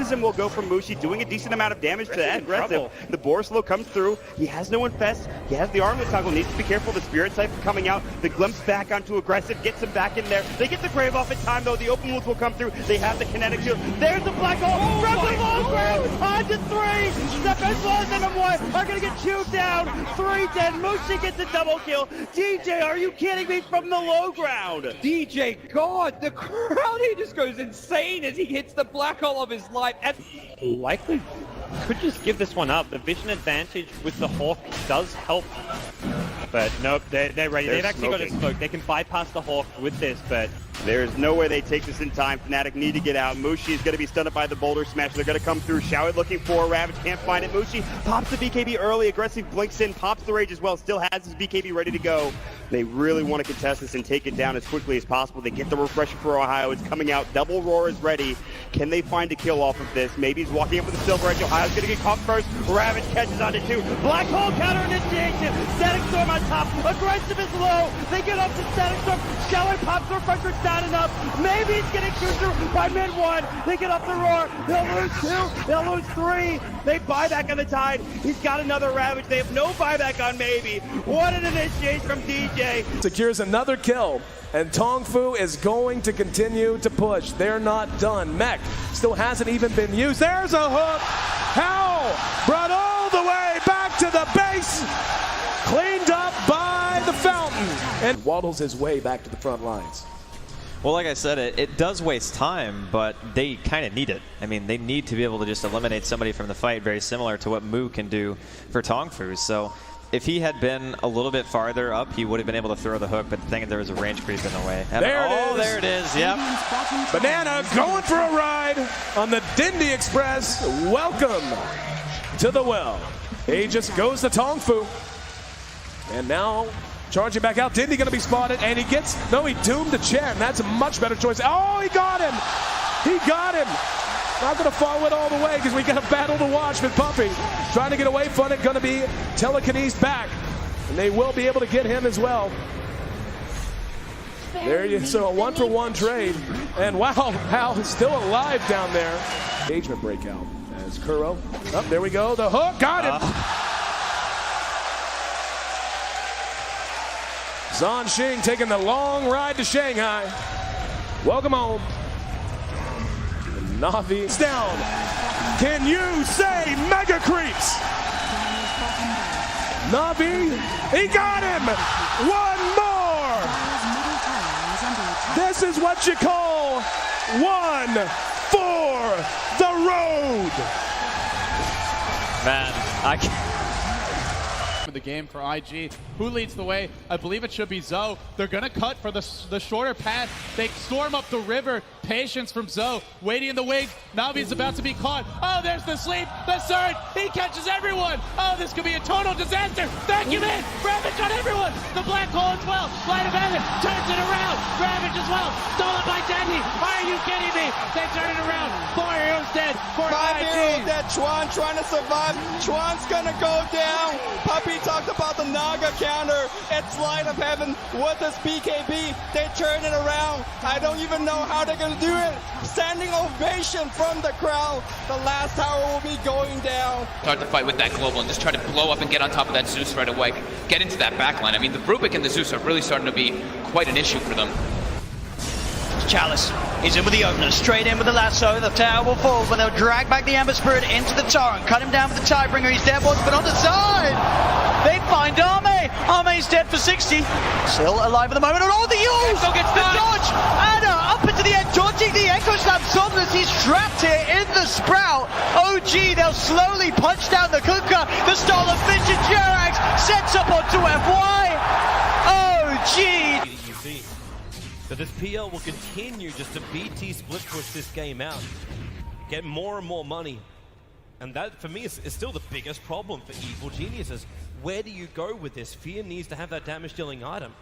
criticism will go from Mushi, doing a decent amount of damage to that aggressive. The Borislow comes through. He has no infest. He has the armlet toggle. Needs to be careful. The Spirit Siphon coming out. The glimpse back onto aggressive. Gets him back in there. They get the Grave off in time, though. The open wounds will come through. They have the kinetic shield. There's the black hole. From the low ground. On to 3. Step as well as MM1 are going to get chewed down. 3 dead. Mushi gets a double kill. DJ, are you kidding me? From the low ground. DJ, God, the crowd here just goes insane as he hits the black hole of his life. And likely could just give this one up. The vision advantage with the Hawk does help. But nope, they're ready. They've actually got it smoked. They can bypass the Hawk with this, but there's no way they take this in time. Fnatic need to get out. Mushi is going to be stunned by the boulder smash. They're going to come through. Showit looking for a Ravage. Can't find it. Mushi pops the BKB early. Aggressive blinks in. Pops the Rage as well. Still has his BKB ready to go. They really want to contest this and take it down as quickly as possible. They get the refresher for Ohio. It's coming out. Double Roar is ready. Can they find a kill off of this? Maybe he's walking up with the Silver Edge. Ohio's going to get caught first. Ravage catches onto 2. Black Hole counter initiation. Static Storm on top. Aggressive is low. They get up to Static Storm. Showit pops the refresher. It's not enough. Maybe he's getting chewed through by mid 1. They get up the Roar. They'll lose 2. They'll lose 3. They buy back on the Tide. He's got another Ravage. They have no buyback on Maybe. What an initiation from DJ. Secures another kill, and Tongfu is going to continue to push. They're not done. Mech still hasn't even been used. There's a hook. How? Brought all the way back to the base. Cleaned up by the fountain. And waddles his way back to the front lines. Well, like I said, it does waste time, but they kind of need it. I mean, they need to be able to just eliminate somebody from the fight, very similar to what Mu can do for Tongfu. So if he had been a little bit farther up, he would have been able to throw the hook, but the thing is there was a range creep in the way. There it is, yep. Banana going for a ride on the Dindy Express. Welcome to the well. He just goes to Tongfu. And now charging back out. Dindy gonna be spotted, and he doomed the Chen. That's a much better choice. Oh, he got him! He got him! Not gonna follow it all the way because we got a battle to watch with Puppy. Trying to get away from it, gonna be telekinesed back. And they will be able to get him as well. There you so a 1-for-1 trade. And wow, Hal is still alive down there. Engagement breakout as Kuro. Oh, there we go. The hook got him. Zhan Xing taking the long ride to Shanghai. Welcome home. Navi is down. Can you say Mega Creeps? Navi, he got him! One more! This is what you call one for the road! Man, I can't. The game for IG. Who leads the way? I believe it should be Zoe. They're gonna cut for the shorter path. They storm up the river. Patience from Zoe. Waiting in the wings. Navi's about to be caught. Oh, there's the sleep. The surge. He catches everyone. Oh, this could be a total disaster. Vacuum in. Ravage on everyone. The black hole as well. Light of heaven turns it around. Ravage as well. Stolen by Dandy. Are you kidding me? They turn it around. 4 heroes dead. 5 heroes dead. Chuan trying to survive. Chuan's gonna go down. Puppy talked about the Naga counter. It's Light of Heaven with this BKB. They turn it around. I don't even know how they're gonna do it. Standing ovation from the crowd. The last tower will be going down. Start to fight with that global and just try to blow up and get on top of that Zeus right away. Get into that backline. I mean, the Rubik and the Zeus are really starting to be quite an issue for them. Chalice is in with the opener, straight in with the lasso. The tower will fall, but they'll drag back the Ember Spirit into the torrent. Cut him down with the Tidebringer. He's dead, but on the side. They find Arme. Arme's dead for 60. Still alive at the moment. And all the use! The dodge! Anna up into the end, dodging the Echo Slam. Somnus, he's trapped here in the Sprout. OG, they'll slowly punch down the Kuka. The stolen vision, Jerax sets up onto FY. OG! So this PL will continue just to BT split push this game out, get more and more money. And that, for me, is still the biggest problem for Evil Geniuses. Where do you go with this? Fear needs to have that damage-dealing item.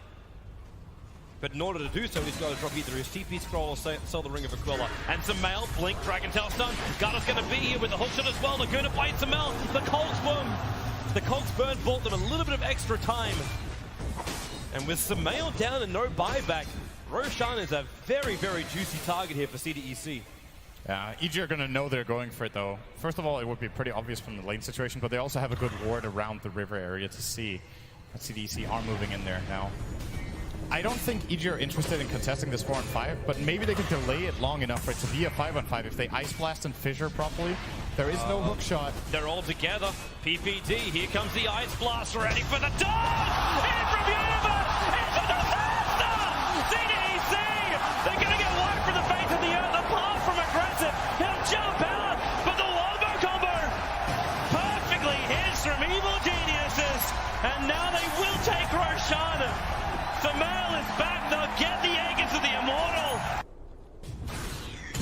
But in order to do so, he's got to drop either his TP scroll or sell the Ring of Aquila. And Samel, blink, Dragon Tail stun. Garda's going to be here with the hookshot as well. They're going to fight Samel. The Cogs Burn bought them a little bit of extra time. And with Samel down and no buyback, Roshan is a very, very juicy target here for CDEC. Yeah, EG are going to know they're going for it, though. First of all, it would be pretty obvious from the lane situation, but they also have a good ward around the river area to see. Let's see the EC are moving in there now. I don't think EG are interested in contesting this 4-on-5, but maybe they can delay it long enough for it to be a 5-on-5 if they Ice Blast and Fissure properly. There is no hook shot. They're all together. PPD, here comes the Ice Blast, ready for the dog! In from Universe! It's a disaster! CDEC! They're going to get wide from the face of the earth, apart from aggressive. He'll jump out, but the wombo combo perfectly hits from Evil Geniuses, and now they will take Roshan. Samuel is back, they'll get the egg into the Immortal.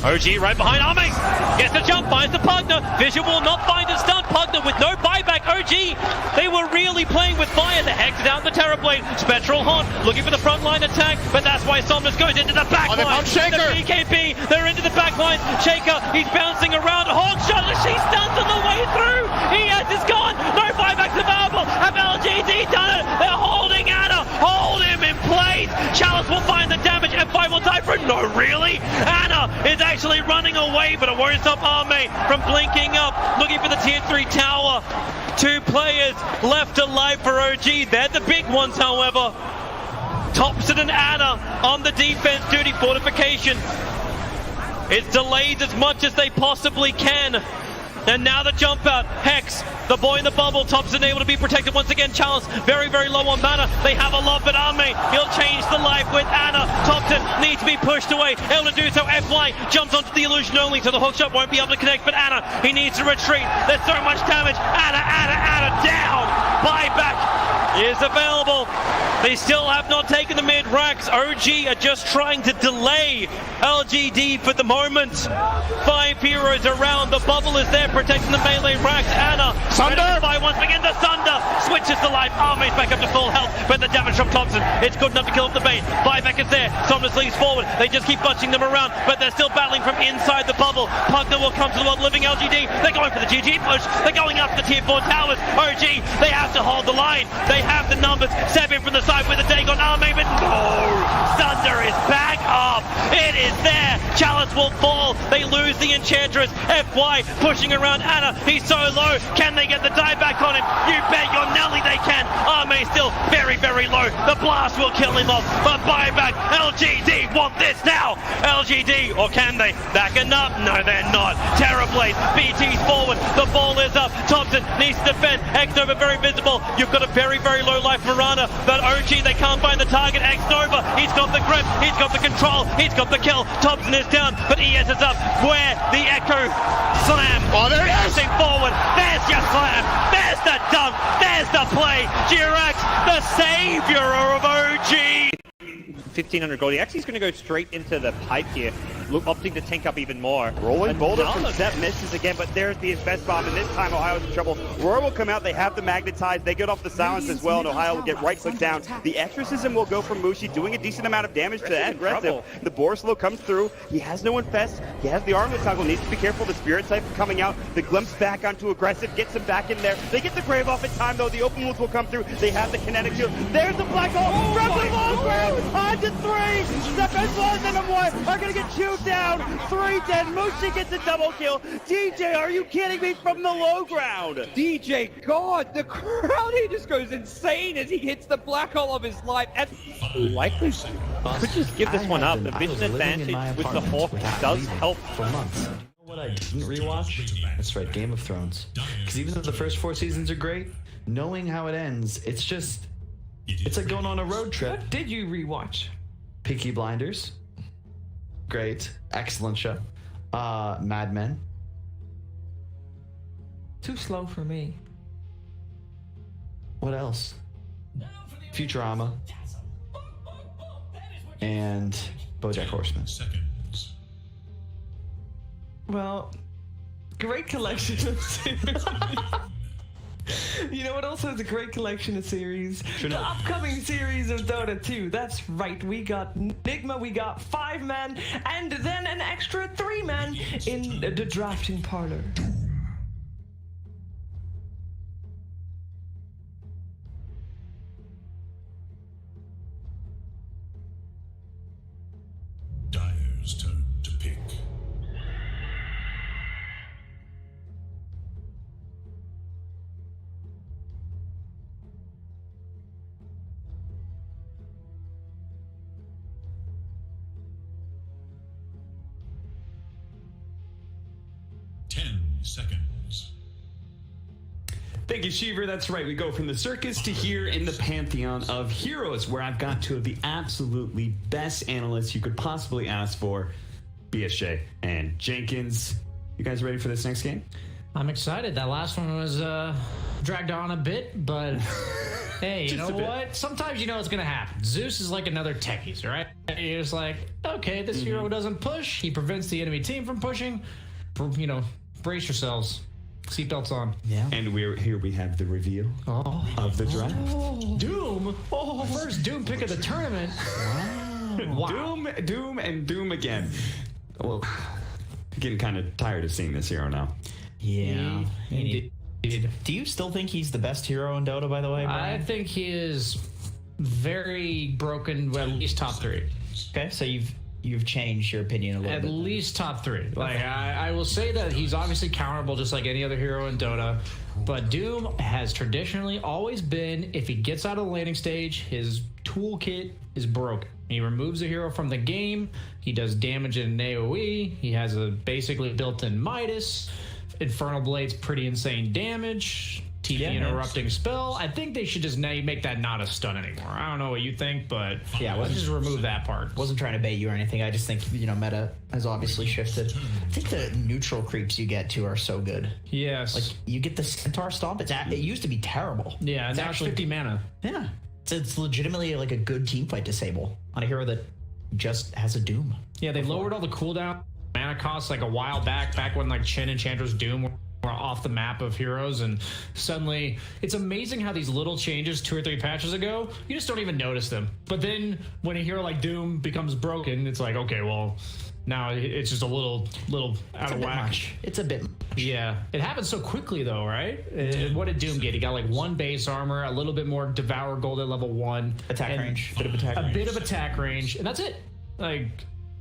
OG right behind Arme, gets the jump, finds the partner. Vision will not find a stun. Partner with no buyback. OG, they were really playing with fire. The Hex down the Terrorblade. Spectral Haunt looking for the front line attack, but that's why Somnus goes into the back line. The BKB, they're into the back line. Shaker, he's bouncing around. Hawk shot, she stuns on the way through. ES is gone, no buybacks available. Have LGD done it? They're holding Anna, hold him in place. Chalice will find the damage, F5 will die for it. No, really? Anna is actually running away, but it won't stop Arme from blinking up, looking for the tier 3 tower. 2 players left alive for OG. They're the big ones, however. Thompson and Anna on the defense duty. Fortification. It's delayed as much as they possibly can. And now the jump out. Hex, the boy in the bubble. Thompson able to be protected once again. Chalice very, very low on mana. They have a lot, but Arme, he'll change the life with Anna. Thompson needs to be pushed away. Able to do so. FY jumps onto the illusion only, so the hookshot won't be able to connect. But Anna, he needs to retreat. There's so much damage. Anna down. Buyback is available. They still have not taken the mid racks. OG are just trying to delay LGD for the moment. 5 heroes around. The bubble is there protecting the melee racks. Anna, Sunder! Once again, the Sunder switches to life. Arme's back up to full health, but the damage from Thompson, it's good enough to kill off the bait. Buyback is there. Somnus leads forward. They just keep bunching them around, but they're still battling from inside the bubble. Pugner will come to the world living LGD. They're going for the GG push. They're going up the tier 4 towers. OG, they have to hold the line. They have the numbers. 7 from the side with a Dagon Arme, but no! Sunder is back up. It is there. Chalice will fall. They lose the Enchantress. FY pushing around Anna. He's so low. Can they get the dieback on him? You bet your Nelly they can. Arme still very, very low. The blast will kill him off. But buyback. LGD want this now. LGD, or can they? Backing up? No, they're not. Terrorblade. BT's forward. The ball is up. Thompson needs to defend. X-Nova very visible. You've got a very, very low life Mirana. But OG, they can't find the target. X-Nova, he's got the grip. He's got the control. He's got the kill. Thompson is down, but ES is up. Where the Echo slam. Oh, there it is. Forward. There's your slam. There's the dunk. There's the play. Jirax, the savior of OG. 1500 gold. He actually is going to go straight into the pipe here. Look, opting to tank up even more. Rolling boulder from Zep misses again, but there's the invest bomb, and this time Ohio's in trouble. Roar will come out, they have the magnetize, they get off the silence as well, and Ohio will get right click down. The exorcism will go from Mushi, doing a decent amount of damage to that aggressive. The Borslow comes through, he has no infest, he has the armlet toggle, needs to be careful, the Spirit Siphon coming out, the glimpse back onto aggressive, gets him back in there. They get the Grave off in time though, the open wounds will come through, they have the kinetic shield. There's the black hole, from the low ground, on to 3! Zep as well as M1 are gonna get chewed down! 3 dead, Mushi gets a double kill. DJ, are you kidding me, from the low ground? DJ, God, the crowd, he just goes insane as he hits the black hole of his life. And likely could just give this one up. The vision advantage with the Hawk does help. For months. You know what I didn't rewatch? That's right, Game of Thrones. Because even though the first 4 seasons are great, knowing how it ends, it's like going on a road trip. What did you rewatch? Peaky Blinders. Great. Excellent show. Mad Men. Too slow for me. What else? Futurama. And BoJack Horseman. Well, great collection of series. You know what also is a great collection of series? The upcoming series of Dota 2. That's right, we got Nigma, we got 5-man, and then an extra 3-man in the drafting parlor. Dire's turn to pick. 10 seconds. Thank you, Shiver. That's right. We go from the circus to here in the pantheon of heroes, where I've got two of the absolutely best analysts you could possibly ask for, BSJ and Jenkins. You guys ready for this next game? I'm excited. That last one was dragged on a bit, but hey, you know what? Sometimes you know it's going to happen. Zeus is like another techies, right? You're just like, okay, this hero doesn't push. He prevents the enemy team from pushing. You know, brace yourselves. Seatbelts on. Yeah. And we have the reveal of the draft. Doom. First Doom pick of the tournament. Wow. Doom, and Doom again. Well, getting kind of tired of seeing this hero now. Yeah. Indeed. Do you still think he's the best hero in Dota, by the way, Brian? I think he is very broken, well, at least top 3. Okay, so you've changed your opinion a little bit. At least top 3. Like, I will say that he's obviously counterable just like any other hero in Dota, but Doom has traditionally always been, if he gets out of the laning stage, his toolkit is broken. He removes a hero from the game, he does damage in AoE, he has a basically built-in Midas, Infernal Blade's pretty insane damage, TP interrupting spell. I think they should just make that not a stun anymore. I don't know what you think, but yeah, let's just remove that part. Wasn't trying to bait you or anything. I just think, you know, meta has obviously shifted. I think the neutral creeps you get to are so good. Yes. Like, you get the Centaur Stomp. It used to be terrible. Yeah, it's actually 50 mana. Yeah. It's legitimately like a good teamfight disable on a hero that just has a Doom. Yeah, they lowered all the cooldown mana costs like a while back when like Chen and Chandra's Doom were off the map of heroes, and suddenly it's amazing how these little changes 2 or 3 patches ago, you just don't even notice them. But then when a hero like Doom becomes broken, it's like, okay, well, now it's just a little out of whack. It's a bit much. Yeah, it happens so quickly though, right? What did Doom get? He got like 1 base armor, a little bit more Devour Gold at level 1, attack range, a bit of attack range, and that's it. Like,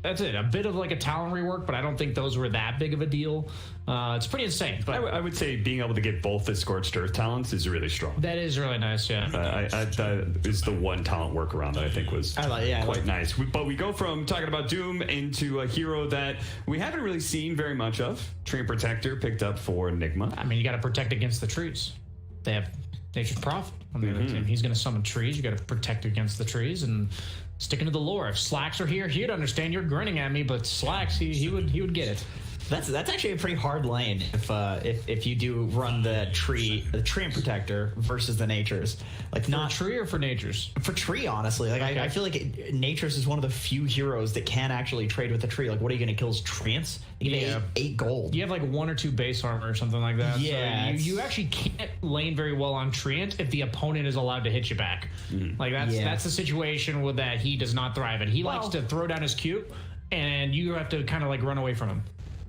that's it. A bit of like a talent rework, but I don't think those were that big of a deal. It's pretty insane. But I would say being able to get both the Scorched Earth talents is really strong. That is really nice, yeah. That is the one talent workaround that I think was quite nice. But we go from talking about Doom into a hero that we haven't really seen very much of. Tree Protector picked up for Nigma. I mean, you got to protect against the trees. They have Nature's Prophet on the other team. He's going to summon trees. You got to protect against the trees and sticking to the lore. If Slacks are here, he'd understand. You're grinning at me, but Slacks, he would get it. That's actually a pretty hard lane if you do run the tree and protector versus the natures. Like, not for tree or for natures? For tree, honestly. Like, okay. I feel like natures is one of the few heroes that can actually trade with the tree. Like, what are you going to kill? Treants? You get 8 gold. You have like 1 or 2 base armor or something like that. Yeah, so you actually can't lane very well on treant if the opponent is allowed to hit you back. Like, that's the situation with that he does not thrive in. He likes to throw down his Q, and you have to kind of like run away from him.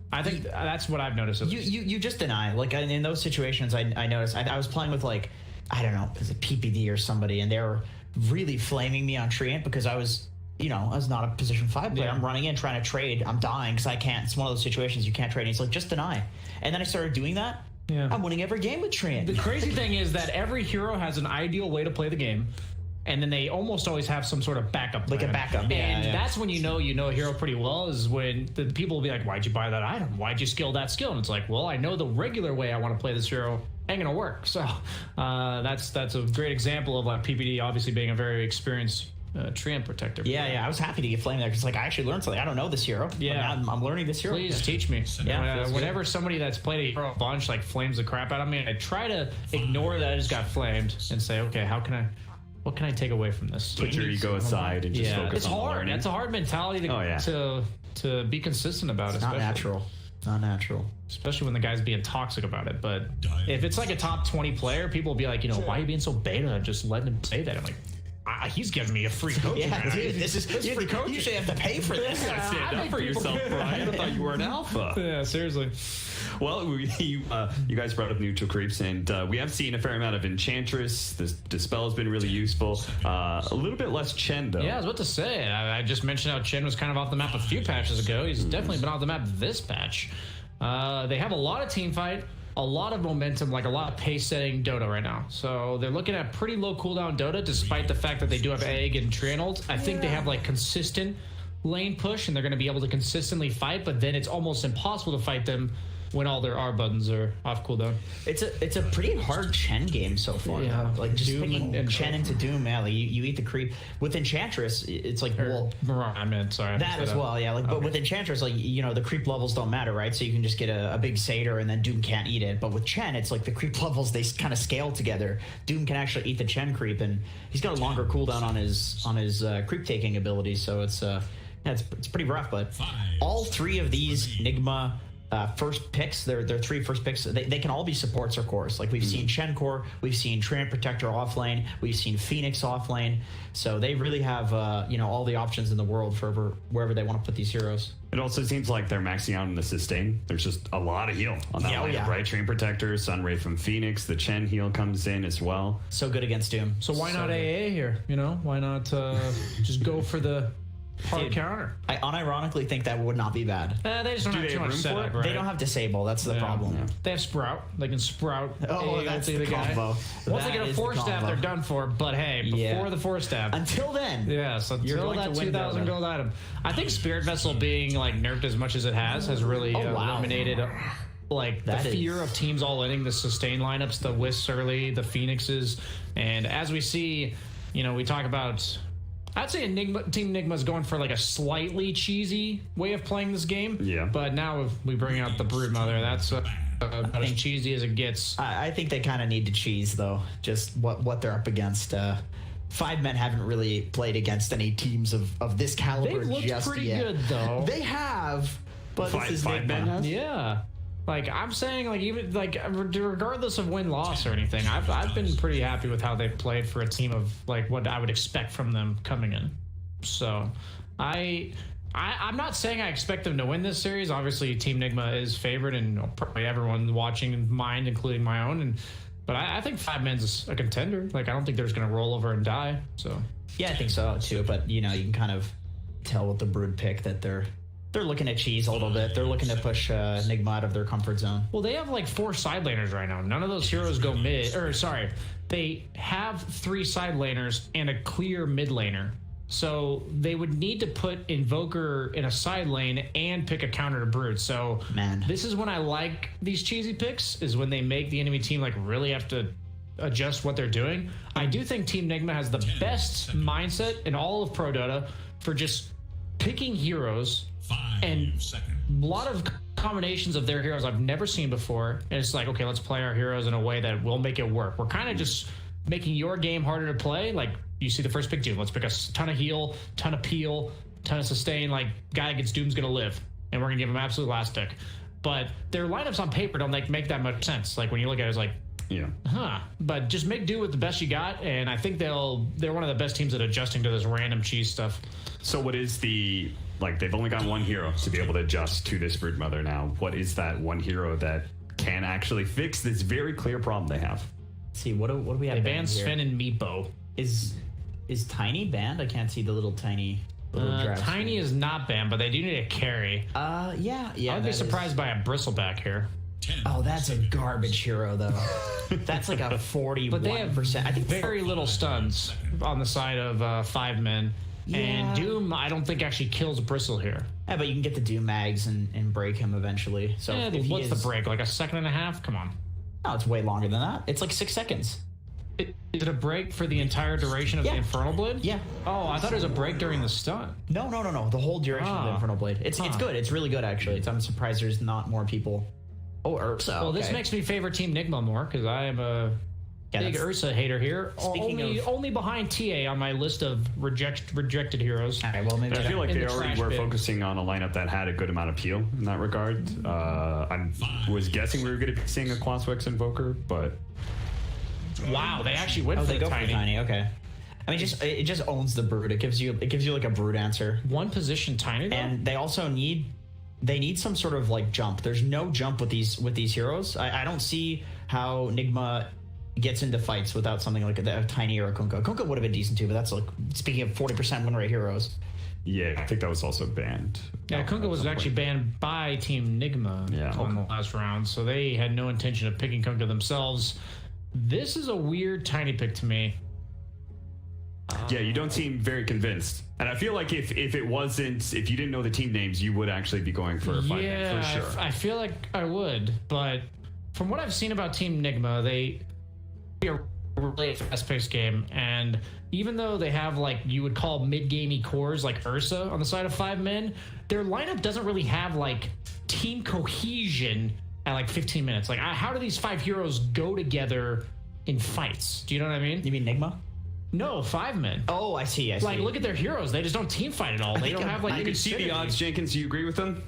I think that's what I've noticed. You just deny. Like, in those situations, I noticed. I was playing with, like, I don't know, is it PPD or somebody, and they were really flaming me on Treant because I was not a position 5 player. I'm running in trying to trade. I'm dying because I can't. It's one of those situations you can't trade. And he's like, just deny. And then I started doing that. Yeah. I'm winning every game with Treant. The crazy thing is that every hero has an ideal way to play the game. And then they almost always have some sort of backup plan. Like a backup, and that's when you know a hero pretty well, is when the people will be like, why'd you buy that item? Why'd you skill that skill? And it's like, well, I know the regular way I want to play this hero ain't gonna work. So that's a great example of like PPD obviously being a very experienced Treant protector. Yeah, I was happy to get flamed there because like I actually learned something. I don't know this hero. Yeah, I'm learning this hero. Please teach me. Yeah, whenever somebody that's played a hero a bunch like flames the crap out of me, I try to ignore that I just got flamed and say, okay, what can I take away from this? Put your ego aside and just focus on learning. It's a hard mentality to be consistent about. It's not natural. Not natural. Especially when the guy's being toxic about it. But if it's like a top 20 player, people will be like, why are you being so beta? Just letting him say that. I'm like, he's giving me a free coaching. Yeah, dude, this is free coaching. You should have to pay for this. You gotta stand up for yourself, Brian. I thought you were an alpha. Yeah, seriously. Well, you guys brought up neutral creeps, and we have seen a fair amount of Enchantress. This Dispel has been really useful. A little bit less Chen, though. Yeah, I was about to say. I just mentioned how Chen was kind of off the map a few patches ago. He's definitely been off the map this patch. They have a lot of team fight, a lot of momentum, like a lot of pace-setting Dota right now. So they're looking at pretty low cooldown Dota, despite the fact that they do have Egg and Trianold. I think they have like consistent lane push, and they're going to be able to consistently fight, but then it's almost impossible to fight them when all their R buttons are off cooldown. It's a pretty hard Chen game so far. Yeah, like just Doom picking and Chen into Doom. Yeah, like you eat the creep with Enchantress. It's like I meant sorry. That as well. Yeah, like but with Enchantress, like the creep levels don't matter, right? So you can just get a big Satyr and then Doom can't eat it. But with Chen, it's like the creep levels they kind of scale together. Doom can actually eat the Chen creep, and he's got a longer cooldown on his creep taking ability. So it's it's pretty rough. But all three of these Nigma first picks, their three first picks, they can all be supports or cores. Like we've seen Chen core, we've seen Trinity Protector offlane, we've seen Phoenix offlane. So they really have all the options in the world for wherever they want to put these heroes. It also seems like they're maxing out in the sustain. There's just a lot of heal on that lineup, right? Trinity Protector, Sunray from Phoenix, the Chen heal comes in as well. So good against Doom. So why not AA here? Why not just go for the hard counter? I unironically think that would not be bad. They just don't have too much setup, right? They don't have Disable. That's the problem. Yeah. They have Sprout. They can Sprout. Oh, that's the combo. Once they get a Force Staff, they're done for. But hey, before the Force Staff. Until then. Yes, until that 2,000 gold item. I think Spirit Vessel being nerfed as much as it has really eliminated the fear of teams all inning the sustain lineups, the Wisps early, the Phoenixes. And as we see, we talk about... I'd say Team Nigma's going for a slightly cheesy way of playing this game. Yeah. But now if we bring out the Broodmother, that's about as cheesy as it gets. I think they kind of need to cheese, though, just what they're up against. 5 men haven't really played against any teams of this caliber They've looked just pretty yet. good, though. They have, but this is five men has? Yeah. I'm saying, even regardless of win-loss or anything, I've been pretty happy with how they've played for a team of what I would expect from them coming in. So, I'm not saying I expect them to win this series. Obviously, Team Nigma is favored, and probably everyone watching mind, including my own. But I think 5 men's a contender. I don't think they're just going to roll over and die. So yeah, I think so too. But you can kind of tell with the Brood pick that they're looking at cheese a little bit. They're looking to push Nigma out of their comfort zone. Well, they have 4 side laners right now. None of those heroes go mid. They have 3 side laners and a clear mid laner. So they would need to put Invoker in a side lane and pick a counter to Brood. So this is when I like these cheesy picks, is when they make the enemy team really have to adjust what they're doing. I do think Team Nigma has the best mindset in all of Pro Dota for just picking heroes and a lot of combinations of their heroes I've never seen before. And it's okay, let's play our heroes in a way that will make it work. We're kind of just making your game harder to play. You see the first pick Doom. Let's pick a ton of heal, ton of peel, ton of sustain. Guy that gets Doom's going to live. And we're going to give him absolute last stick. But their lineups on paper don't make that much sense. When you look at it, it's but just make do with the best you got, and I think they're one of the best teams at adjusting to this random cheese stuff. So what is the they've only got one hero to be able to adjust to this Broodmother now? What is that one hero that can actually fix this very clear problem they have? Let's see, what do we have? They banned Sven and Meepo. Is Tiny banned? I can't see the little Tiny. Tiny is not banned, but they do need a carry. Yeah. I'd be surprised by a Bristleback here. Oh, that's a garbage hero, though. That's a 41%. But they have I think very little stuns on the side of 5 men. Yeah. And Doom, I don't think actually kills Bristle here. Yeah, but you can get the Doom mags and break him eventually. So what's the break? A second and a half? Come on. No, it's way longer than that. It's 6 seconds. Is it a break for the entire duration of the Infernal Blade? Yeah. Oh, I thought it was a break during the stun. No. The whole duration of the Infernal Blade. It's good. It's really good, actually. I'm surprised there's not more people. Oh, Ursa. Well, this makes me favor Team Nigma more, because I am a big Ursa hater here. Only behind TA on my list of rejected heroes. All right, well, maybe I feel like they already were focusing on a lineup that had a good amount of peel in that regard. I was guessing we were going to be seeing a Quaswex Invoker, but... Wow, they actually went for they the go Tiny. For Tiny, okay. I mean, it just owns the Brood. It gives you a Brood answer. One position Tiny, though? And they also need some sort of jump. There's no jump with these heroes. I don't see how Nigma gets into fights without something like a Tiny or a Kunkka. Kunkka would have been decent too, but that's speaking of 40% win rate heroes. Yeah, I think that was also banned. Yeah, Kunkka was actually banned by Team Nigma on the last round, so they had no intention of picking Kunkka themselves. This is a weird Tiny pick to me. Yeah, you don't seem very convinced. And I feel like if you didn't know the team names, you would actually be going for a 5-man, for sure. I feel like I would, but from what I've seen about Team Nigma, they are a really fast-paced game, and even though they have like you would call mid-gamey cores like Ursa on the side of 5 men, their lineup doesn't really have like team cohesion at like 15 minutes. Like, how do these 5 heroes go together in fights? Do you know what I mean? You mean Nigma? No, 5 men. Oh, I see. Like, look at their heroes. They just don't team fight at all. They don't have like you any can see the odds, Jenkins. Do you agree with them?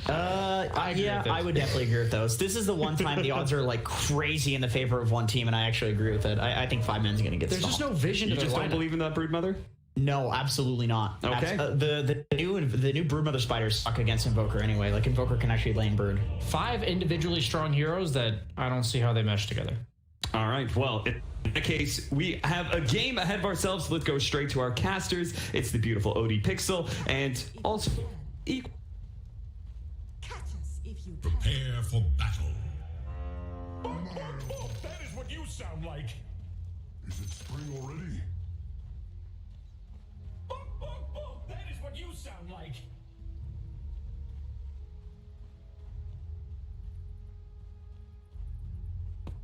I would definitely agree with those. This is the one time the odds are like crazy in the favor of one team, and I actually agree with it. I think 5 men's going to get There's just no vision You to just their don't lineup. believe in that, Broodmother? No, absolutely not. Okay. The new Broodmother spiders suck against Invoker anyway. Like, Invoker can actually lane Brood. 5 individually strong heroes that I don't see how they mesh together. All right, well, in that case, we have a game ahead of ourselves. Let's go straight to our casters. It's the beautiful OD Pixel, and also Prepare for battle. That is what you sound like. Is it spring already? That is what you sound like.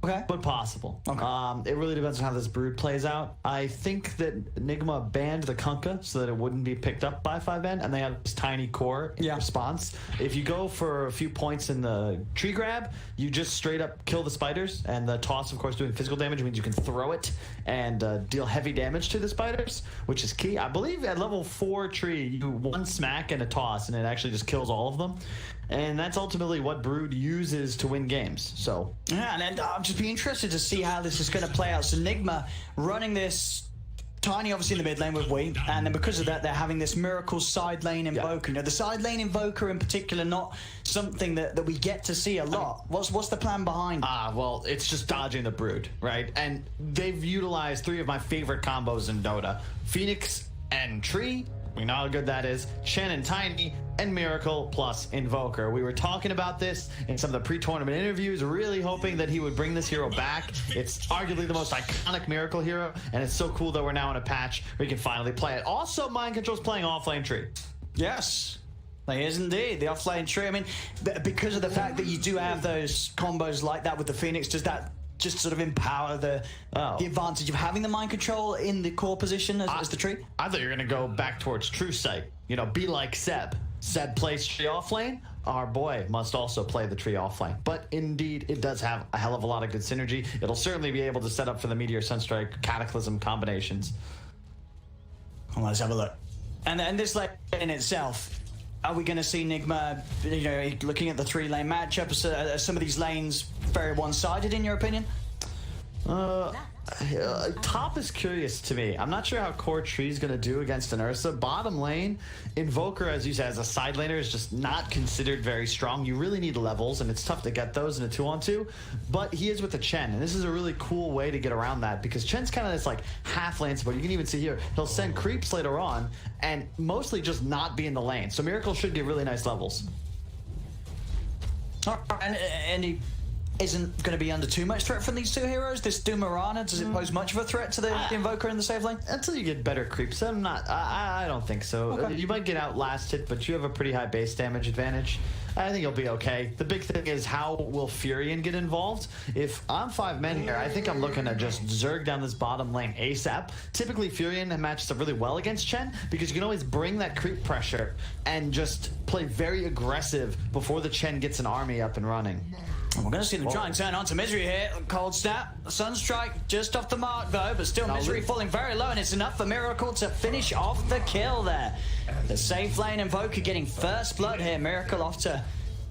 Okay. But possible. Okay. It really depends on how this Brood plays out. I think that Nigma banned the Kunkka so that it wouldn't be picked up by 5-man, and they have this tiny core in response. If you go for a few points in the tree grab, you just straight up kill the spiders, and the toss, of course, doing physical damage means you can throw it and deal heavy damage to the spiders, which is key. I believe at level 4 tree, you do 1 smack and a toss, and it actually just kills all of them. And that's ultimately what Brood uses to win games. So yeah, and I'll just be interested to see how this is going to play out. So Nigma running this tiny, obviously in the mid lane with Wii, and then because of that, they're having this Miracle side lane Invoker. You know, the side lane Invoker in particular, not something that we get to see a lot. What's the plan behind? Well, it's just dodging the Brood, right? And they've utilized 3 of my favorite combos in Dota: Phoenix and Tree. We know how good that is. Chen and Tiny, and Miracle plus Invoker. We were talking about this in some of the pre-tournament interviews, really hoping that he would bring this hero back. It's arguably the most iconic Miracle hero, and it's so cool that we're now in a patch where we can finally play it. Also, Mind Control's playing offlane Tree. Yes. He is indeed, the offlane Tree. I mean, because of the fact that you do have those combos like that with the Phoenix, does that just sort of empower the advantage of having the Mind Control in the core position as the Tree? I thought you were going to go back towards True Sight. You know, be like Seb. Seb plays Tree offlane. Our boy must also play the Tree offlane. But indeed, it does have a hell of a lot of good synergy. It'll certainly be able to set up for the Meteor, Sunstrike, Cataclysm combinations. Well, let's have a look. And this lane in itself, are we going to see Nigma, you know, looking at the 3-lane matchup? Are some of these lanes very one-sided in your opinion? Top is curious to me. I'm not sure how core Tree's going to do against an Ursa. Bottom lane, Invoker, as you said, as a side laner, is just not considered very strong. You really need levels, and it's tough to get those in a 2-on-2. But he is with the Chen, and this is a really cool way to get around that, because Chen's kind of this like half lane support. You can even see here, he'll send creeps later on, and mostly just not be in the lane. So Miracle should get really nice levels. And he isn't going to be under too much threat from these 2 heroes? This Doomarana, does it pose much of a threat to the Invoker in the safe lane? Until you get better creeps. I don't think so. Okay. You might get outlasted, but you have a pretty high base damage advantage. I think you'll be okay. The big thing is, how will Furion get involved? If I'm 5 men here, I think I'm looking to just zerg down this bottom lane ASAP. Typically, Furion matches up really well against Chen, because you can always bring that creep pressure and just play very aggressive before the Chen gets an army up and running. We're going to see them try and turn on to Misery here. Cold snap. Sunstrike just off the mark though, but still Misery falling very low, and it's enough for Miracle to finish off the kill there. The safe lane Invoker getting first blood here. Miracle off to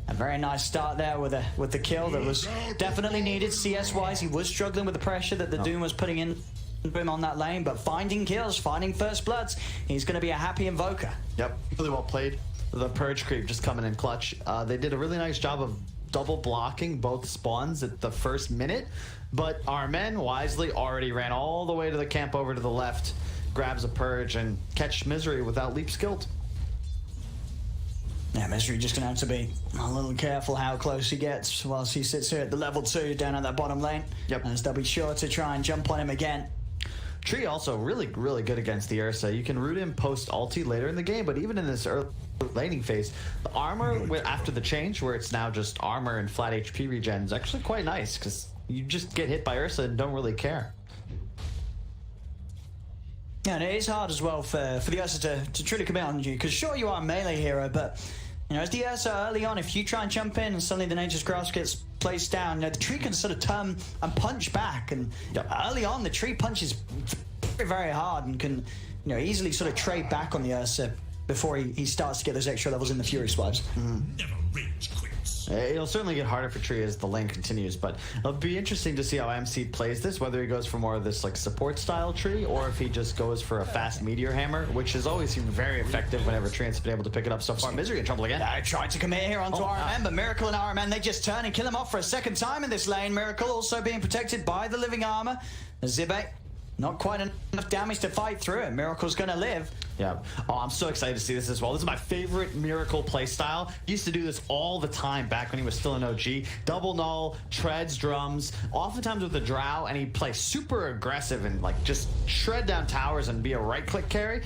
a very nice start there with the kill that was definitely needed CS-wise. He was struggling with the pressure that the Doom was putting in him on that lane, but finding kills, finding first bloods, he's going to be a happy Invoker. Yep, really well played. The Purge creep just coming in clutch. They did a really nice job of double blocking both spawns at the first minute, but our men wisely already ran all the way to the camp over to the left, grabs a Purge, and catch Misery without leap skilled. Yeah, Misery just going to have to be a little careful how close he gets whilst he sits here at the level 2 down at that bottom lane. Yep. As they'll be sure to try and jump on him again. Tree also really good against the Ursa. You can root him post-ulti later in the game, but even in this early laning phase, the armor after the change, where it's now just armor and flat HP regen, is actually quite nice, because you just get hit by Ursa and don't really care. Yeah, and it is hard as well for the Ursa to truly commit on you, because sure, you are a melee hero, but you know, as the Ursa early on, if you try and jump in and suddenly the Nature's Grasp gets placed down, you know, the tree can sort of turn and punch back, and early on the tree punches very, very hard and can, you know, easily sort of trade back on the Ursa before he starts to get those extra levels in the Fury swipes. Never rage quits. It'll certainly get harder for Tree as the lane continues, but it'll be interesting to see how MC plays this, whether he goes for more of this like support style Tree, or if he just goes for a fast meteor hammer, which has always seemed very effective whenever Treant's been able to pick it up so far. Misery in trouble again. I tried to commit here onto RMN, but Miracle and RMN, they just turn and kill him off for a second time in this lane. Miracle also being protected by the living armor. Zibe, not quite enough damage to fight through it. Miracle's gonna live. Yeah. Oh, I'm so excited to see this as well. This is my favorite Miracle playstyle. He used to do this all the time back when he was still an OG. Double null, treads, drums, oftentimes with the drow, and he'd play super aggressive and like just shred down towers and be a right-click carry.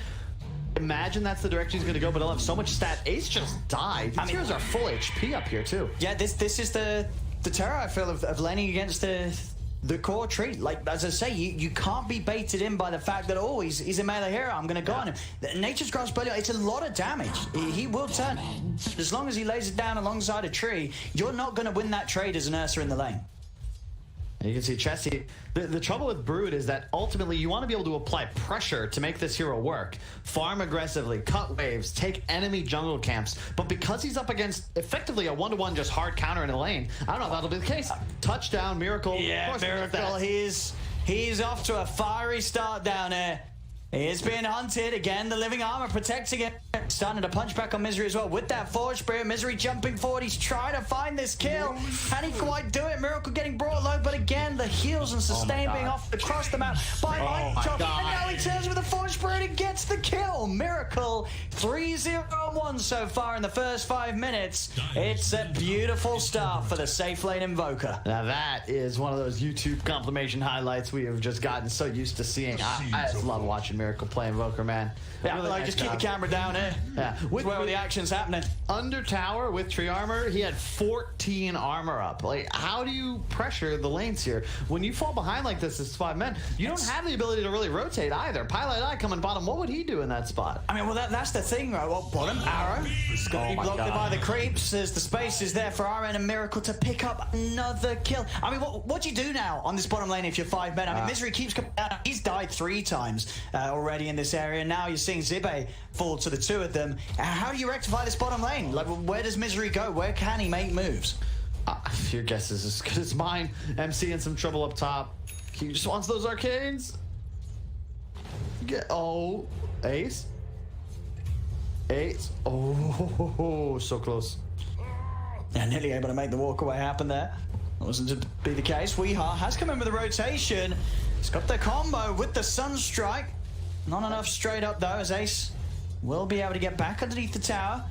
Imagine that's the direction he's going to go, but he'll have so much stat. Ace just died. These heroes are full HP up here too. Yeah, this is the terror, I feel, of laning against the core Tree. Like, as I say, you can't be baited in by the fact that, oh, he's a melee hero, I'm gonna go on him. Nature's Grasp, it's a lot of damage. He will turn. As long as he lays it down alongside a Tree, you're not gonna win that trade as an Ursa in the lane. And you can see Chessie, the trouble with Brood is that ultimately you want to be able to apply pressure to make this hero work. Farm aggressively, cut waves, take enemy jungle camps, but because he's up against effectively a one-to-one just hard counter in the lane, I don't know if that'll be the case. Touchdown, Miracle. Yeah, Miracle, he's off to a fiery start down here. He is being hunted. Again, the living armor protecting it. Starting to punch back on Misery as well with that Forge Spirit. Misery jumping forward. He's trying to find this kill. Can he quite do it? Miracle getting brought low, but again, the heals and sustain being off across the map by Light Chop. And now he turns with a Forge Spirit and gets the kill. Miracle 3-0-1 so far in the first 5 minutes. It's a beautiful start for the safe lane Invoker. Now that is one of those YouTube compilation highlights we have just gotten so used to seeing. I just love watching Miracle play Invoker, man. Yeah, really like, just keep the camera down here. Yeah, with where the action's happening. Under tower with tree armor, he had 14 armor up. Like, how do you pressure the lanes here? When you fall behind like this as 5 men, you don't have the ability to really rotate either. Pilot Eye coming bottom, what would he do in that spot? I mean, well, that's the thing, right? Well, bottom arrow. It's going to be blocked by the creeps as the space is there for RN and Miracle to pick up another kill. I mean, what do you do now on this bottom lane if you're 5 men? I mean, Misery keeps coming down. He's died 3 times already in this area. Now you're seeing Zibe fall to the 2 of them. How do you rectify this bottom lane? Like, where does Misery go? Where can he make moves? Your guess is as good as mine. MC in some trouble up top. He just wants those arcades. Ace. Ace. Oh, so close. Yeah, nearly able to make the walkaway happen there. That wasn't to be the case. Weehaw has come in with a rotation. He's got the combo with the Sunstrike. Not enough straight up though, as Ace will be able to get back underneath the tower.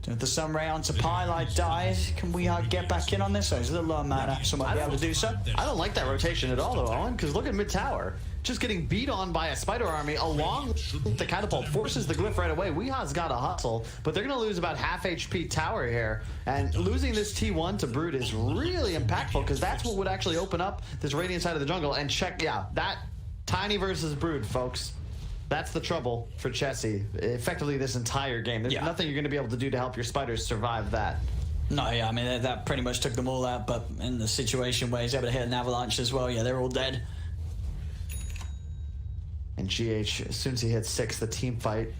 With the Sunray onto Pylite dies. Can Weehaw get back in on this? Oh, he's a little low mana, so might be able to do so. I don't like that rotation at all though, Owen, because look at mid tower. Just getting beat on by a spider army along the catapult forces the glyph right away. Weehaw's got to hustle, but they're going to lose about half HP tower here. And losing this T1 to Brood is really impactful because that's what would actually open up this Radiant side of the jungle. And check, yeah, that Tiny versus Brood, folks. That's the trouble for Chessie. Effectively this entire game. There's nothing you're going to be able to do to help your spiders survive that. No, yeah, I mean, that pretty much took them all out, but in the situation where he's able to hit an avalanche as well, yeah, they're all dead. And GH, as soon as he hits 6, the team fight,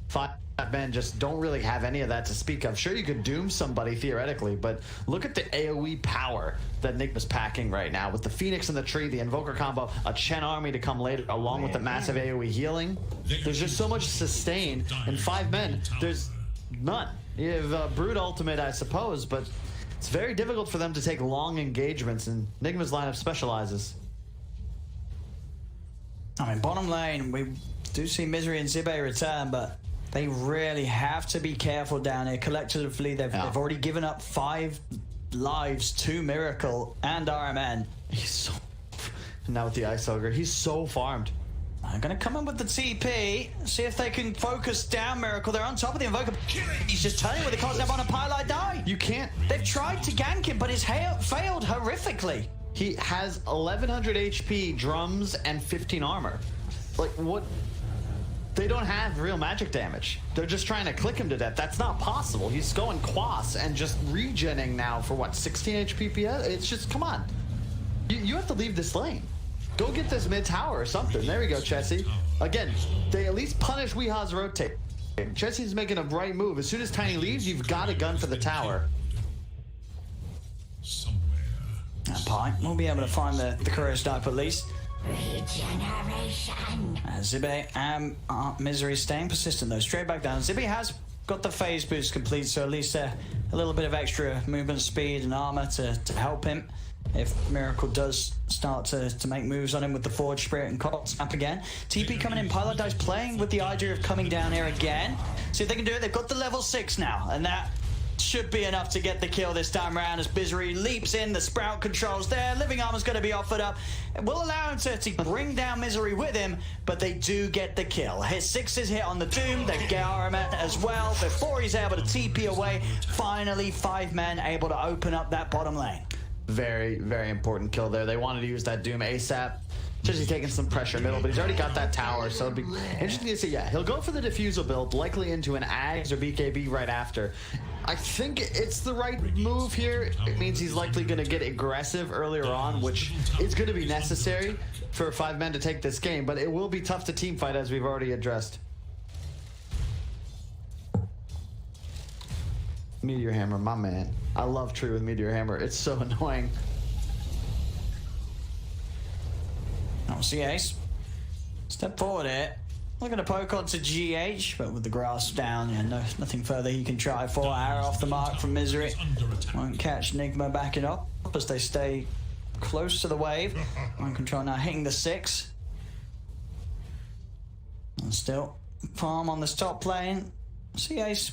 5 men just don't really have any of that to speak of. Sure, you could doom somebody theoretically, but look at the AoE power that Nigma's packing right now. With the Phoenix and the tree, the Invoker combo, a Chen army to come later, along with the massive AoE healing. There's just so much sustain. In 5 men, there's none. You have Brood ultimate, I suppose, but it's very difficult for them to take long engagements, and Nigma's lineup specializes. I mean, bottom lane, we do see Misery and Zibe return, but they really have to be careful down here. Collectively, they've already given up 5 lives to Miracle and RMN. Now with the Ice Ogre, he's so farmed. I'm gonna come in with the TP, see if they can focus down Miracle. They're on top of the Invoker. He's just turning with the Cosnap on a Pylite die. You can't. They've tried to gank him, but his failed horrifically. He has 1100 HP, drums, and 15 armor. Like, what? They don't have real magic damage. They're just trying to click him to death. That's not possible. He's going quas and just regenning now for what, 16 HP PS? It's just, come on. You have to leave this lane. Go get this mid tower or something. There we go, Chessie. Again, they at least punish Weeha's rotate. Chessie's making a right move. As soon as Tiny leaves, you've got a gun for the tower. Pie, we'll be able to find the courier sniper at least. Regeneration. Zibe and Misery staying persistent though. Straight back down. Zibe has got the phase boost complete, so at least a little bit of extra movement speed and armor to help him if Miracle does start to make moves on him with the Forge Spirit and Cold Snap again. TP coming in. Pilot Dice playing with the idea of coming down here again. See if they can do it. They've got the level 6 now, and that should be enough to get the kill this time around as Misery leaps in. The Sprout controls there. Living Armor's going to be offered up. It will allow him to bring down Misery with him, but they do get the kill. His 6 is hit on the Doom. They get Armament as well before he's able to TP away. Finally, 5 men able to open up that bottom lane. Very, very important kill there. They wanted to use that Doom ASAP. Just he's taking some pressure middle, but he's already got that tower, so it'd be interesting to see. Yeah, he'll go for the Diffusal build, likely into an Ags or BKB right after. I think it's the right move here. It means he's likely going to get aggressive earlier on, which is going to be necessary for 5 men to take this game, but it will be tough to team fight as we've already addressed. Meteor Hammer, my man. I love Tree with Meteor Hammer. It's so annoying. Oh, see Ace. Step forward here. Looking to poke onto GH, but with the grass down, yeah, nothing further he can try for. Arrow off the mark from Misery. Won't catch Nigma backing up as they stay close to the wave. Mind control now hitting the 6. And still, farm on this top lane. See Ace.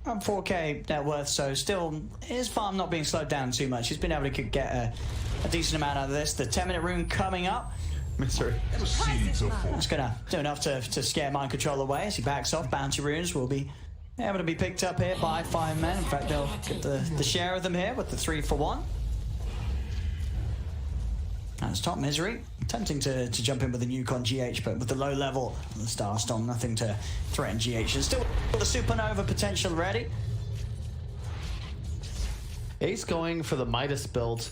Around 4k net worth, so still his farm not being slowed down too much. He's been able to get a decent amount out of this. The 10-minute rune coming up. Misery. That's gonna do enough to scare mind control away as he backs off. Bounty runes will be able to be picked up here by 5 men. In fact, they'll get the share of them here with the 3 for 1. That's top Misery. Tempting to jump in with the nuke on GH, but with the low level, the Starstorm, nothing to threaten GH. And still the Supernova potential ready. Ace going for the Midas build.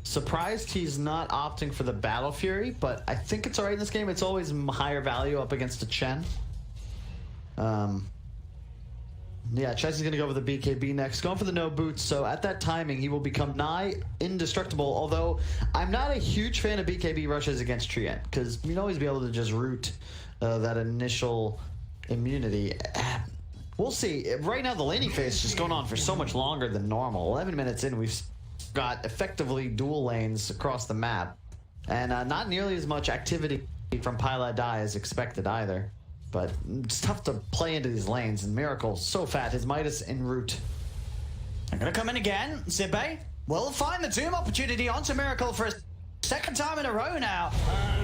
Surprised he's not opting for the Battle Fury, but I think it's alright in this game. It's always higher value up against a Chen. Yeah, Chessie's going to go with the BKB next. Going for the no boots, so at that timing, he will become nigh indestructible. Although, I'm not a huge fan of BKB rushes against Treant, because you'd always be able to just root that initial immunity. We'll see. Right now, the laning phase is just going on for so much longer than normal. 11 minutes in, we've got effectively dual lanes across the map. And not nearly as much activity from Pilot Die as expected either. But it's tough to play into these lanes, and Miracle so fat, his Midas en route. I'm gonna come in again. Zibe will find the Doom opportunity onto Miracle for a second time in a row now.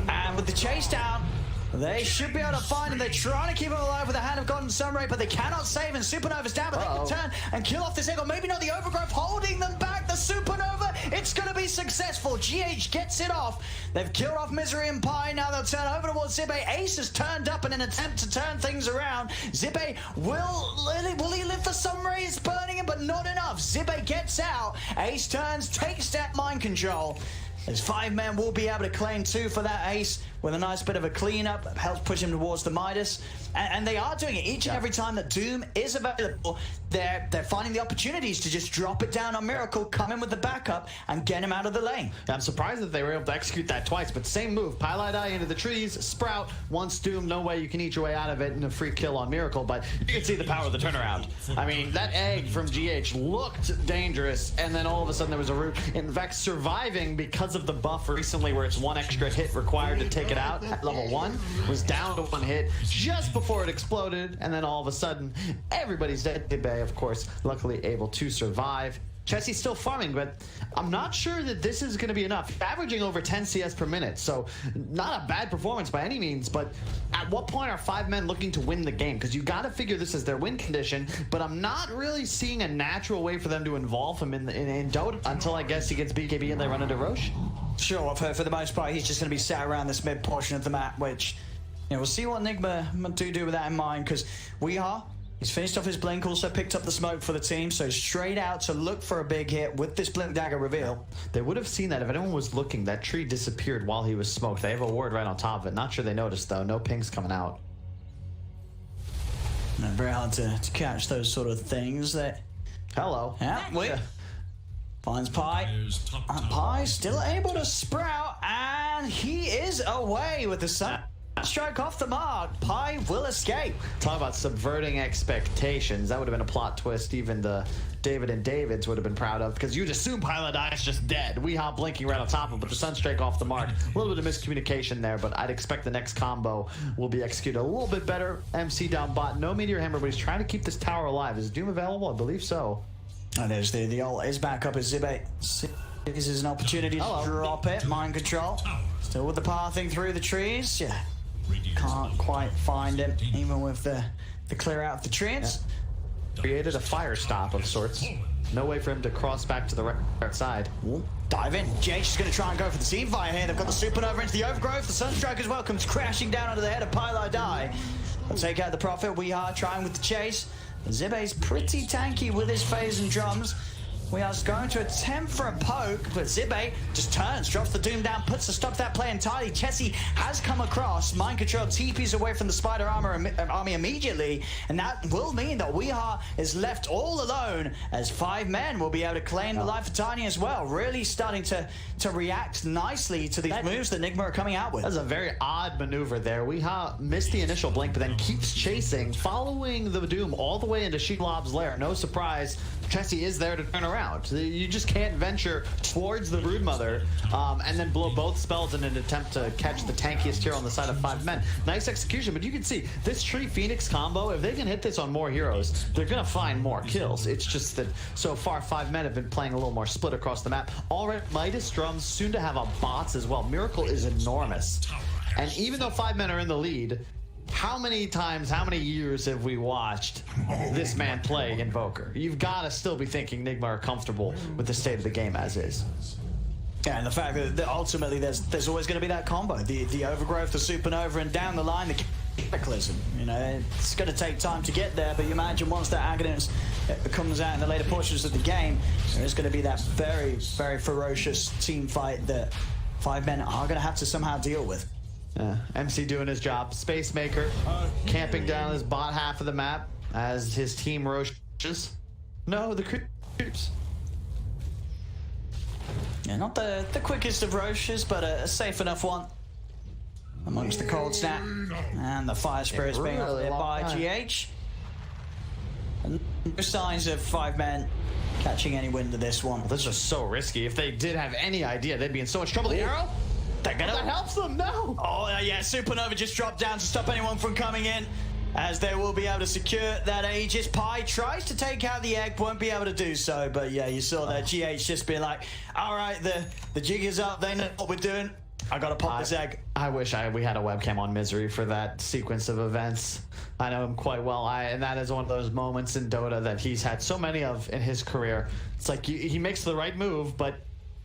And with the chase down, they should be able to find him. They're trying to keep him alive with a Hand of God and Sunray, but they cannot save him. Supernova's down, but they can turn and kill off this Eagle. Maybe not the Overgrowth holding them back. The Supernova, it's going to be successful. GH gets it off. They've killed off Misery and Pie. Now they'll turn over towards Zibe. Ace has turned up in an attempt to turn things around. Zibe will he live for Sunray? It's burning him, but not enough. Zibe gets out. Ace turns, takes that mind control. As 5 men will be able to claim 2 for that Ace with a nice bit of a cleanup. Helps push him towards the Midas. And they are doing it each and every time that Doom is available. They're finding the opportunities to just drop it down on Miracle, come in with the backup, and get him out of the lane. I'm surprised that they were able to execute that twice, but same move. Pilot Eye into the trees, Sprout, once Doom, no way you can eat your way out of it, and a free kill on Miracle, but you can see the power of the turnaround. I mean, that egg from GH looked dangerous, and then all of a sudden there was a root. In fact, surviving because of the buff recently where it's 1 extra hit required to take it out at level 1, was down to 1 hit just before it exploded, and then all of a sudden, everybody's dead. Bay, of course, luckily able to survive. Chessie's still farming, but I'm not sure that this is going to be enough. Averaging over 10 CS per minute, so not a bad performance by any means, but at what point are 5 men looking to win the game? Because you got to figure this is their win condition, but I'm not really seeing a natural way for them to involve him in Dota until I guess he gets BKB and they run into Roche. Sure, for the most part, he's just going to be sat around this mid portion of the map, which, you know, we'll see what Nigma do with that in mind, because he's finished off his blink, also picked up the smoke for the team, so straight out to look for a big hit with this blink dagger reveal. They would have seen that if anyone was looking. That tree disappeared while he was smoked. They have a ward right on top of it. Not sure they noticed, though. No pings coming out. No, very hard to catch those sort of things. That Hello. Yeah, finds Pi. Pi still able to sprout, and he is away with the sun. Strike off the mark. Pi will escape. Talk about subverting expectations. That would have been a plot twist even the David and Davids would have been proud of, because you'd assume Pilot is just dead. Weehaw blinking right on top of him, but the Sunstrike off the mark. A little bit of miscommunication there, but I'd expect the next combo will be executed a little bit better. MC down bot. No Meteor Hammer, but he's trying to keep this tower alive. Is Doom available? I believe so. And there's the ult is back up as Zibe. This is an opportunity to drop it. Mind control. Still with the pathing through the trees. Yeah. Can't quite find him, even with the clear out of the trees. Yeah. Created a fire stop of sorts. No way for him to cross back to the right side. Dive in. Jake's just going to try and go for the team fire here. They've got the supernova into the overgrowth. The Sunstrike as well comes crashing down onto the head of Pylai Die. They'll take out the Prophet. We are trying with the chase. Zibe's pretty tanky with his phase and drums. We are going to attempt for a poke, but Zibe just turns, drops the Doom down, puts a stop to that play entirely. Chessie has come across, mind control, TPs away from the Spider Army immediately, and that will mean that Weehaw is left all alone, as 5 men will be able to claim the life of Tiny as well. Really starting to react nicely to these moves that Nigma are coming out with. That's a very odd maneuver there. Weehaw missed the initial blink, but then keeps chasing, following the Doom all the way into Sheetlob's lair. No surprise, Chessie is there to turn around. You just can't venture towards the Broodmother and then blow both spells in an attempt to catch the tankiest hero on the side of 5 men. Nice execution, but you can see this Tree Phoenix combo, if they can hit this on more heroes, they're going to find more kills. It's just that so far 5 men have been playing a little more split across the map. Already Midas drums, soon to have a bots as well. Miracle is enormous. And even though 5 men are in the lead, how many times, how many years have we watched this man play Invoker? You've got to still be thinking Nigma are comfortable with the state of the game as is. Yeah, and the fact that ultimately there's always going to be that combo. The overgrowth, the supernova, and down the line, the cataclysm. You know, it's going to take time to get there, but you imagine once that Aghanim's comes out in the later portions of the game, there is going to be that very, very ferocious team fight that 5 men are going to have to somehow deal with. MC doing his job. Space Maker camping down his bot half of the map as his team roaches. No, the creeps. Yeah, not the quickest of roaches, but a safe enough one. Amongst the cold snap and the fire spirits being up there by GH. And no signs of 5 men catching any wind of this one. Well, this is just so risky. If they did have any idea, they'd be in so much trouble. The arrow? That helps them, no! Oh, yeah, Supernova just dropped down to stop anyone from coming in, as they will be able to secure that Aegis. Pi tries to take out the egg, won't be able to do so, but yeah, you saw that GH just being like, all right, the jig is up, they know what we're doing. I gotta pop this egg. I wish we had a webcam on Misery for that sequence of events. I know him quite well, and that is one of those moments in Dota that he's had so many of in his career. It's like he makes the right move, but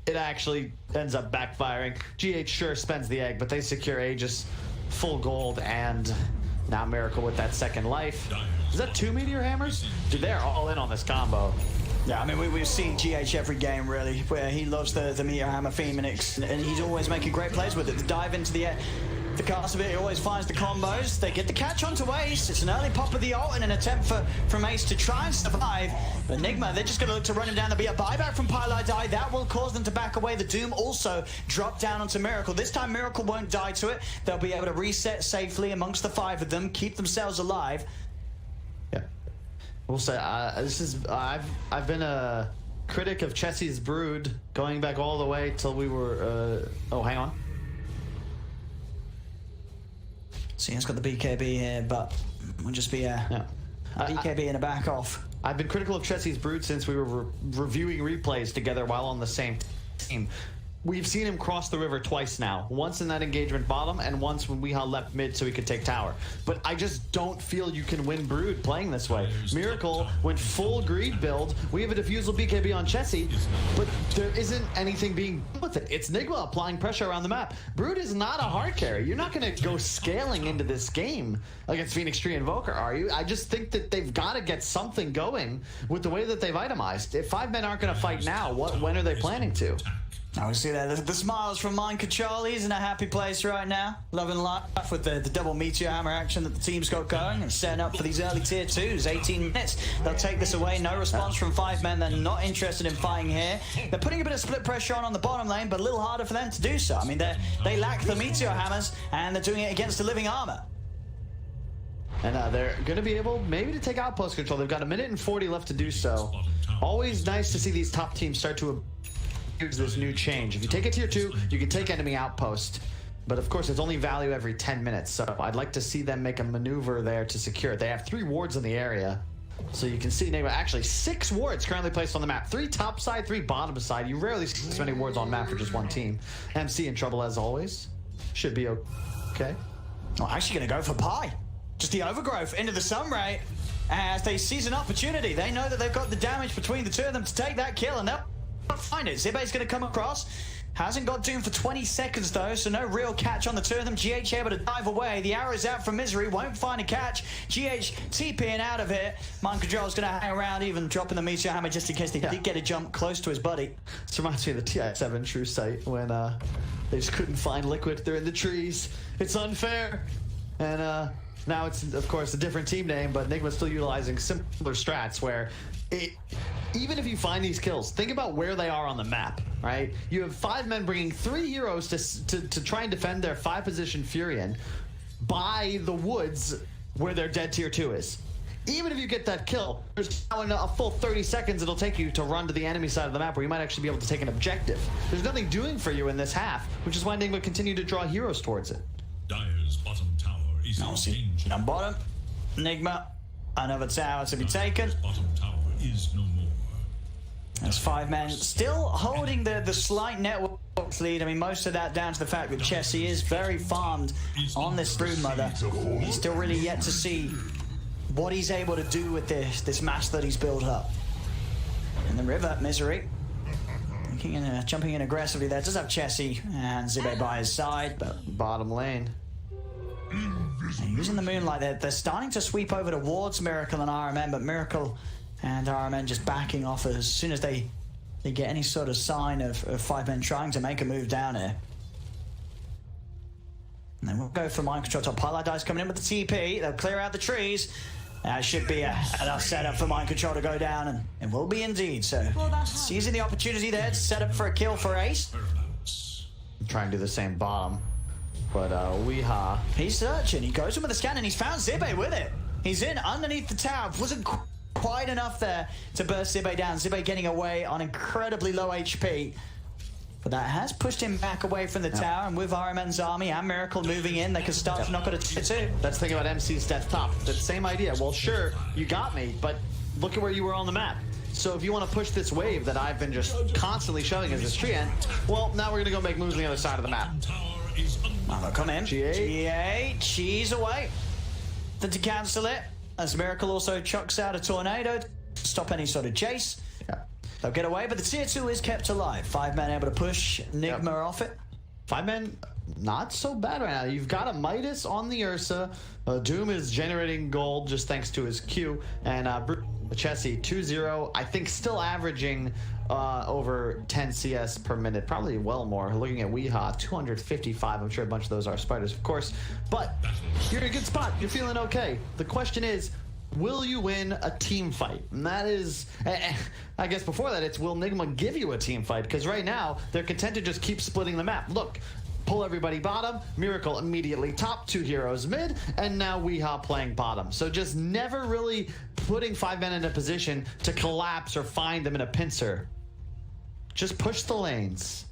it actually ends up backfiring. GH sure spends the egg, but they secure Aegis full gold, and now Miracle with that second life. Is that 2 Meteor Hammers? Dude, they're all in on this combo. Yeah, I mean, we've seen GH every game, really, where he loves the Meteor Hammer Phoenix, and he's always making great plays with it. The dive into the cast of it, he always finds the combos. They get the catch onto Ace. It's an early pop of the ult and an attempt from Ace to try and survive. But Nigma, they're just going to look to run him down. There'll be a buyback from Pylai Die. That will cause them to back away. The Doom also drop down onto Miracle. This time, Miracle won't die to it. They'll be able to reset safely amongst the 5 of them, keep themselves alive. Yeah. We'll say, I've been a critic of Chessie's Brood going back all the way till we were, oh, hang on. So he's got the BKB here, but we'll just be a BKB and a back off. I've been critical of Chessie's Brood since we were reviewing replays together while on the same team. We've seen him cross the river twice now. Once in that engagement bottom, and once when Weehaw left mid so he could take tower. But I just don't feel you can win Brood playing this way. Miracle went full greed build. We have a diffusal BKB on Chessie, but there isn't anything being done with it. It's Nigma applying pressure around the map. Brood is not a hard carry. You're not going to go scaling into this game against Phoenix Tree Invoker, are you? I just think that they've got to get something going with the way that they've itemized. If 5 men aren't going to fight now, when are they planning to? I we see that the smiles from Mind Control. He's in a happy place right now, loving life with the double meteor hammer action that the team's got going and setting up for these early tier 2s. 18 minutes, they'll take this away. No response from 5 men. They're not interested in fighting here. They're putting a bit of split pressure on the bottom lane, but a little harder for them to do so. I mean, they lack the meteor hammers, and they're doing it against the living armor. And they're going to be able maybe to take outpost control. They've got 1 minute and 40 left to do so. Always nice to see these top teams start to use this new change. If you take a tier 2, you can take enemy outpost. But of course, it's only value every 10 minutes. So I'd like to see them make a maneuver there to secure it. They have 3 wards in the area. So you can see, actually 6 wards currently placed on the map. 3 top side, 3 bottom side. You rarely see this many wards on map for just one team. MC in trouble as always. Should be okay. I'm actually going to go for Pi. Just the overgrowth into the Sunray. As they seize an opportunity, they know that they've got the damage between the two of them to take that kill, and they'll find it. Zibe's going to come across. Hasn't got Doom for 20 seconds though, so no real catch on the two of them. GH able to dive away. The arrow's out from Misery, won't find a catch. GH TPing out of here. Mind Control's going to hang around, even dropping the Meteor Hammer just in case they did get a jump close to his buddy. This reminds me of the TI7 True Sight when they just couldn't find Liquid. They're in the trees. It's unfair. And now it's, of course, a different team name, but Nigma's still utilizing simpler strats where even if you find these kills, think about where they are on the map, right? You have 5 men bringing 3 heroes to try and defend their 5-position Furion by the woods where their dead tier 2 is. Even if you get that kill, there's now a full 30 seconds it'll take you to run to the enemy side of the map where you might actually be able to take an objective. There's nothing doing for you in this half, which is why Nigma continue to draw heroes towards it. Dire's bottom tower is in danger. On bottom, Nigma, another tower to be taken. Bottom tower is no more. There's 5 men still holding the slight network lead. I mean, most of that down to the fact that Chessie is very farmed on this Broodmother. He's still really yet to see what he's able to do with this mass that he's built up. In the river, Misery. Jumping in aggressively there. Does have Chessie and Zibe by his side, but bottom lane. And using the Moonlight, they're starting to sweep over towards Miracle and RMN, but Miracle and RMN just backing off as soon as they get any sort of sign of 5 men trying to make a move down here. And then we'll go for Mind Control top. Highlight Dice coming in with the TP. They'll clear out the trees. Should be enough setup for Mind Control to go down, and it will be indeed. So seizing the opportunity there to set up for a kill for Ace. Try and do the same bottom. But Weehaw, he's searching. He goes in with a scan and he's found Zibe with it. He's in underneath the tower. Wasn't quite enough there to burst Zibe down. Zibe getting away on incredibly low HP. But that has pushed him back away from the tower, and with RMN's army and Miracle moving in, they can start to knock at a tier 2. That's the thing about MC's death top. That same idea. Well, sure, you got me, but look at where you were on the map. So if you want to push this wave that I've been just constantly shoving as this tree end, well, now we're going to go make moves on the other side of the map. Now they'll come in. GH, she's away. Then to cancel it, as Miracle also chucks out a tornado to stop any sort of chase. They'll get away, but the tier 2 is kept alive. 5 men able to push Nigma off it. 5 men, not so bad right now. You've got a Midas on the Ursa. Doom is generating gold just thanks to his Q. And Chessie 2-0, I think still averaging over 10 CS per minute, probably well more. Looking at Weehaw, 255. I'm sure a bunch of those are spiders, of course. But you're in a good spot. You're feeling okay. The question is, will you win a team fight? And that is, I guess before that, it's will Nigma give you a team fight? Because right now, they're content to just keep splitting the map. Look, pull everybody bottom, Miracle immediately top, 2 heroes mid, and now Weehaw playing bottom. So just never really putting 5 men in a position to collapse or find them in a pincer. Just push the lanes.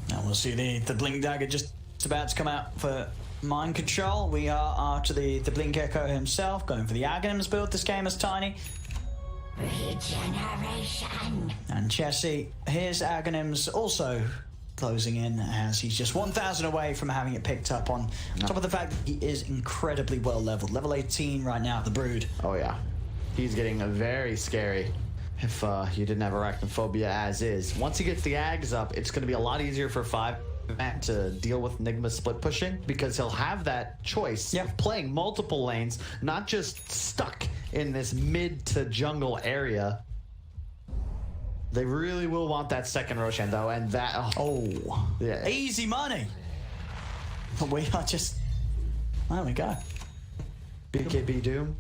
Now we'll see the Blink Dagger just about to come out for mind control. We are after the Blink Echo himself, going for the Aghanims build this game as Tiny. Regeneration. And Chessie, his Aghanims also closing in as he's just 1,000 away from having it picked up on top of the fact that he is incredibly well leveled. Level 18 right now, the Brood. Oh yeah, he's getting very scary if you didn't have Arachnophobia as is. Once he gets the Ags up, it's going to be a lot easier for 5-man to deal with Nigma split pushing because he'll have that choice of playing multiple lanes, not just stuck in this mid to jungle area. They really will want that second Roshan though, and that yeah. Easy money. We are just, there we go. BKB Doom.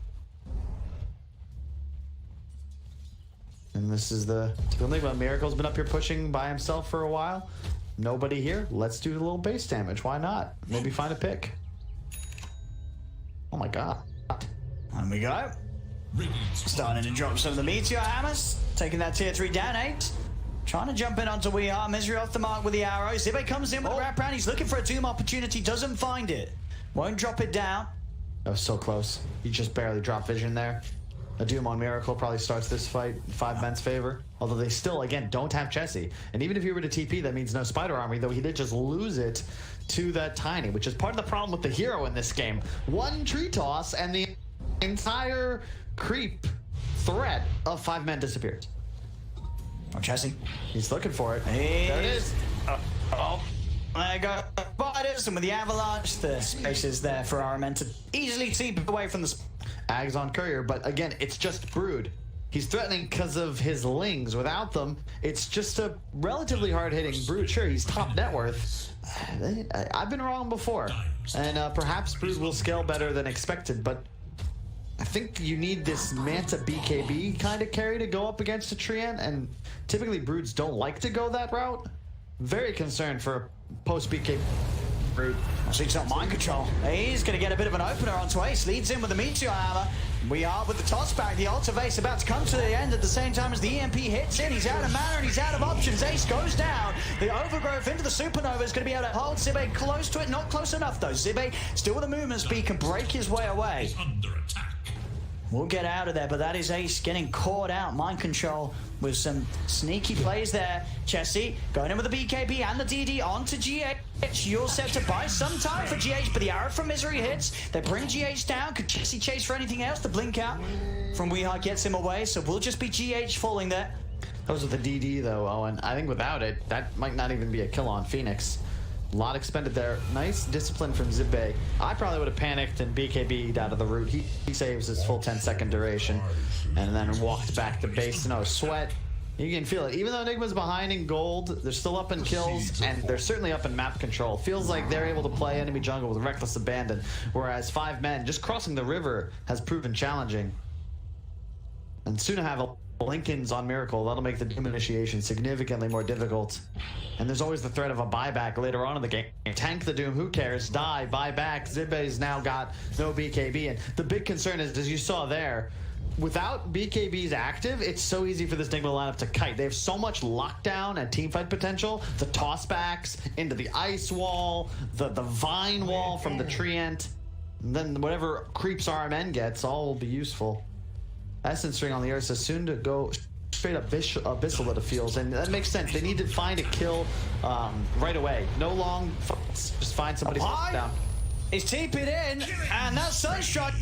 And this is the typical Nigma. Miracle's been up here pushing by himself for a while. Nobody here. Let's do a little base damage. Why not? Maybe find a pick. Oh my god. And we go. Starting to drop some of the Meteor Hammers. Taking that tier 3 down 8. Trying to jump in onto We Are. Misery off the mark with the arrow. Zibe comes in with the wrap round. He's looking for a Doom opportunity. Doesn't find it. Won't drop it down. That was so close. He just barely dropped vision there. A Doom on Miracle probably starts this fight in 5-man's favor. Although they still, again, don't have Chessie. And even if he were to TP, that means no Spider Army, though he did just lose it to that Tiny, which is part of the problem with the hero in this game. One tree toss and the entire creep threat of 5-man disappears. Oh, Chessie. He's looking for it. There it is. There go Spiders, and with the Avalanche, the space is there for our men to easily keep away from the Ags on Courier, but again, it's just Brood. He's threatening because of his Lings. Without them, it's just a relatively hard-hitting Brood. Sure, he's top net worth. I've been wrong before, and perhaps Brood will scale better than expected, but I think you need this Manta BKB kind of carry to go up against a Treant, and typically Broods don't like to go that route. Very concerned for post-BKB Brood. He's got mind control. He's going to get a bit of an opener onto Ace. Leads in with the Meteor Hammer. We are with the toss back. The ult of Ace about to come to the end at the same time as the EMP hits in. He's out of mana and he's out of options. Ace goes down. The overgrowth into the Supernova is going to be able to hold Zibe close to it. Not close enough though. Zibe still with a movement speed can break his way away. We'll get out of there, but that is Ace getting caught out. Mind control with some sneaky plays there. Chessie going in with the BKB and the DD onto GH. You're set to buy some time for GH, but the arrow from Misery hits. They bring GH down. Could Chessie chase for anything else? The blink out from Weehawk gets him away, so we'll just be GH falling there. That was with the DD though, Owen. I think without it, that might not even be a kill on Phoenix. A lot expended there. Nice discipline from Zibe. I probably would have panicked and BKB'd out of the route. He saves his full 10-second duration and then walked back to base. No sweat. You can feel it. Even though Nigma's behind in gold, they're still up in kills, and they're certainly up in map control. Feels like they're able to play enemy jungle with reckless abandon, whereas 5 men, just crossing the river has proven challenging. And soon to have Lincoln's on Miracle, that'll make the Doom initiation significantly more difficult. And there's always the threat of a buyback later on in the game. Tank the Doom, who cares? Die, buy back. Zibe's now got no BKB, and the big concern is, as you saw there, without BKBs active, it's so easy for this Nigma lineup to kite. They have so much lockdown and teamfight potential. The tossbacks into the ice wall, the vine wall from the Treant, and then whatever creeps RMN gets, all will be useful. Essence Ring on the Ursa soon to go straight up Abyssal, it feels, and that makes sense. They need to find a kill right away. No long fights. Just find somebody down. He's TP'd in, and that Sunstrike.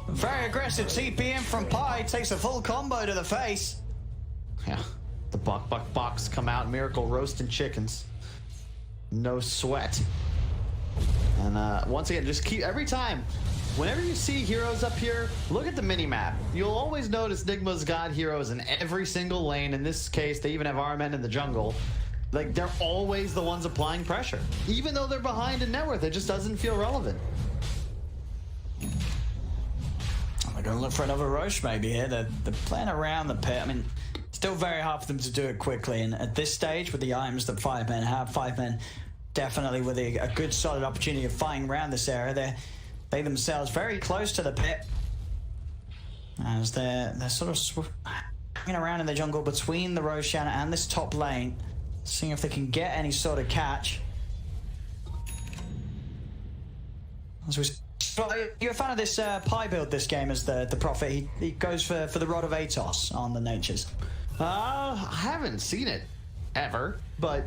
Very aggressive TP in from Pi. Takes a full combo to the face. Yeah, the box come out. Miracle roasting chickens. No sweat. And once again, just keep every time. Whenever you see heroes up here, look at the mini-map. You'll always notice Nigma's got heroes in every single lane. In this case, they even have R-men in the jungle. Like, they're always the ones applying pressure. Even though they're behind in net worth, it just doesn't feel relevant. We're going to look for another Roche maybe here. They're playing around the pit. I mean, still very hard for them to do it quickly. And at this stage, with the items that 5 men have, 5 men definitely with a good solid opportunity of fighting around this area. They themselves very close to the pit as they're sort of hanging around in the jungle between the Roshan and this top lane, seeing if they can get any sort of catch. You're a fan of this Pi build this game as the Prophet. He goes for the Rod of Atos on the Natures. I haven't seen it ever, but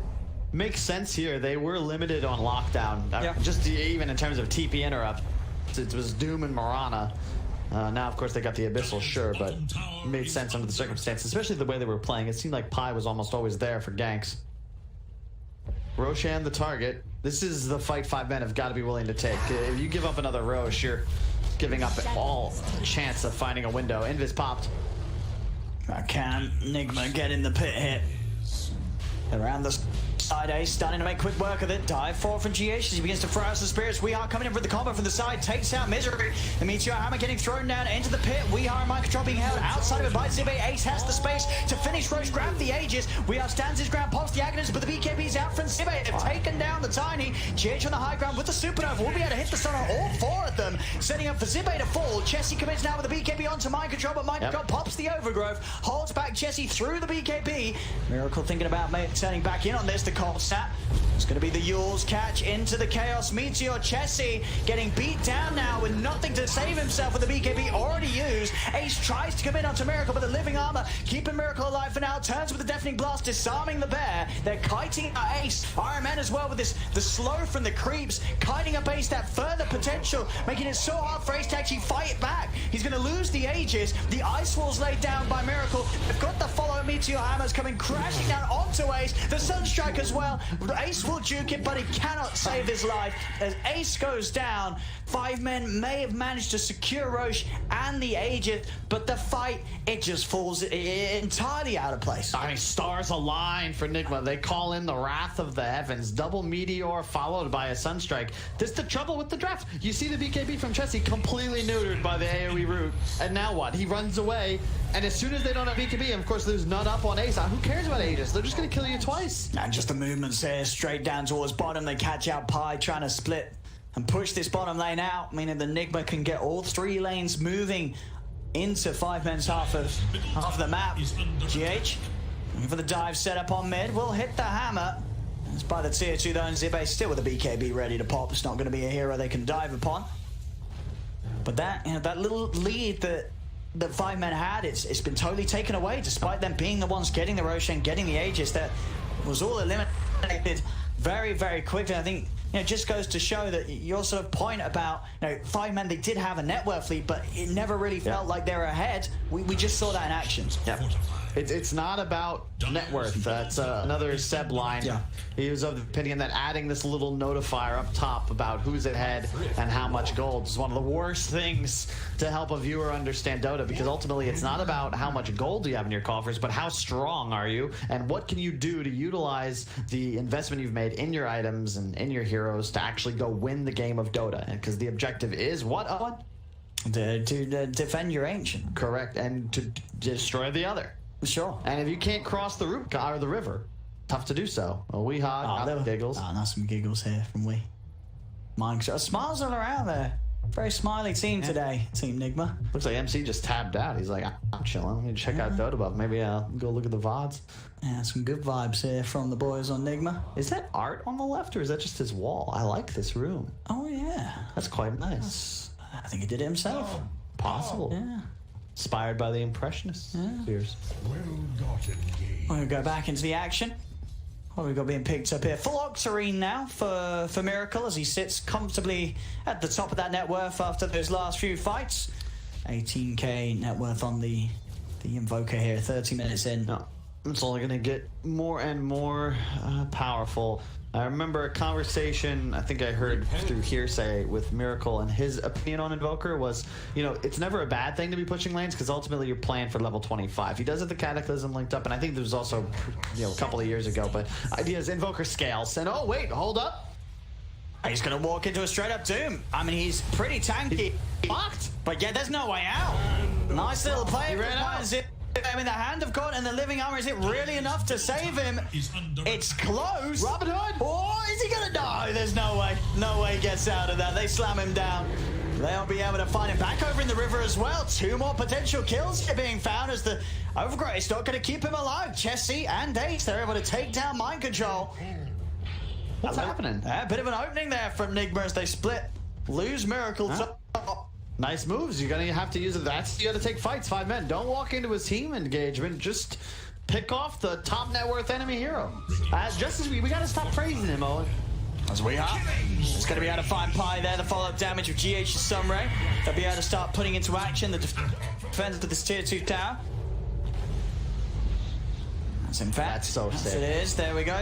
makes sense here. They were limited on lockdown. Just even in terms of TP interrupt. It was Doom and Mirana. Now, of course, they got the Abyssal, sure, but it made sense under the circumstances, especially the way they were playing. It seemed like Pi was almost always there for ganks. Roshan the target. This is the fight 5 men have got to be willing to take. If you give up another Rosh, you're giving up all chance of finding a window. Invis popped. Can Nigma get in the pit hit? Around the side Ace, starting to make quick work of it. Dive forward from GH as he begins to throw out some spirits. We are coming in for the combo from the side, takes out Misery. The Meteor Hammer getting thrown down into the pit. We are mind control being held outside of it by Zibe. Ace has the space to finish. Roche grab the Aegis. We are stands his ground, pops the Agnes, but the BKB's out from Zibe. They've taken down the Tiny. GH on the high ground with the Supernova. We'll be able to hit the stun on all 4 of them, setting up for Zibe to fall. Jesse commits now with the BKB onto mind control, but mind control pops the Overgrowth, holds back Jesse through the BKB. Miracle thinking about turning back in on this. The cold snap. It's going to be the Yule's catch into the Chaos Meteor. Chessie getting beat down now with nothing to save himself with the BKB already used. Ace tries to come in onto Miracle, but the living armor keeping Miracle alive for now. Turns with the Deafening Blast, disarming the bear. They're kiting Ace. Iron Man as well with the slow from the creeps, kiting up Ace, that further potential, making it so hard for Ace to actually fight it back. He's going to lose the Aegis. The Ice Wall's laid down by Miracle. They've got the follow Meteor Hammers coming crashing down onto Ace. The Sunstrike as well. Ace will juke it, but he cannot save his life. As Ace goes down, 5 men may have managed to secure Roche and the Aegis, but the fight, it just falls entirely out of place. I mean, stars align for Nigma. They call in the Wrath of the Heavens. Double Meteor followed by a Sunstrike. This is the trouble with the draft. You see the BKB from Chessie completely neutered by the AoE route. And now what? He runs away, and as soon as they don't have BKB, and of course there's none up on Ace. Who cares about Aegis? They're just going to kill you twice. And just the movements there, straight down towards bottom. They catch out Pi, trying to split and push this bottom lane out, meaning the Nigma can get all 3 lanes moving into 5 men's half of the map. GH, looking for the dive set up on mid, will hit the hammer. It's by the tier 2 though, and Zibe still with the BKB ready to pop. It's not going to be a hero they can dive upon. But that, that little lead that 5 men had, it's been totally taken away, despite them being the ones getting the Roshan, getting the Aegis. That was all eliminated very, very quickly. I think it just goes to show that your sort of point about 5 men, they did have a net worth lead, but it never really felt like they were ahead. We just saw that in action. It's not about net worth. That's another Seb line. He was of the opinion that adding this little notifier up top about who's ahead and how much gold is one of the worst things to help a viewer understand Dota, because ultimately it's not about how much gold you have in your coffers, but how strong are you and what can you do to utilize the investment you've made in your items and in your heroes to actually go win the game of Dota. Because the objective is what, Owen? To defend your ancient. Correct, and to destroy the other. Sure. And if you can't cross the or the river, tough to do so. We hog, giggles. Oh, nice some giggles here from we. Smiles all around there. Very smiley team today, Team Nigma. Looks like MC just tabbed out. He's like, I'm chilling. Let me check out Dota Buff. Maybe I'll go look at the VODs. Yeah, some good vibes here from the boys on Nigma. Is that art on the left, or is that just his wall? I like this room. Oh, yeah. That's quite nice. I think he did it himself. Possible. Yeah. Inspired by the Impressionists. Cheers. Well gotten game. We'll go back into the action. What we've got being picked up here. Full Octarine now for Miracle as he sits comfortably at the top of that net worth after those last few fights. 18k net worth on the Invoker here, 30 minutes in. No, it's only going to get more and more powerful. I remember a conversation I think I heard through hearsay with Miracle, and his opinion on Invoker was, it's never a bad thing to be pushing lanes because ultimately you're playing for level 25. He does it the Cataclysm linked up, and I think there was also, a couple of years ago, but ideas Invoker scales. And oh wait, hold up. He's going to walk into a straight up Doom. I mean, he's pretty tanky. Locked. But yeah, there's no way out. Nice little play. He ran out. I mean, the Hand of God and the Living Armor, is it really enough to save him? It's close. Robin Hood. Oh, is he going to die? There's no way. No way he gets out of that. They slam him down. They'll be able to find him back over in the river as well. 2 more potential kills are being found as the Overgrowth is not going to keep him alive. Chessie and Ace, they're able to take down Mind Control. What's happening? A bit of an opening there from Nigma as they split. lose Miracle. Nice moves. You're gonna have to use it. That's you gotta take fights. 5 men. Don't walk into his team engagement. Just pick off the top net worth enemy hero. Just as we gotta stop praising him, Owen. As we are. It's going to be able to find Pi there. The follow-up damage of GH's Sunray. They'll be able to start putting into action the defense of this tier 2 tower. That's in fact. That's so sick. It is. There we go.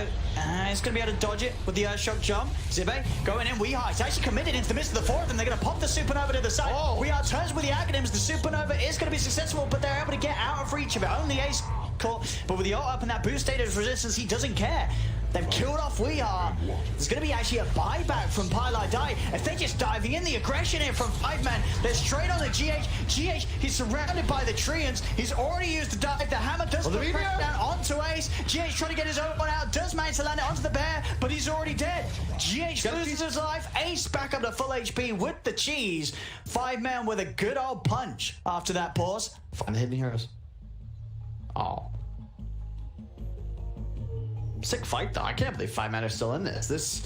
He's going to be able to dodge it with the Earthshock jump. Zibe going in. Weeha. He's actually committed into the midst of the 4 of them. They're going to pop the Supernova to the side. Oh. Weeha turns with the Acronyms. The Supernova is going to be successful, but they're able to get out of reach of it. Only Ace caught. But with the ult up and that boost state of resistance, he doesn't care. They've killed off Weeha. There's going to be actually a buyback from Pylai Dai. If they're just diving in, the aggression here from 5 men. They're straight on the GH. GH, he's surrounded by the Treants. He's already used the dive. The hammer does put pressure down onto Ace. GH trying to get his own one out. Does manage to land it onto the bear, but he's already dead. GH loses his life. Ace back up to full HP with the cheese. 5 men with a good old punch after that pause. Find the hidden heroes. Oh. Sick fight, though. I can't believe 5 men are still in this. This,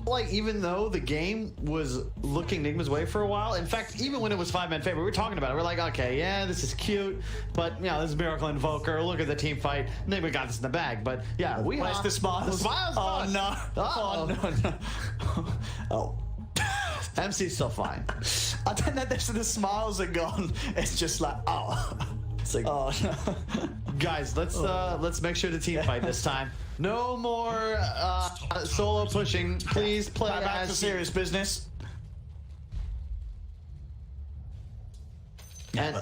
like, even though the game was looking Nigma's way for a while, in fact, even when it was 5 men favor, we were talking about it. We're like, okay, yeah, this is cute, but, you know, this is Miracle Invoker. Look at the team fight. Nigma got this in the bag, but, yeah, Where's the smiles? The smiles. Oh, no. Oh, no. Oh. MC's still fine. I don't know if the smiles are gone. It's just like, oh. It's like, oh, no. Guys, let's make sure to team fight this time. No more solo pushing. Please play back to serious business. And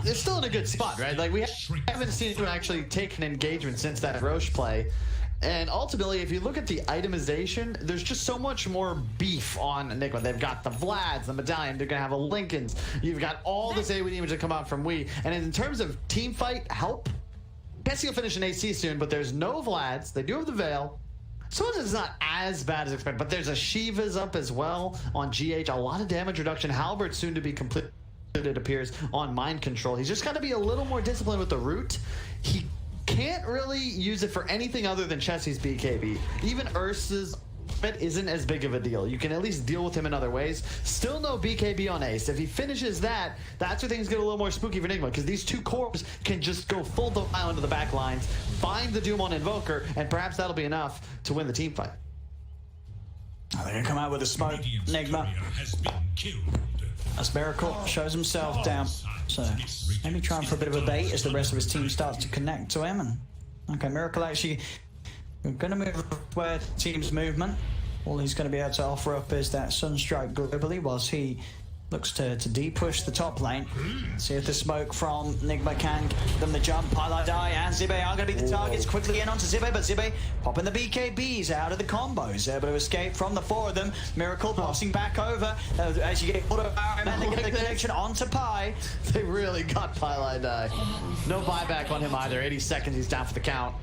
it's still in a good spot, right? Like, we haven't seen him actually take an engagement since that Roche play. And ultimately, if you look at the itemization, there's just so much more beef on Nigma. They've got the Vlads, the Medallion, they're going to have a Lincolns. You've got all this AoE damage that come out from Wii. And in terms of team fight help, Kessie will finish an AC soon, but there's no Vlads. They do have the Veil. So it's not as bad as expected, but there's a Shiva's up as well on GH. A lot of damage reduction. Halbert soon to be completed, it appears, on Mind Control. He's just got to be a little more disciplined with the root. He can't really use it for anything other than Chessie's BKB. Even Ursa's bit isn't as big of a deal. You can at least deal with him in other ways. Still no BKB on Ace. If he finishes that, that's where things get a little more spooky for Nigma, because these two cores can just go full dial into the back lines, find the Doom on Invoker, and perhaps that'll be enough to win the team fight. They're going to come out with a smoke, Nigma. As Miracle shows himself down. So maybe trying for a bit of a bait as the rest of his team starts to connect to him. And okay, Miracle actually going to move where the team's movement. All he's going to be able to offer up is that Sunstrike globally, whilst he looks to de-push the top lane. See if the smoke from Nigma can give them the jump. Pylai Dai and Zibe are going to be the targets. Quickly in onto Zibe, but Zibe popping the BKBs out of the combos. Able to escape from the 4 of them. Miracle passing back over. As you get auto power, and then they get the connection onto Pi. They really got Pylai Dai. No buyback on him either. 80 seconds, he's down for the count.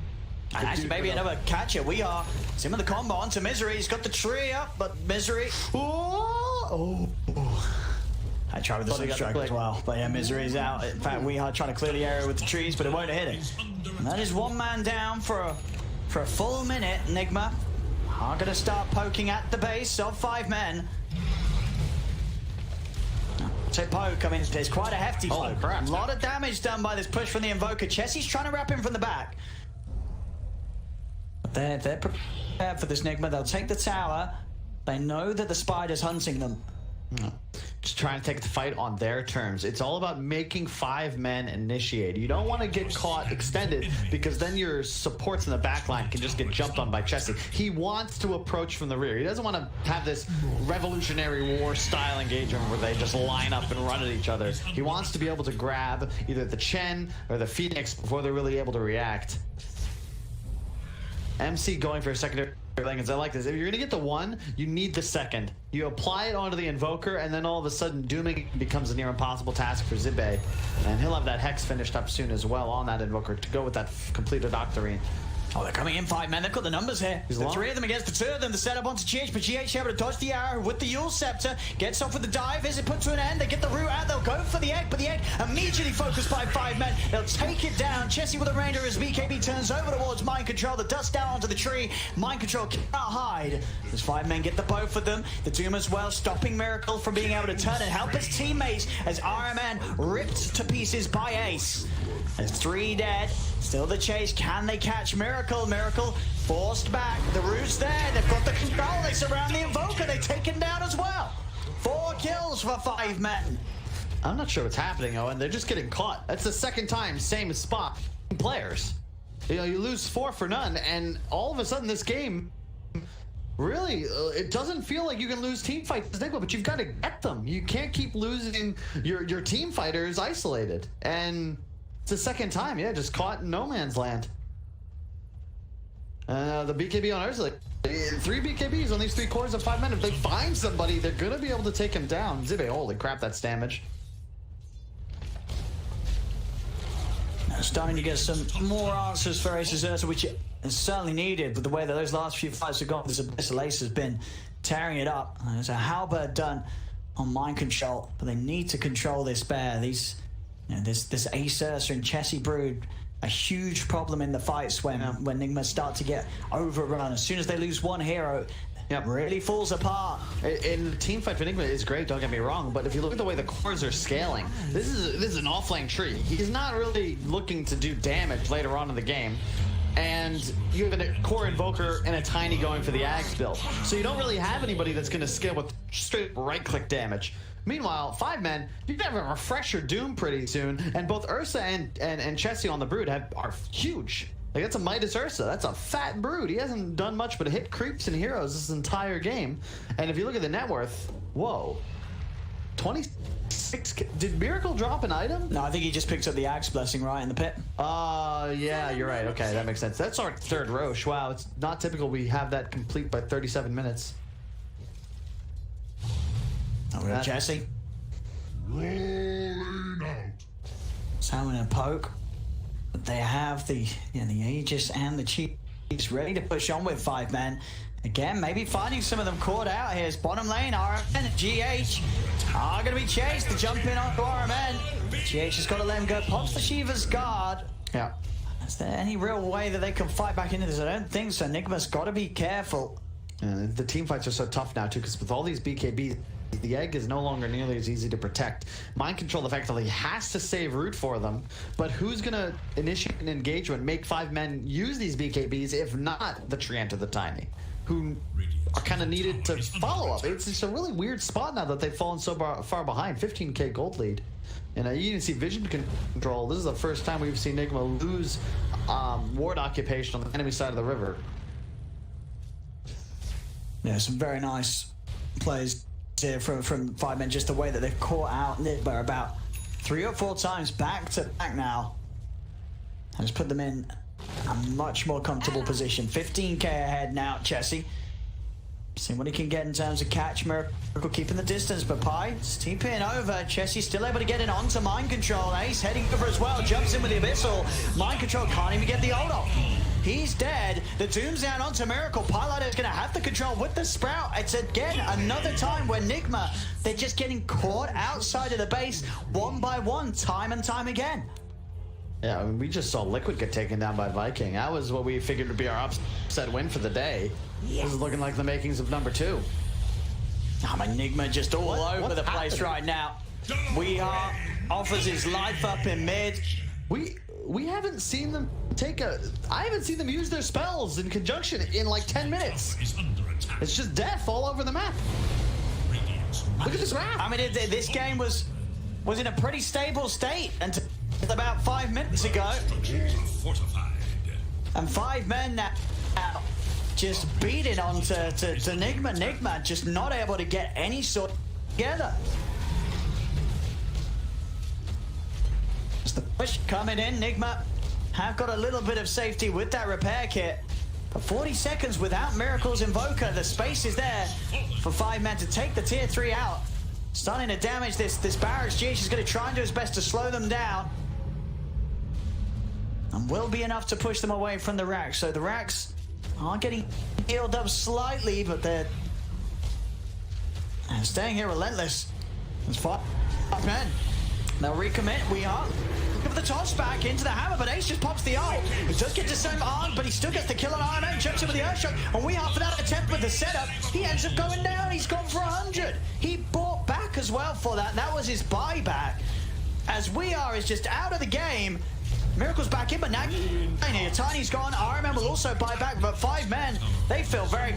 And actually maybe another catcher. We are him in the combo onto Misery. He's got the tree up, but Misery. Oh. I tried with the Sunstrike as well, but yeah, Misery's out. In fact, we are trying to clear the area with the trees, but it won't hit it. And that is 1 man down for a full minute. Nigma are going to start poking at the base of 5 men. So poke, I mean, it's quite a hefty poke. A lot of damage done by this push from the Invoker. Chessie's trying to wrap him from the back. But they're prepared for this, Nigma. They'll take the tower. They know that the Spider's hunting them. Just trying to take the fight on their terms. It's all about making 5 men initiate. You don't want to get caught extended, because then your supports in the backline can just get jumped on by Chessie. He wants to approach from the rear. He doesn't want to have this Revolutionary War style engagement where they just line up and run at each other. He wants to be able to grab either the Chen or the Phoenix before they're really able to react. MC going for a secondary Lincolns. I like this. If you're going to get the 1, you need the 2nd. You apply it onto the Invoker, and then all of a sudden dooming becomes a near impossible task for Zibe. And he'll have that Hex finished up soon as well on that Invoker to go with that completed Octarine. Oh, they're coming in 5 men. They've got the numbers here. The long. 3 of them against the 2 of them. The setup onto GH, but GH able to dodge the arrow with the Yule Scepter. Gets off with the dive. Is it put to an end? They get the root out. They'll go for the egg, but the egg immediately focused by 5 men. They'll take it down. Chessie with a Ranger as BKB turns over towards Mind Control. The dust down onto the tree. Mind Control cannot hide. As 5 men get the both of them. The Doom as well, stopping Miracle from being able to turn and help his teammates as RMN ripped to pieces by Ace. There's 3 dead. Still the chase. Can they catch Miracle? Miracle forced back. The root's there. They've got the control. They surround the Invoker. They take him down as well. 4 kills for 5 men. I'm not sure what's happening, Owen. They're just getting caught. That's the second time, same spot. Players. You know, you lose 4 for none, and all of a sudden this game, really, it doesn't feel like you can lose team fights, Nigma, but you've got to get them. You can't keep losing your team fighters isolated. And it's the second time, yeah, just caught in no man's land. The BKB on Ursa, 3 BKBs on these 3 cores of 5 men. If they find somebody, they're going to be able to take him down. Zibe, holy crap, that's damage. Now starting to get some more answers for Ace's Ursa, which is certainly needed, but the way that those last few fights have gone, this Abyssal Ace has been tearing it up. There's a halberd done on Mind Control, but they need to control this bear. These, you know, this Ace Ursa and Chessie Brood, a huge problem in the fights when Nigma start to get overrun. As soon as they lose one hero, it really falls apart. And the team fight for Nigma is great, don't get me wrong, but if you look at the way the cores are scaling, this is an offlane tree. He's not really looking to do damage later on in the game. And you have a core invoker and a tiny going for the Axe build. So you don't really have anybody that's going to scale with straight right-click damage. Meanwhile, 5 men, you can have a refresher Doom pretty soon, and both Ursa and Chessie on the Brood are huge. Like, that's a Midas Ursa. That's a fat Brood. He hasn't done much but hit creeps and heroes this entire game. And if you look at the net worth, whoa. 26. Did Miracle drop an item? No, I think he just picked up the Axe Blessing right in the pit. Yeah, you're right. Okay, that makes sense. That's our 3rd Roche. Wow, it's not typical we have that complete by 37 minutes. Oh, we have Chessie. Salmon and Poke. But they have the Aegis and the Chiefs ready to push on with 5 men. Again, maybe finding some of them caught out here. Bottom lane, RMN and GH are going to be chased. The jump in onto RMN. GH has got to let him go. Pops the Shiva's guard. Yeah. Is there any real way that they can fight back into this? I don't think so. Nigma's got to be careful. The team fights are so tough now, too, because with all these BKBs, the egg is no longer nearly as easy to protect. Mind Control effectively has to save root for them, but who's going to initiate an engagement, make 5 men use these BKBs, if not the Treant or the Tiny, who are kind of needed to follow up? It's just a really weird spot now that they've fallen so far behind. 15k gold lead. And you can see vision control. This is the first time we've seen Nigma lose ward occupation on the enemy side of the river. Yeah, some very nice plays here from 5 men, just the way that they've caught out Nigma about 3 or 4 times back to back now. And just put them in a much more comfortable position. 15k ahead now, Chessie. See what he can get in terms of catch. Miracle keeping the distance, but Pi TPing over. Chessie still able to get in onto Mind Control. Ace heading over as well, jumps in with the Abyssal. Mind Control can't even get the ult off. He's dead. The Doom's down onto Miracle. Pilot is going to have the control with the Sprout. It's again another time where Nigma, they're just getting caught outside of the base one by one, time and time again. Yeah, I mean, we just saw Liquid get taken down by Viking. That was what we figured would be our upset win for the day. This is looking like the makings of number 2. I mean, Nigma just all over the place right now. WeHeart offers his life up in mid. We haven't seen them I haven't seen them use their spells in conjunction in like 10 minutes. It's just death all over the map. Look at this map. I mean, this game was in a pretty stable state until about 5 minutes ago. And 5 men now just beating on to Nigma. Nigma just not able to get any sort together. As the push coming in, Nigma have got a little bit of safety with that repair kit. But 40 seconds without Miracle's Invoker, the space is there for 5 men to take the tier 3 out. Starting to damage this barracks. GH is going to try and do his best to slow them down. and will be enough to push them away from the Rax. So the Rax are getting healed up slightly, but they're staying here relentless. There's 5 men. They'll recommit. We are looking for the toss back into the hammer, but Ace just pops the ult. He does get to save on, but he still gets the kill on RMN, jumps in with the Earthshock, and we are for that attempt with the setup. He ends up going down. He's gone for 100. He bought back as well for that. That was his buyback. As We Are is just out of the game. Miracle's back in, but now Tiny's gone. RMN will also buy back, but 5 men, they feel very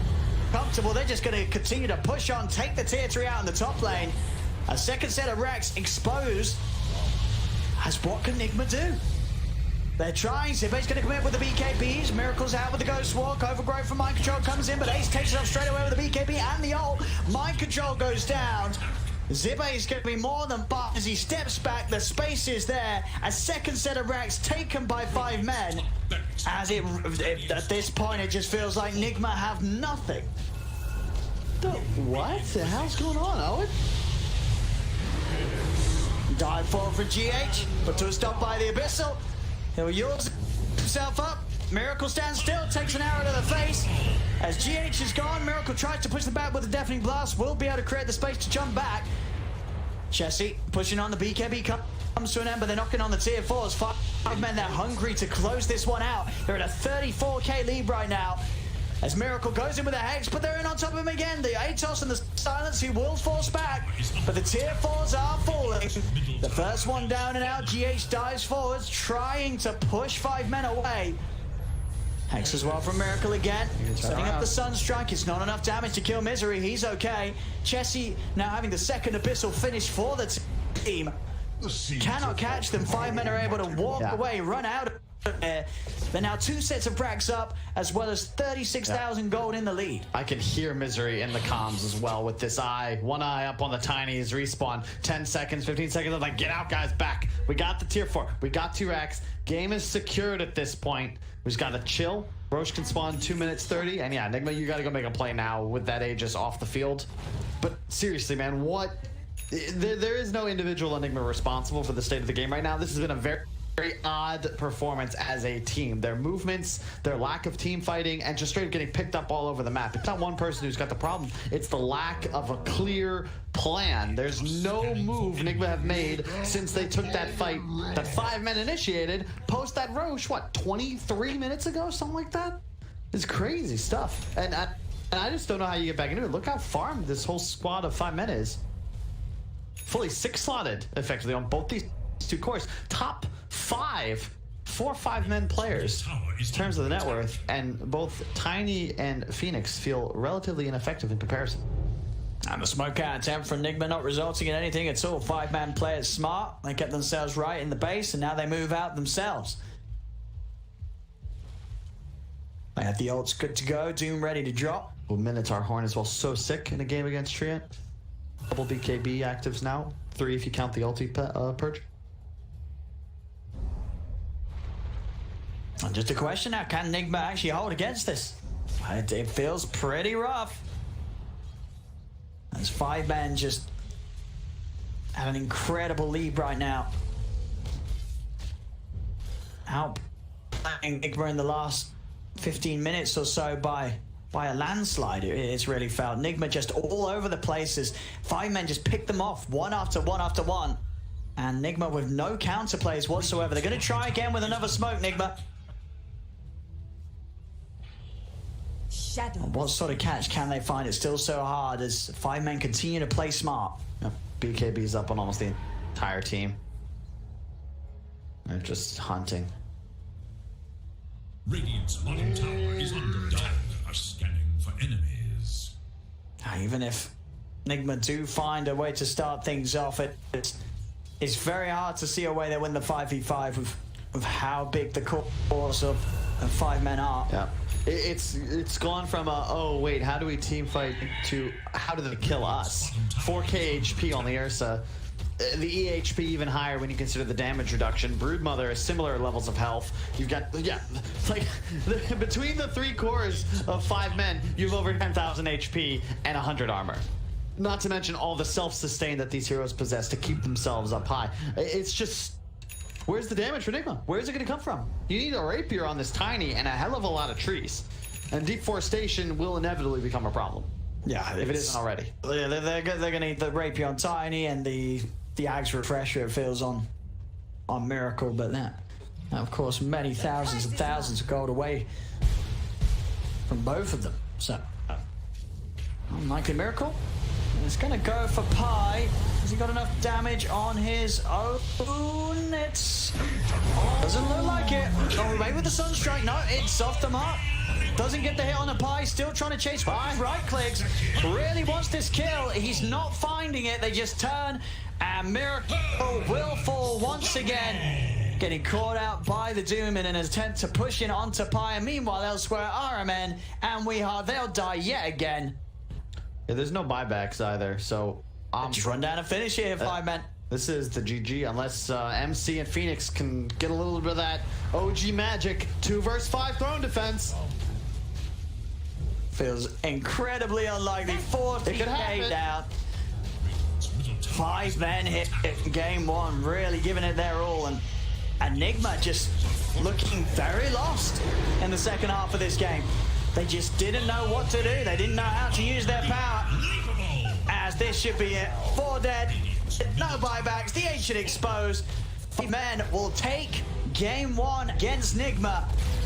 comfortable. They're just going to continue to push on, take the tier 3 out in the top lane. A second set of Rex exposed. As what can Nigma do? They're trying. Zibe's going to commit with the BKBs. Miracle's out with the Ghost Walk. Overgrowth from Mind Control comes in, but Ace takes it up straight away with the BKB and the ult. Mind Control goes down. Zibe is going to be more than buffed as he steps back. The space is there. A second set of racks taken by 5 men. As at this point, it just feels like Nigma have nothing. What the hell's going on, Owen? Dive forward for GH, but to a stop by the Abyssal. He'll use himself up. Miracle stands still, takes an arrow to the face. As GH is gone, Miracle tries to push them back with a deafening blast. Will be able to create the space to jump back. Chessie pushing on the BKB comes to an end, but they're knocking on the tier 4s. 5 men, they're hungry to close this one out. They're at a 34k lead right now. As Miracle goes in with a Hex, but they're in on top of him again. The Atos and the Silence, he will force back, but the tier 4s are falling. The first one down and out, GH dives forwards, trying to push 5 men away. Hex as well from Miracle again, setting up the Sunstrike. It's not enough damage to kill Misery, he's okay. Chessie now having the second Abyssal finish for the team. Cannot catch them, 5 men are able to walk away, run out of there. They're now 2 sets of bracks up, as well as 36,000 gold in the lead. I can hear Misery in the comms as well with this eye. One eye up on the Tinies, respawn. 10 seconds, 15 seconds. I'm like, get out, guys, back. We got the tier 4. We got 2 racks. Game is secured at this point. We just got to chill. Roche can spawn 2 minutes 30. And yeah, Nigma, you got to go make a play now with that Aegis off the field. But seriously, man, what? There is no individual Enigma responsible for the state of the game right now. This has been a very odd performance as a team. Their movements, their lack of team fighting, and just straight up getting picked up all over the map. It's not one person who's got the problem. It's the lack of a clear plan. There's no move Nigma have made since they took that fight that 5 men initiated post that Roche, what, 23 minutes ago? Something like that? It's crazy stuff. And I just don't know how you get back into it. Look how farmed this whole squad of 5 men is. Fully 6-slotted, effectively, on both these 2 cores. Top 5, 4 5-men players in terms of the net worth, and both Tiny and Phoenix feel relatively ineffective in comparison. And the smoke out attempt from Nigma not resulting in anything at all. 5-man players smart. They kept themselves right in the base, and now they move out themselves. They have the ults good to go. Doom ready to drop. Well, Minotaur Horn as well. So sick in a game against Treant. Double BKB actives now. 3 if you count the ulti purge. And just a question now, can Nigma actually hold against this? It feels pretty rough. As 5 men just have an incredible lead right now. Outplaying Nigma in the last 15 minutes or so by a landslide, it's really felt. Nigma just all over the places. 5 men just pick them off one after one after one. And Nigma with no counter plays whatsoever. They're going to try again with another smoke, Nigma. What sort of catch can they find? It's still so hard as 5 men continue to play smart. BKB's up on almost the entire team. They're just hunting. Radiant's bottom tower is under attack. Are scanning for enemies. Even if Nigma do find a way to start things off, it's very hard to see a way they win the 5v5 with how big the cores of 5 men are. Yeah. It's gone from oh wait, how do we team fight to how do they kill us? 4k HP on the Ursa. The EHP even higher when you consider the damage reduction. Broodmother is similar levels of health. You've got, like, between the 3 cores of 5 men, you have over 10,000 HP and 100 armor. Not to mention all the self-sustain that these heroes possess to keep themselves up high. It's just Where's the damage for Nigma? Where's it going to come from? You need a rapier on this tiny and a hell of a lot of trees. And deforestation will inevitably become a problem. Yeah, if it isn't already. They're going to need the rapier on tiny and the Axe refresher it feels on Miracle, but that of course many thousands and thousands of gold away from both of them. So unlikely Miracle. It's gonna go for Pi. Has he got enough damage on his own? It doesn't look like it. Oh, away with the Sunstrike. No, it's off the mark. Doesn't get the hit on the Pi. Still trying to chase Pi. Right clicks. Really wants this kill. He's not finding it. They just turn, and Miracle will fall once again. Getting caught out by the Doom in an attempt to push in onto Pi. And meanwhile, elsewhere, RMN and they'll die yet again. Yeah, there's no buybacks either, so just run down and finish here, 5 men. This is the GG, unless MC and Phoenix can get a little bit of that OG magic. 2 versus 5 throne defense. Feels incredibly unlikely. 40k down. 5 men hit game 1, really giving it their all, and Nigma just looking very lost in the second half of this game. They just didn't know what to do. They didn't know how to use their power. As this should be it. 4 dead, no buybacks, the ancient exposed. 5 men will take game 1 against Nigma,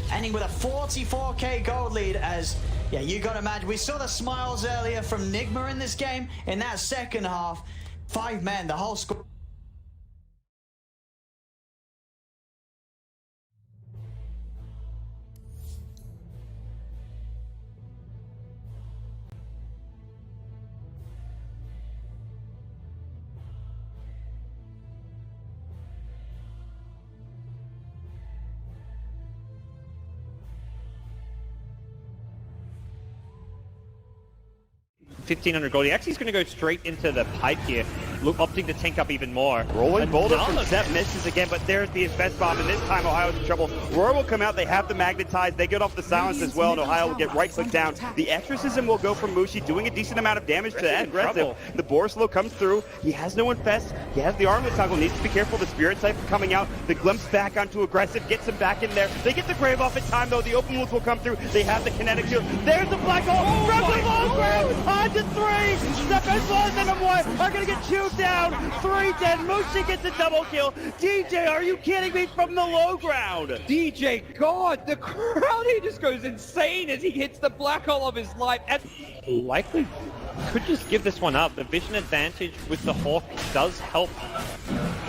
ending with a 44k gold lead. As, yeah, you gotta imagine, we saw the smiles earlier from Nigma in this game. In that second half, 5 men, the whole squad. $1,500 gold. He actually is going to go straight into the pipe here, opting to tank up even more. Rolling boulder from Zep misses again, but there's the invest bomb, and this time Ohio's in trouble. Roar will come out, they have the magnetize, they get off the silence as well, and Ohio will get right click down. The exorcism will go from Mushi, doing a decent amount of damage to aggressive. The Borslow comes through, he has no infest, he has the armlet toggle, needs to be careful, the spirit cypher coming out, the glimpse back onto aggressive, gets him back in there. They get the grave off in time though, the open wounds will come through, they have the kinetic shield. There's the black hole, from the low ground, on to 3, Step as well as them 1 are gonna get chewed down. 3 dead, Mushi gets a double kill. DJ, are you kidding me, from the low ground? DJ, God, the crowd here just goes insane as he hits the black hole of his life. And likely could just give this one up. The vision advantage with the Hawk does help.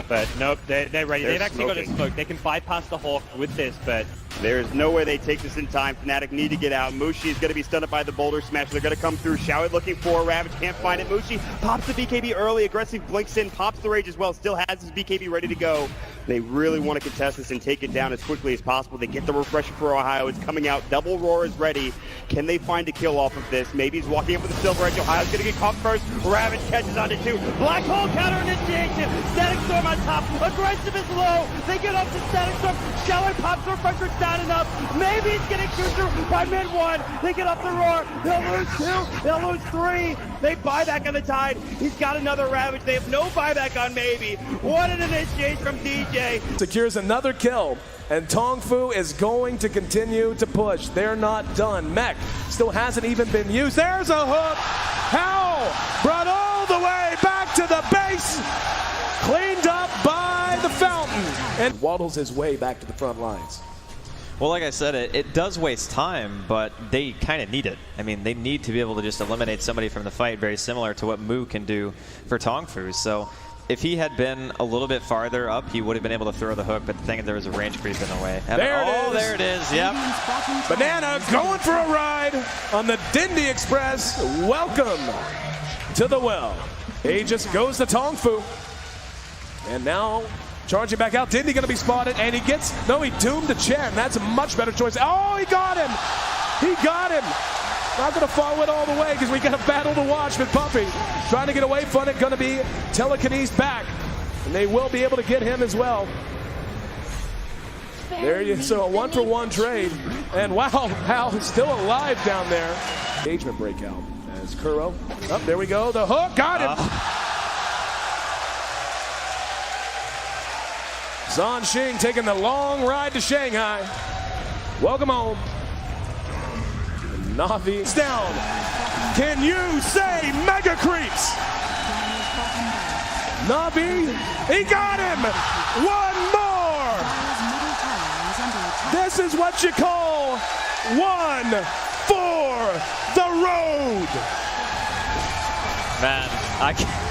But nope, they're ready. They've actually got a smoke. They can bypass the Hawk with this, but there's no way they take this in time. Fnatic need to get out. Mushi is going to be stunned up by the boulder smash. They're going to come through. Showit looking for a Ravage. Can't find it. Mushi pops the BKB early. Aggressive blinks in. Pops the rage as well. Still has his BKB ready to go. They really want to contest this and take it down as quickly as possible. They get the refresher for Ohio. It's coming out. Double Roar is ready. Can they find a kill off of this? Maybe he's walking up with the Silver Edge. Ohio's going to get caught first. Ravage catches onto 2. Black Hole counter initiation. Static Storm on top. Aggressive is low. They get up to Static Storm. Showit pops the refresher. It's not enough. Maybe he's getting chewed through by mid 1. They get up the Roar. They'll lose 2. They'll lose 3. They buy back on the Tide. He's got another Ravage. They have no buyback on Maybe. What an initiation from DJ. Secures another kill, and Tongfu is going to continue to push. They're not done. Mech still hasn't even been used. There's a hook. How? Brought all the way back to the base. Cleaned up by the fountain. And waddles his way back to the front lines. Well, like I said, it does waste time, but they kind of need it. I mean, they need to be able to just eliminate somebody from the fight, very similar to what Mu can do for Tongfu. So if he had been a little bit farther up, he would have been able to throw the hook, but the thing is there was a range creep in the way. There it is, yep. Banana going for a ride on the Dindy Express. Welcome to the well. Aegis goes to Tongfu. And now charging back out. Dindy going to be spotted, and he gets, no, he doomed the Chen. That's a much better choice. Oh, he got him. He got him. Not going to follow it all the way because we got a battle to watch with Puppy. Trying to get away from it, going to be telekinesed back. And they will be able to get him as well. There you so a 1-for-1 trade. And wow, Hal still alive down there. Engagement breakout as Kuro. Oh, there we go. The hook got him. Zhan Xing taking the long ride to Shanghai. Welcome home. Na'Vi is down. Can you say mega creeps? Na'Vi, he got him! One more! This is what you call one for the road! Man, I can't.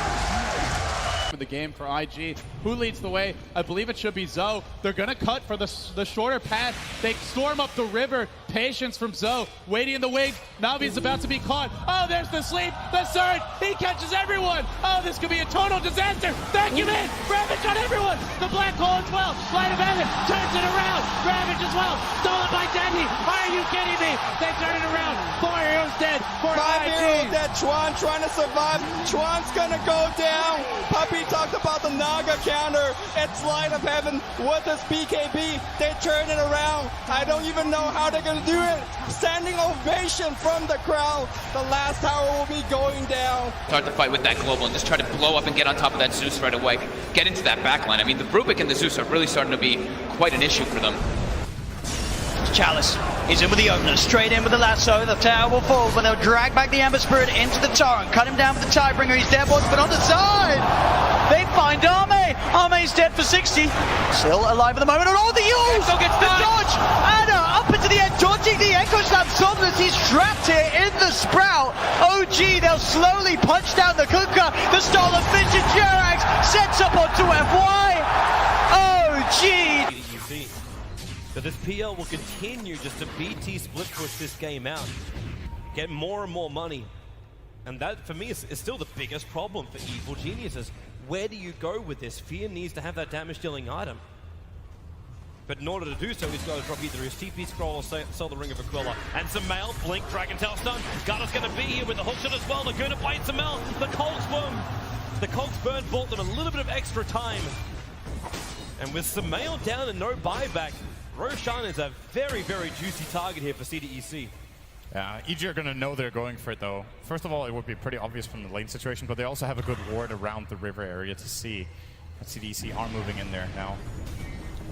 The game for IG. Who leads the way? I believe it should be Zoe. They're gonna cut for the shorter path. They storm up the river. Patience from Zoe. Waiting in the wings. Navi's about to be caught. Oh, there's the sleep. The surge. He catches everyone. Oh, this could be a total disaster. Vacuum in. Ravage on everyone. The black hole as well. Light of heaven turns it around. Ravage as well. Stolen by Dendy. Are you kidding me? They turn it around. 4 heroes dead. 5 heroes dead. Chuan trying to survive. Chuan's gonna go down. Puppy talked about the Naga counter. It's light of heaven with this BKB. They turn it around. I don't even know how they're gonna do it. Standing ovation from the crowd. The last tower will be going down. Start the fight with that global and just try to blow up and get on top of that Zeus right away. Get into that backline. I mean, the Rubik and the Zeus are really starting to be quite an issue for them. Chalice is in with the opener, straight in with the lasso. The tower will fall, but they'll drag back the Ember Spirit into the torrent. Cut him down with the Tidebringer. He's dead, but on the side. They find Arme. Arme's dead for 60. Still alive at the moment. And all the use! The dodge! Anna up into the end, dodging the Echo Slam. Somnus, he's trapped here in the Sprout. OG, they'll slowly punch down the Kunkka. The stolen Vision Jerax sets up onto FY. OG! So this PL will continue just to BT split push this game out, get more and more money. And that, for me, is still the biggest problem for Evil Geniuses. Where do you go with this? Fear needs to have that damage-dealing item. But in order to do so, he's got to drop either his TP scroll or sell the Ring of Aquila. And Samel, Blink, Dragon Tail stun. Garda's going to be here with the hookshot as well. They're going to bite Samel. The Cogs Burn bought them a little bit of extra time. And with Samel down and no buyback, Roshan is a very, very juicy target here for CDEC. Yeah, EG are going to know they're going for it, though. First of all, it would be pretty obvious from the lane situation, but they also have a good ward around the river area to see. CDEC are moving in there now.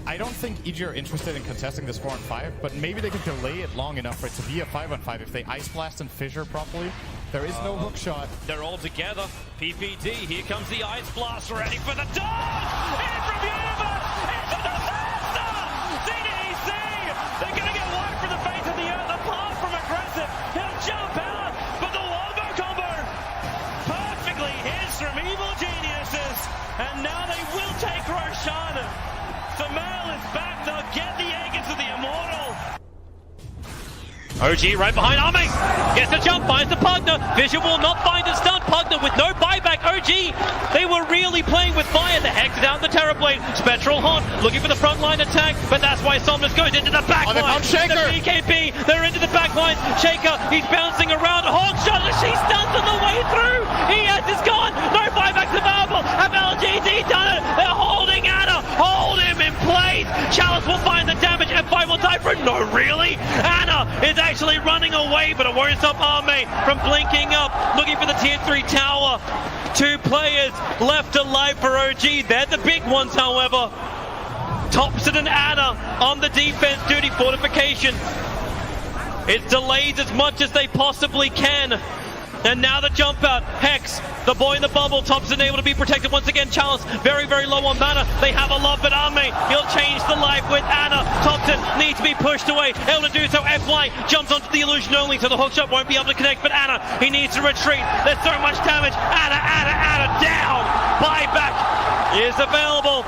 I don't think EG are interested in contesting this 4-on-5, but maybe they can delay it long enough for it to be a 5-on-5 if they Ice Blast and Fissure properly. There is no hook shot. They're all together. PPD, here comes the Ice Blast, ready for the dodge! In from Universe! It's a disaster! CDEC! They're going to get wiped from the face of the earth, apart from aggressive. He'll jump out, but the wombo combo perfectly hits from Evil Geniuses. And now they will take Roshan. Samel is back, they'll get the egg into the Immortal. OG right behind Arme. Gets the jump, finds the Pugner. Vision will not find the stun. Pugner with no buyback. OG, they were really playing with fire. The Hex down the Terrorblade. Spectral Haunt looking for the frontline attack, but that's why Somnus goes into the backline. The BKB, they're into the backline. Shaker, he's bouncing around. Hawk shot, she stuns on the way through. Is gone. No buyback available. Have LGD done it? They're holding Anna. Hold him in place. Chalice will find the damage. F5 will die for it. No, really? Anna is actually running away, but it won't stop Arme from blinking up, looking for the tier 3 tower. 2 players left alive for OG. They're the big ones, however. Thompson and Anna on the defense duty. Fortification. It's delayed as much as they possibly can. And now the jump out. Hex, the boy in the bubble. Thompson able to be protected once again. Chalice very, very low on mana. They have a love, but Arme, he'll change the life with Anna. Thompson needs to be pushed away. Able to do so. FY jumps onto the illusion only, so the hookshot won't be able to connect. But Anna, he needs to retreat. There's so much damage. Anna down. Buyback is available.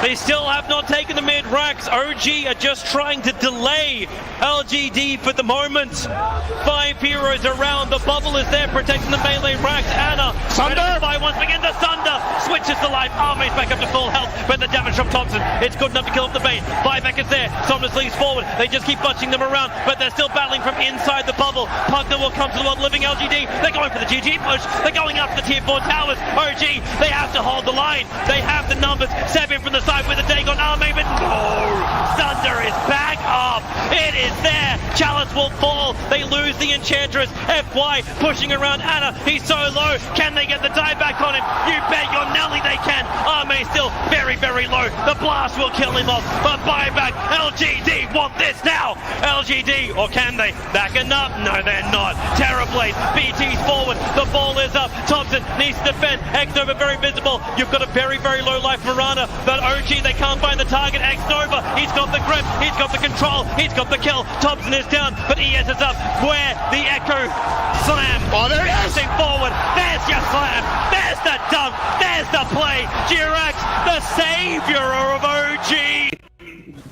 They still have not taken the mid racks. OG are just trying to delay LGD for the moment. 5 heroes around. The bubble is there protecting the melee racks. Anna, Sunder by once again. The Sunder switches to life. Arme's back up to full health, but the damage from Thompson, it's good enough to kill off the bait. Buyback is there. Somnus leads forward. They just keep bunching them around, but they're still battling from inside the bubble. Pugner will come to the world living LGD. They're going for the GG push. They're going after the tier 4 towers. OG, they have to hold the line. They have the numbers. Step in from the side with a Dagon Army, but no! Thunder is back up. It is there. Chalice will fall. They lose the Enchantress. FY pushing around Anna. He's so low. Can they get the dive back on him? You bet your Nelly they can. Arme still very, very low. The blast will kill him off. But buyback. LGD want this now. LGD, or can they? Backing up? No, they're not. Terrorblade. BT's forward. The ball is up. Thompson needs to defend. X-Nova very visible. You've got a very, very low life Mirana. But OG, they can't find the target. X-Nova, he's got the grip. He's got the control. He's got the kill. Thompson is down, but ES is up. Where the Echo slam. Oh, there it is. Forward. There's your slam. There's the dunk. There's the play. Jirax, the savior of OG.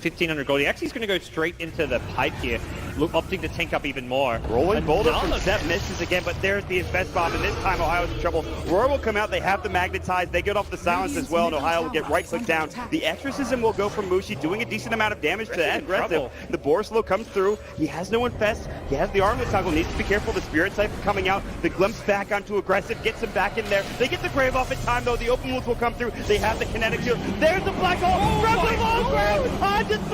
1500 gold. He actually is going to go straight into the pipe here, opting to tank up even more. Rolling boulder from Seth misses again, but there's the invest bomb, and this time Ohio's in trouble. Roar will come out, they have the magnetize, they get off the silence as well, and Ohio will get right click down. The exorcism will go from Mushi, doing a decent amount of damage to that aggressive. The Borslow comes through, he has no infest, he has the armlet toggle, needs to be careful, the Spirit Siphon coming out, the glimpse back onto aggressive, gets him back in there. They get the grave off in time though, the open wounds will come through, they have the kinetic shield. There's the black hole, grab the long ground, on to 3,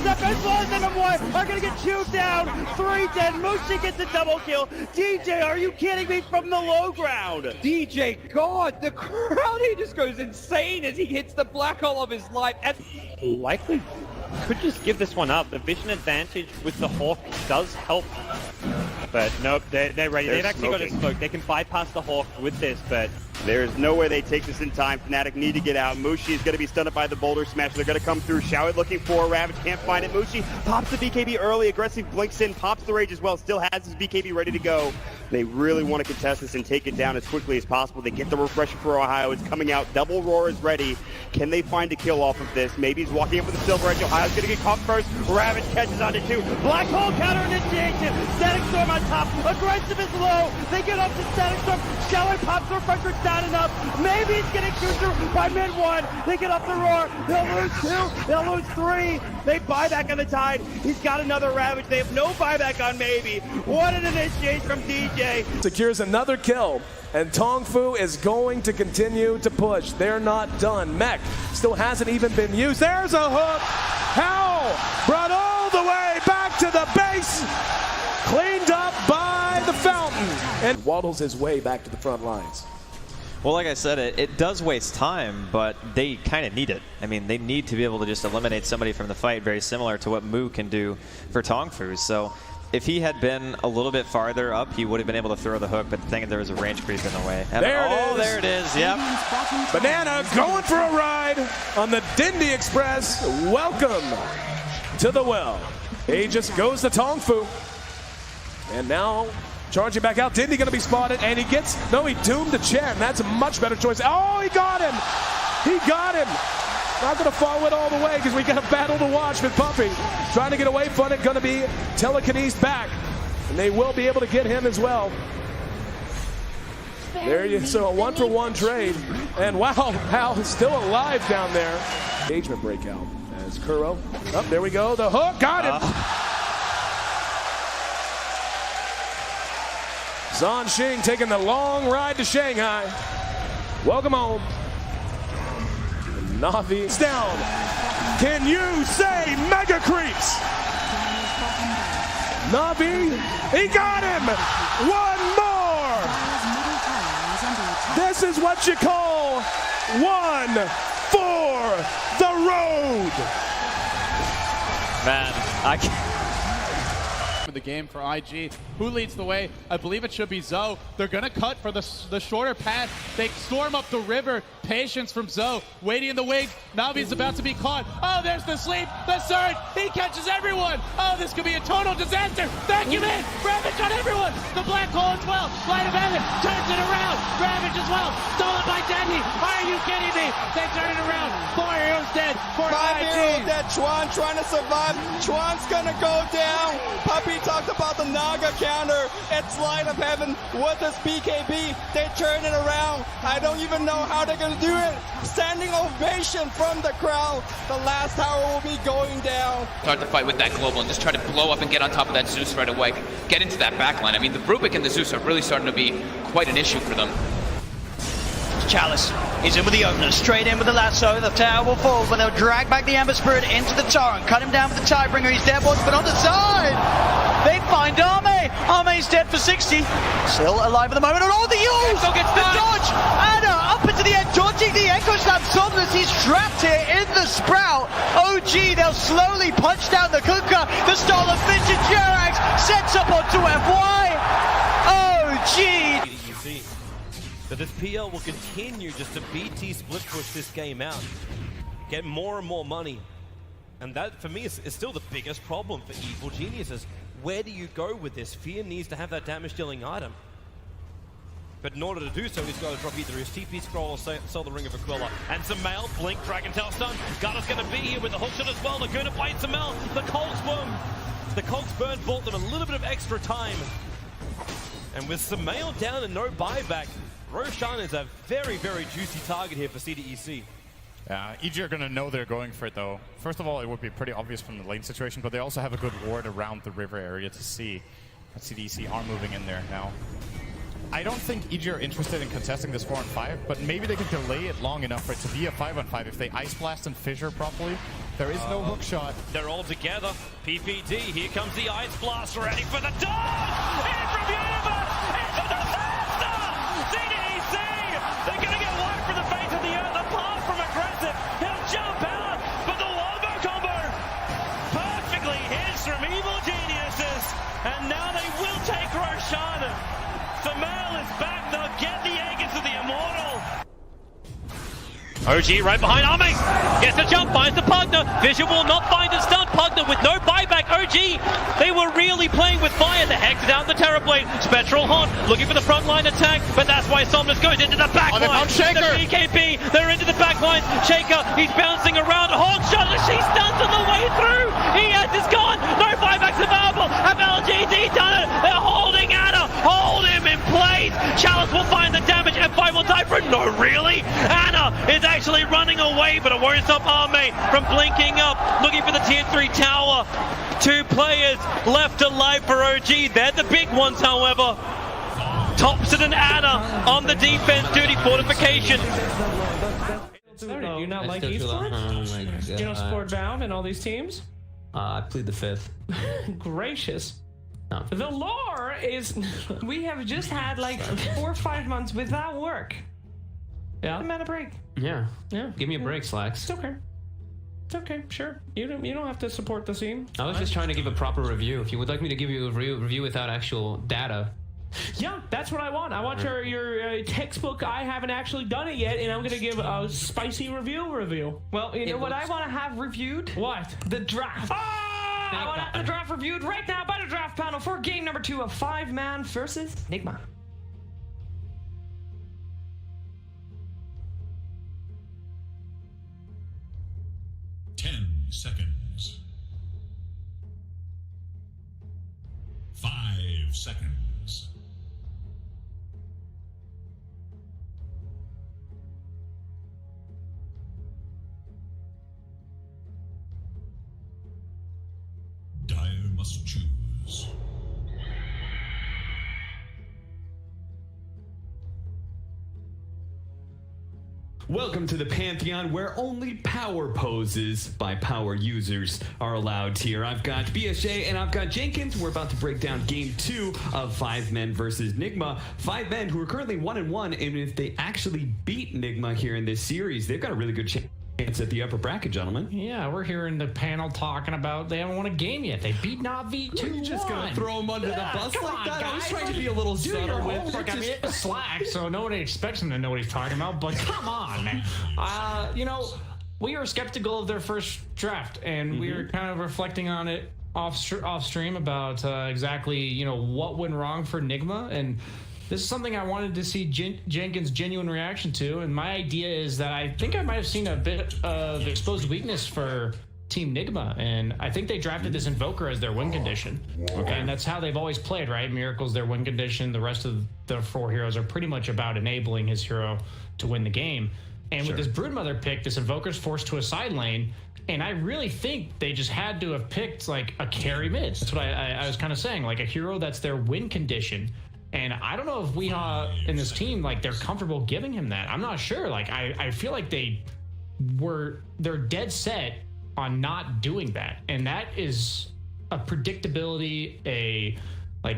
Step as well as them are gonna get chewed down. 3 dead. Mushi gets a double kill. DJ, are you kidding me, from the low ground? DJ, God, the crowd, he just goes insane as he hits the black hole of his life. And likely could just give this one up. The vision advantage with the Hawk does help. But nope, they're ready. They've actually got a smoke. They can bypass the Hawk with this, but there's no way they take this in time. Fnatic need to get out. Mushi is going to be stunned by the boulder smash. They're going to come through. Shower looking for Ravage. Can't find it. Mushi pops the BKB early. Aggressive blinks in. Pops the rage as well. Still has his BKB ready to go. They really want to contest this and take it down as quickly as possible. They get the refresher for Ohio. It's coming out. Double Roar is ready. Can they find a kill off of this? Maybe he's walking up with the Silver Edge. Ohio's going to get caught first. Ravage catches onto 2. Black Hole counter initiation. Static Storm on top. Aggressive is low. They get up to Static Storm. Shower pops the refresher. It's not enough. Maybe he's getting through by mid 1. They get up the Roar. They'll lose 2. They'll lose 3. They buy back on the Tide. He's got another Ravage. They have no buyback on Maybe. What an initiation from DJ. Secures another kill, and Tongfu is going to continue to push. They're not done. Mech still hasn't even been used. There's a hook. Hal brought all the way back to the base. Cleaned up by the fountain. And waddles his way back to the front lines. Well, like I said, it does waste time, but they kind of need it. I mean, they need to be able to just eliminate somebody from the fight, very similar to what Mu can do for Tongfu. So if he had been a little bit farther up, he would have been able to throw the hook, but the thing is there was a range creep in the way. And there it is, yep. Banana going for a ride on the Dindy Express. Welcome to the well. Aegis goes to Tongfu. And now charging back out. Dindy going to be spotted, and he gets, no, he doomed to Chen. That's a much better choice. Oh, he got him. He got him. Not going to follow it all the way because we got a battle to watch with Puppy. Trying to get away from it. Going to be telekinesis back. And they will be able to get him as well. There you so a 1-for-1 trade. And wow, Hal is still alive down there. Engagement breakout as Kuro. Oh, there we go. The hook. Got him. Zhan Xing taking the long ride to Shanghai. Welcome home. Navi's down. Can you say mega creeps? Navi, he got him. One more. This is what you call one for the road. Man, I can't. The game for IG. Who leads the way? I believe it should be Zoe. They're gonna cut for the shorter path. They storm up the river. Patience from Zoe. Waiting in the wings. Navi's about to be caught. Oh, there's the sleep. The surge. He catches everyone. Oh, this could be a total disaster. Vacuum in. Ravage on everyone. The black hole as well. Light of heaven turns it around. Ravage as well. Stolen by Deadly. Are you kidding me? They turn it around. 4 heroes dead. 5 heroes dead. Chuan trying to survive. Chuan's gonna go down. Puppy talked about the Naga counter. It's Light of Heaven with his BKB. They turn it around. I don't even know how they're gonna do it. Standing ovation from the crowd. The last tower will be going down. Start the fight with that global and just try to blow up and get on top of that Zeus right away. Get into that backline. I mean, the Rubik and the Zeus are really starting to be quite an issue for them. Chalice He's in with the opener, straight in with the lasso. The tower will fall, but they'll drag back the Ember Spirit into the torrent. Cut him down with the Tidebringer. He's dead, but on the side. They find Arme. Arme's dead for 60. Still alive at the moment. And oh, the use! The dodge! Anna up into the end, dodging the Echo Slam. Somnus, he's trapped here in the Sprout. OG, they'll slowly punch down the Kunkka. The stall of Vintage Jerax sets up onto FY. OG! But this PL will continue just to BT split push this game out, get more and more money. And that, for me, is still the biggest problem for Evil Geniuses. Where do you go with this? Fear needs to have that damage-dealing item. But in order to do so, he's got to drop either his TP scroll or sell the Ring of Aquila. And Samel, blink, Dragon Tail stun. Garda's going to be here with the hookshot as well. Laguna bites Samel. The Colts burn bought them a little bit of extra time. And with Samel down and no buyback, Roshan is a very, very juicy target here for CDEC. Yeah, EG are going to know they're going for it, though. First of all, it would be pretty obvious from the lane situation, but they also have a good ward around the river area to see that CDEC are moving in there now. I don't think EG are interested in contesting this 4-on-5, but maybe they can delay it long enough for it to be a 5-on-5 if they Ice Blast and Fissure properly. There is no hook shot. They're all together. PPD, here comes the Ice Blast, ready for the dodge! In from Universe! It's a disaster! CDEC! They're going to get wiped from the face of the earth, apart from aggressive. He'll jump out, but the Wombo combo perfectly hits from Evil Geniuses. And now they will take Roshan. Samel is back, they'll get the egg into the Immortal. OG right behind Arme. Gets the jump, finds the Pugner. Vision will not find a stun. Pugner with no buyback. OG, they were really playing with fire. The Hex down the Terrorblade. Spectral Haunt looking for the front line attack, but that's why Somnus goes into the back line. The BKB, they're into the back line. Shaker, he's bouncing around. Haunt shot, she stuns on the way through. ES is gone. No buybacks available. Have LGD done it? They're holding Anna. Hold him in place. Chalice will find the damage. F5 will die for it. No, really? Anna is actually running away, but it won't stop Arme from blinking up, looking for the tier 3 tower. 2 players left alive for OG. They're the big ones, however. Thompson and Anna on the defense duty fortification. Do you not like esports? Oh my God. You don't support Valve and all these teams? I plead the 5th. Gracious. No. The lore is we have just had like 4 or 5 months without work. Yeah. I'm at a break. Yeah. Yeah. Give me a break, Slacks. It's okay. It's okay. Sure. You don't have to support the team. I was just trying to give a proper review. If you would like me to give you a review without actual data. Yeah, that's what I want. I want your textbook. I haven't actually done it yet, and I'm gonna give a spicy review. Well, you know what I want to have reviewed? What? The draft. I want to have the draft reviewed right now by the draft panel for game number 2 of 5-man versus Nigma. Seconds. 5 seconds. Dire must choose. Welcome to the Pantheon, where only power poses by power users are allowed here. I've got BSJ and I've got Jenkins. We're about to break down game 2 of 5 men versus Nigma. 5 men who are currently 1-1, and if they actually beat Nigma here in this series, they've got a really good chance at the upper bracket, gentlemen. Yeah, we're here in the panel talking about they haven't won a game yet. They beat Navi 2-1. You're just gonna throw them under the bus come like on, that? guys. I was trying to be a little Do subtle your with homework. it. I mean, it's Slack, so nobody expects him to know what he's talking about. But come on, man. You know, we were skeptical of their first draft, and we were kind of reflecting on it off stream about exactly what went wrong for Nigma, and this is something I wanted to see Jenkins' genuine reaction to, and my idea is that I think I might have seen a bit of exposed weakness for Team Nigma, and I think they drafted this Invoker as their win condition. Okay. And that's how they've always played, right? Miracle's their win condition. The rest of the 4 heroes are pretty much about enabling his hero to win the game. And with this Broodmother pick, this Invoker's forced to a side lane, and I really think they just had to have picked like a carry mid. That's what I was kind of saying, like a hero that's their win condition. And I don't know if we in this team, like, they're comfortable giving him that. I'm not sure. Like, I feel like they're dead set on not doing that. And that is a predictability,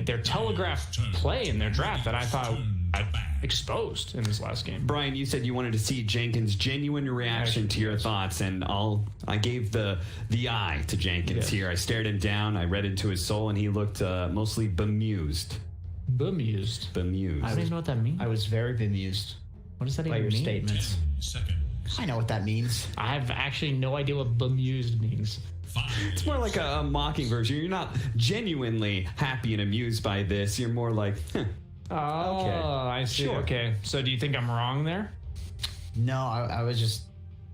their telegraphed play in their draft that I thought I exposed in this last game. Brian, you said you wanted to see Jenkins' genuine reaction to your thoughts, and I gave the eye to Jenkins here. I stared him down, I read into his soul, and he looked mostly bemused. Bemused? Bemused. I don't even know what that means. I was very bemused. What does that by even your mean? statements. I know what that means. I have actually no idea what bemused means. It's more like a mocking version. You're not genuinely happy and amused by this. You're more like, Oh, okay. I see. Sure. Okay. So do you think I'm wrong there? No, I was just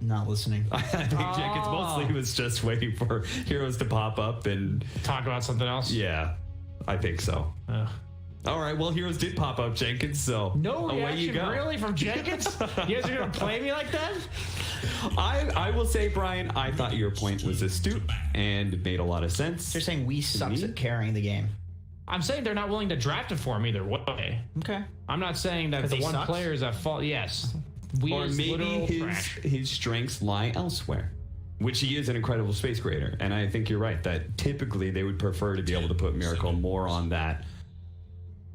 not listening. I think Jenkins mostly was just waiting for heroes to pop up and talk about something else. Yeah, I think so. All right, well, heroes did pop up, Jenkins, so no away reaction you go. really from Jenkins? You guys are going to play me like that? I will say, Brian, I thought your point was astute and made a lot of sense. You're saying we sucks at carrying the game. I'm saying they're not willing to draft it for him either way. Okay. I'm not saying that the one player is at fault. Yes. Or maybe his strengths lie elsewhere, which he is an incredible space creator. And I think you're right that typically they would prefer to be able to put Miracle more on that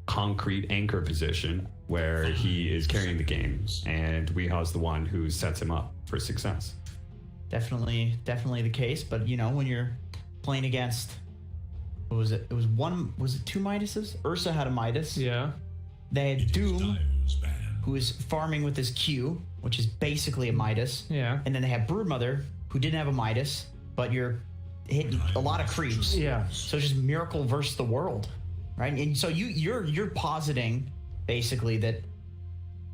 concrete anchor position where he is carrying the game, and Weeha's the one who sets him up for success. Definitely the case. But when you're playing against, what was it? Was it 2 Midases? Ursa had a Midas. Yeah. They had Doom, who is farming with his Q, which is basically a Midas. Yeah. And then they had Broodmother, who didn't have a Midas, but you're hitting a lot of creeps. Yeah. So it's just Miracle versus the world. Right, and so you're positing basically that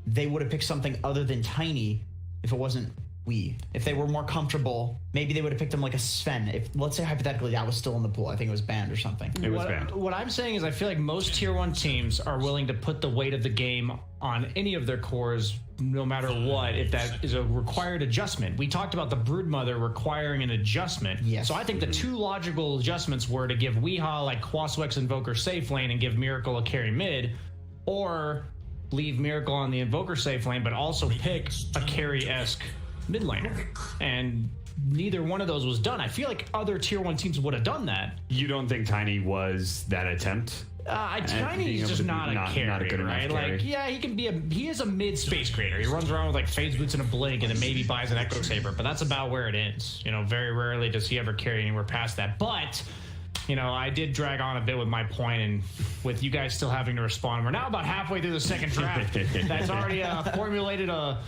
they would have picked something other than Tiny if it wasn't If they were more comfortable, maybe they would have picked him like a Sven. If let's say hypothetically that was still in the pool, I think it was banned or something. It was banned. What I'm saying is I feel like most tier 1 teams are willing to put the weight of the game on any of their cores, no matter what, if that is a required adjustment. We talked about the Broodmother requiring an adjustment. Yes. So I think the 2 logical adjustments were to give Weeha like Quaswex Invoker safe lane and give Miracle a carry mid, or leave Miracle on the Invoker safe lane, but also pick a carry-esque mid laner. And neither one of those was done. I feel like other tier 1 teams would have done that. You don't think Tiny was that attempt? Tiny's just not a carry, not a good right? enough carry. Like, yeah, he is a mid space creator. He runs around with like phase boots and a blink, and then maybe buys an Echo Saber, but that's about where it ends. Very rarely does he ever carry anywhere past that. But I did drag on a bit with my point, and with you guys still having to respond, we're now about halfway through the second draft. That's already formulated a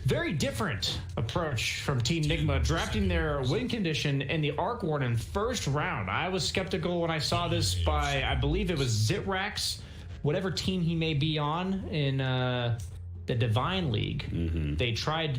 very different approach from Team Nigma, drafting their win condition in the Arc Warden first round. I was skeptical when I saw this by, I believe it was Zitrax, whatever team he may be on in the Divine League. Mm-hmm. They tried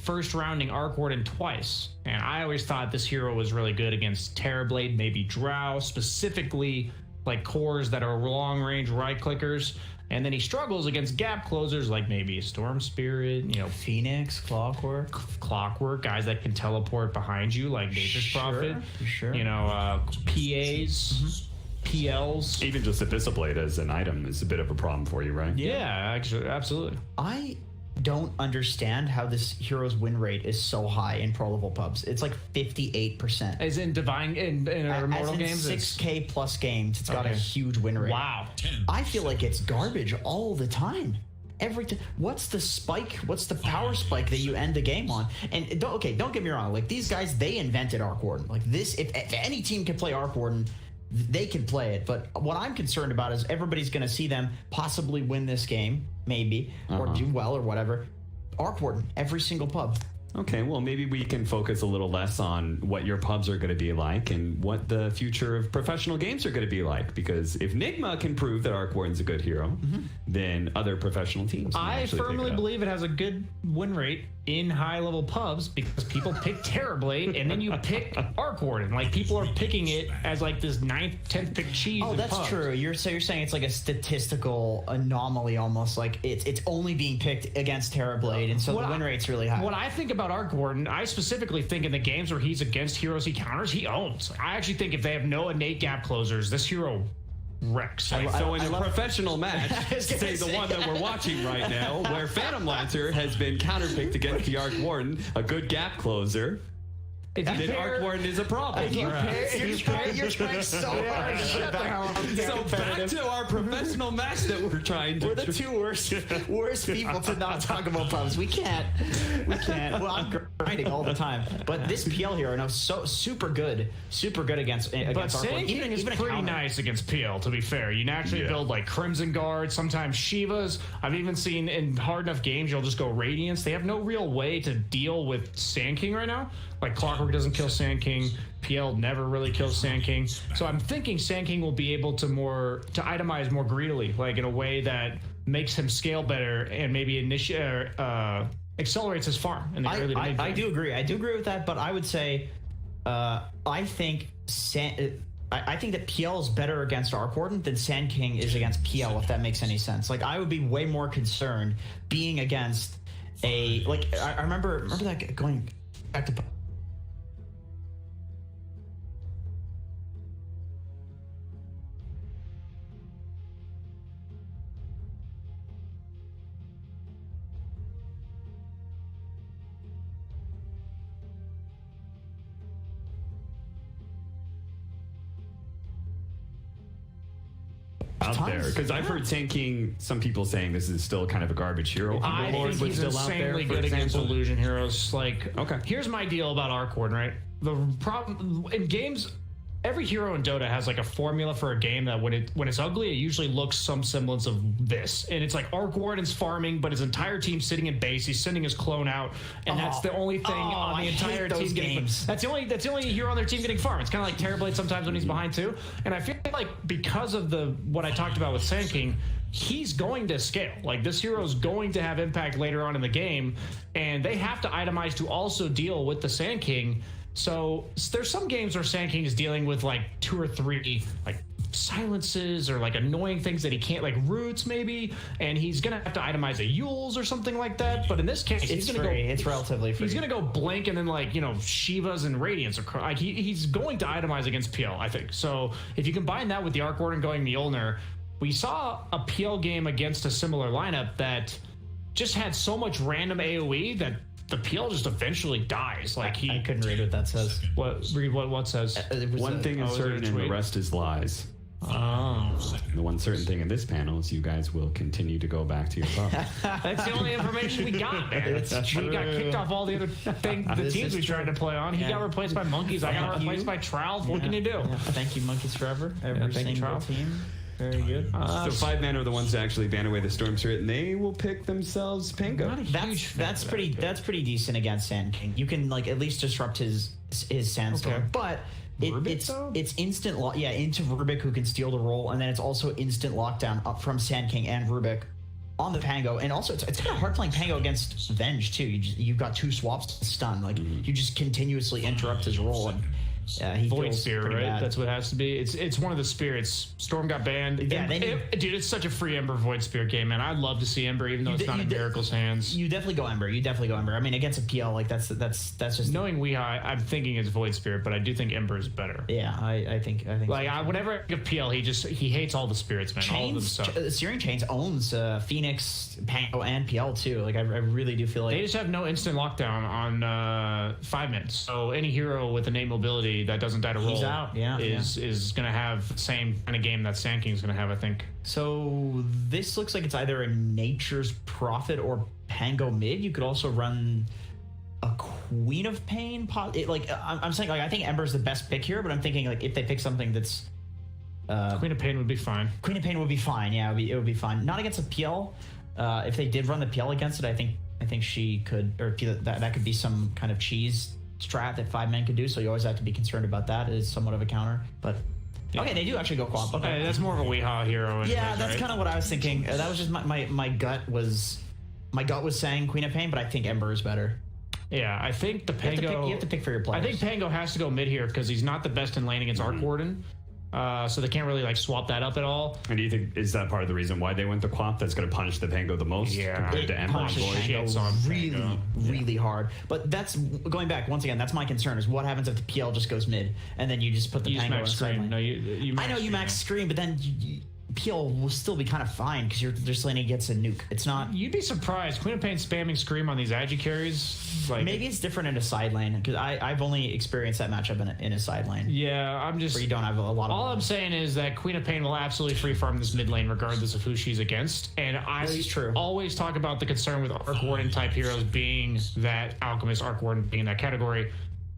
first rounding Arc Warden twice, and I always thought this hero was really good against Terrorblade, maybe Drow, specifically like cores that are long range right clickers. And then he struggles against gap closers like maybe Storm Spirit, Phoenix, Clockwork, guys that can teleport behind you like Nature's Prophet. Sure. PAs, PLs. Even just Abyssal as an item is a bit of a problem for you, right? Yeah, actually, absolutely. I don't understand how this hero's win rate is so high in pro level pubs. It's like 58%. As in Divine in Immortal games? 6K plus games, it's got a huge win rate. Wow. I feel like it's garbage all the time. Every time. What's the spike? What's the power spike that you end the game on? And don't get me wrong. Like these guys, they invented Arc Warden. Like this, if any team can play Arc Warden, they can play it. But what I'm concerned about is everybody's going to see them possibly win this game, maybe, or do well or whatever. Arc Warden, every single pub. Okay, well, maybe we can focus a little less on what your pubs are going to be like and what the future of professional games are going to be like. Because if Nigma can prove that Arc Warden's a good hero, then other professional teams can I firmly believe it has a good win rate in high-level pubs because people pick Terrorblade and then you pick Arc Warden. Like, people are picking it as like this 9th, 10th pick cheese. Oh, that's pubs. true. You're saying it's like a statistical anomaly almost. Like it's only being picked against Terrorblade, and so the win rate's really high. When I think about Arc Warden, I specifically think in the games where he's against heroes he counters, he owns. I actually think if they have no innate gap closers, this hero wrecks. So in a professional match, say the one that we're watching right now, where Phantom Lancer has been counterpicked against the Arc Warden, a good gap closer. Then Arc Warden is a problem. You're trying so hard to shut the hell up. So back to our professional match that we're trying to. We're the two worst people to not talk about pubs. We can't. Well, I'm grinding all the time. But this PL hero, no, so super good against But Arc Warden. Sand King is pretty nice against PL, to be fair. You naturally build like Crimson Guard, sometimes Shivas. I've even seen in hard enough games, you'll just go Radiance. They have no real way to deal with Sand King right now. Like Clockwork doesn't kill Sand King. PL never really kills Sand King. So I'm thinking Sand King will be able to itemize more greedily, like in a way that makes him scale better and maybe accelerates his farm in the early to mid game. I do agree. I do agree with that, but I would say I think that PL is better against Arc Warden than Sand King is against PL, if that makes any sense. Like, I would be way more concerned being against I remember that going back to out there, because I've heard Sand King, some people saying this is still kind of a garbage hero. I think he's insanely good against illusion heroes. Like, okay, here's my deal about Arc Warden, right? The problem in games, every hero in Dota has like a formula for a game that when it's ugly, it usually looks some semblance of this. And it's like Arc Warden's farming, but his entire team's sitting in base. He's sending his clone out, and that's the only thing on the entire team getting. That's the only hero on their team getting farm. It's kind of like Terrorblade sometimes when he's behind too. And I feel like because of what I talked about with Sand King, he's going to scale. Like, this hero is going to have impact later on in the game, and they have to itemize to also deal with the Sand King. So there's some games where Sand King is dealing with like 2 or 3 like silences or like annoying things that he can't, like roots maybe, and he's gonna have to itemize a Yules or something like that. But in this case, he's gonna it's relatively free. He's gonna go Blink and then like, you know, Shivas and Radiance are like he's going to itemize against PL, I think. So if you combine that with the Arc Warden going Mjolnir, we saw a PL game against a similar lineup that just had so much random AoE that the PL just eventually dies. Like, I couldn't read what that says. Read what says. One thing is certain and the rest is lies. Oh. The one certain thing in this panel is you guys will continue to go back to your pub. That's the only information we got, man. We got kicked off all the other teams we tried to play on. He got replaced by Monkeys. I got replaced by Trowels. What can you do? Yeah. Thank you, Monkeys Forever. Every single team. Very good. So 5 men are the ones that actually ban away the Storm Spirit, and they will pick themselves Pango. That's pretty decent against Sand King. You can like at least disrupt his Sandstorm, okay. But it's instant into Rubik, who can steal the roll, and then it's also instant lockdown up from Sand King and Rubik on the Pango. And also it's kind of hard playing Pango against Venge too. You've got 2 swaps to stun. Like, you just continuously interrupt his roll, and he Void Spirit, right? Bad. That's what it has to be. It's one of the spirits. Storm got banned. Yeah, dude, it's such a free Ember Void Spirit game, man. I'd love to see Ember, even though it's not in Miracle's hands. You definitely go Ember. I mean, against a PL, like that's just knowing Weehaw, I'm thinking it's Void Spirit, but I do think Ember is better. Yeah, I think. Like, whenever I think of PL, he hates all the spirits, man. All of them stuff. Searing Chains owns Phoenix, Pango, and PL too. Like, I really do feel like they just have no instant lockdown on 5 minutes. So any hero with innate mobility that doesn't die to roll is going to have the same kind of game that Sand King's going to have, I think. So this looks like it's either a Nature's Prophet or Pango mid. You could also run a Queen of Pain. I'm saying, like, I think Ember's the best pick here, but I'm thinking, like, if they pick something that's Queen of Pain would be fine. Queen of Pain would be fine. Yeah, it would be fine. Not against a PL. If they did run the PL against it, I think she could, or that could be some kind of cheese strat that 5 men could do, so you always have to be concerned about that as somewhat of a counter. But okay, they do actually go Quap. Okay, that's more of a Weehaw hero. Yeah, that's kind of what I was thinking. That was just my gut was saying Queen of Pain, but I think Ember is better. Yeah, I think the Pango. You have to pick for your players. I think Pango has to go mid here because he's not the best in lane against Arc Warden. So they can't really like swap that up at all. And do you think is that part of the reason why they went the Quap? That's going to punish the Pango the most compared to Ember? Really hard. But that's going back once again. That's my concern: is what happens if the PL just goes mid and then you just put the Pango on the sideline. No, you I know you max screen, but then PL will still be kind of fine because you're just letting it get a nuke. It's not. You'd be surprised. Queen of Pain spamming Scream on these Agi carries. Like, maybe it's different in a side lane because I've only experienced that matchup in a side lane. Yeah, I'm just. Where you don't have a lot of. All I'm saying is that Queen of Pain will absolutely free farm this mid lane regardless of who she's against. And I always talk about the concern with Arc Warden type heroes being that Alchemist, Arc Warden being in that category.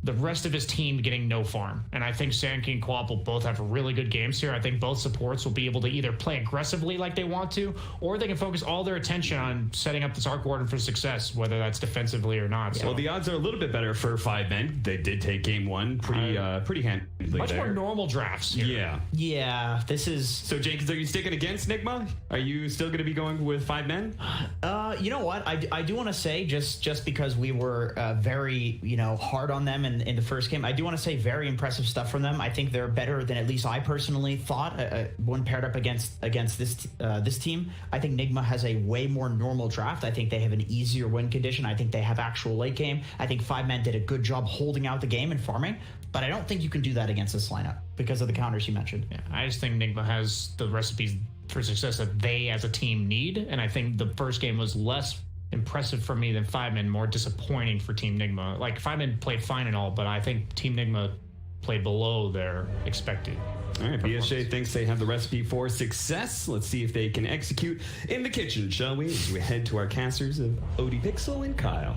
The rest of his team getting no farm. And I think Sandking and Quap will both have really good games here. I think both supports will be able to either play aggressively like they want to, or they can focus all their attention on setting up this Arc Warden for success, whether that's defensively or not. So. Well, the odds are a little bit better for 5 men. They did take game 1 pretty handily. Much more normal drafts here. Yeah. Yeah, this is... So, Jenkins, are you sticking against Nigma? Are you still going to be going with 5 men? You know what? I do want to say, just because we were very, hard on them in the first game, I do want to say very impressive stuff from them. I think they're better than at least I personally thought when paired up against this team. I think Nigma has a way more normal draft. I think they have an easier win condition. I think they have actual late game. I think 5 men did a good job holding out the game and farming, but I don't think you can do that against this lineup because of the counters you mentioned. Yeah, I just think Nigma has the recipes for success that they as a team need, and I think the first game was less impressive for me than 5 men, more disappointing for Team Nigma. Like, 5 men played fine and all, but I think Team Nigma played below their expected. All right, BSJ thinks they have the recipe for success. Let's see if they can execute in the kitchen, shall we? As we head to our casters of Odie Pixel and Kyle.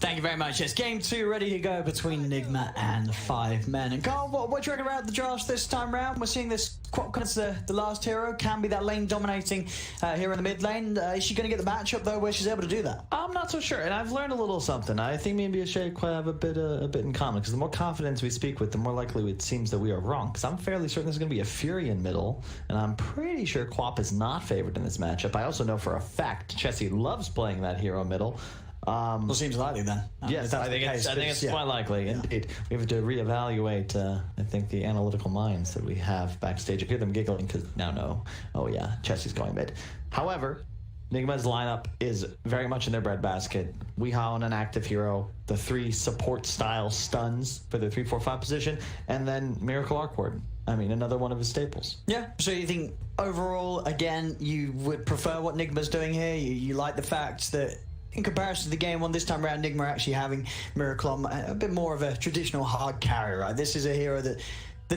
Thank you very much. Yes, game 2 ready to go between Nigma and 5 men. And Carl, what do you reckon about the drafts this time round? We're seeing this Quap as the last hero, can be that lane dominating hero in the mid lane. Is she going to get the matchup though where she's able to do that? I'm not so sure, and I've learned a little something. I think me and BSJ quite have a bit in common, because the more confidence we speak with, the more likely it seems that we are wrong. Because I'm fairly certain there's going to be a Fury in middle, and I'm pretty sure Quap is not favored in this matchup. I also know for a fact Chessie loves playing that hero middle. Well, seems likely then. Yes, I think it's quite likely. Indeed, we have to reevaluate. I think the analytical minds that we have backstage. I hear them giggling because now no. Oh yeah, Chessie's going mid. However, Nigma's lineup is very much in their breadbasket. Weehaw on an active hero, the 3 support style stuns for the 3-4-5 position, and then Miracle Arc Warden. I mean, another one of his staples. Yeah, so you think overall, again, you would prefer what Nigma's doing here? You like the fact that in comparison to the game 1 this time around, Nigma actually having Miracle a bit more of a traditional hard carry, right? This is a hero that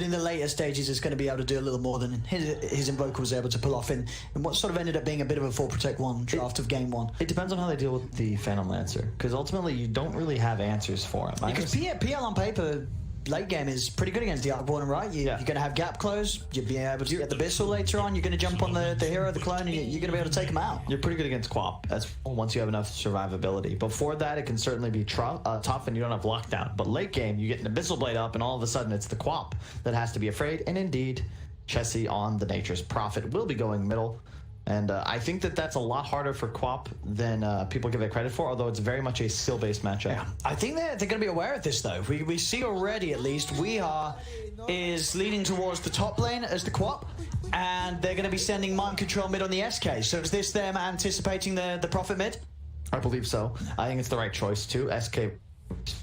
in the later stages is going to be able to do a little more than his Invoker was able to pull off in what sort of ended up being a bit of a 4 Protect 1 draft of game 1. It depends on how they deal with the Phantom Lancer, because ultimately you don't really have answers for him. Because PL on paper, late game is pretty good against the Arc Warden, right? You're going to have gap close, you'll be able to get the Bissell later on, you're going to jump on the hero, the clone, and you're going to be able to take him out. You're pretty good against Quap once you have enough survivability. Before that, it can certainly be tough and you don't have lockdown. But late game, you get an Abyssal Blade up and all of a sudden it's the Quap that has to be afraid. And indeed, Chessie on the Nature's Prophet will be going middle. And I think that's a lot harder for Quap than people give it credit for, although it's very much a skill-based matchup. Yeah. I think they're going to be aware of this, though. We see already, at least, Weehaw is leaning towards the top lane as the Quap, and they're going to be sending Mind Control mid on the SK. So is this them anticipating the Prophet mid? I believe so. I think it's the right choice, too. SK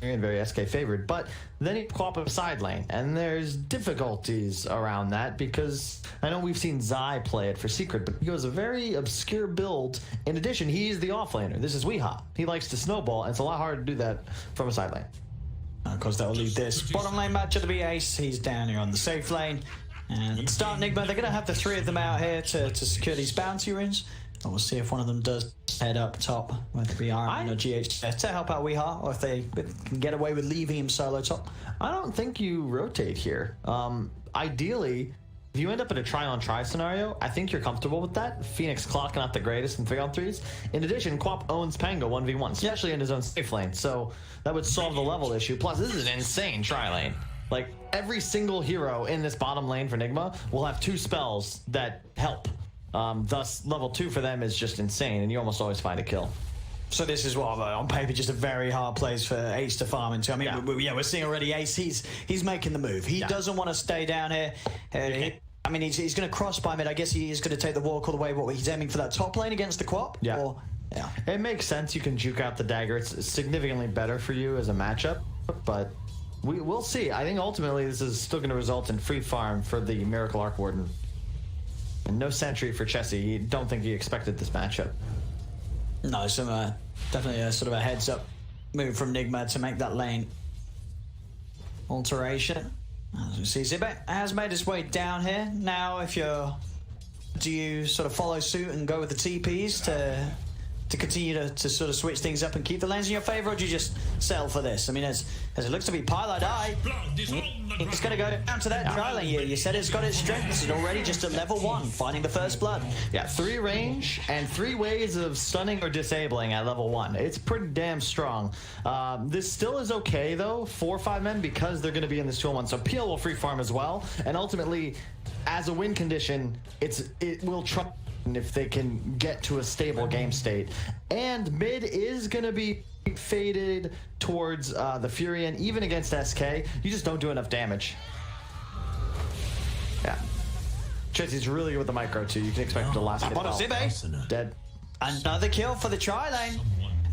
very SK favored, but then you Quap a side lane, and there's difficulties around that because I know we've seen Zai play it for Secret, but he goes a very obscure build. In addition, he's the offlaner. This is Weehaw. He likes to snowball, and it's a lot harder to do that from a side lane. Of course, that'll leave this bottom lane match to be Ace. He's down here on the safe lane, and at the start, Nigma, they're going to have the 3 of them out here to secure these bounty runes. And we'll see if one of them does head up top, whether it be Iron or GH to help out Weehaw, or if they can get away with leaving him solo top. I don't think you rotate here. Ideally, if you end up in a try-on-try scenario, I think you're comfortable with that. Phoenix clocking out the greatest in 3-on-3s. In addition, Quap owns Pango 1v1, especially in his own safe lane, so that would solve the level issue. Plus, this is an insane tri-lane. Like, every single hero in this bottom lane for Nigma will have 2 spells that help. Thus, level 2 for them is just insane, and you almost always find a kill. So this is what, on paper, just a very hard place for Ace to farm into. I mean, we're seeing already Ace, he's making the move. He doesn't want to stay down here. I mean, he's going to cross by mid. I guess he's going to take the walk all the way. He's aiming for that top lane against the Quap? Yeah. It makes sense. You can juke out the dagger. It's significantly better for you as a matchup, but We'll see. I think ultimately this is still going to result in free farm for the Miracle Arc Warden. And no sentry for Chessie. I don't think he expected this matchup. No, definitely a sort of a heads-up move from Nigma to make that lane alteration. As we see, Zibe has made his way down here. Now, do you sort of follow suit and go with the TPs to continue to sort of switch things up and keep the lanes in your favor, or do you just settle for this? I mean, as it looks to be Pilot Eye, it's going to go down to that dry lane. You said it's got its strengths. It's already just at level 1, finding the first blood. Yeah, 3 range and 3 ways of stunning or disabling at level 1. It's pretty damn strong. This still is okay, though, for 5 men, because they're going to be in this 2-on-1. So PL will free farm as well, and ultimately, as a win condition, it will try if they can get to a stable game state. And mid is going to be faded towards the Furion, even against SK. You just don't do enough damage. Yeah. Chessie's really good with the micro, too. You can expect him to last it. Dead. Another kill for the tri-lane.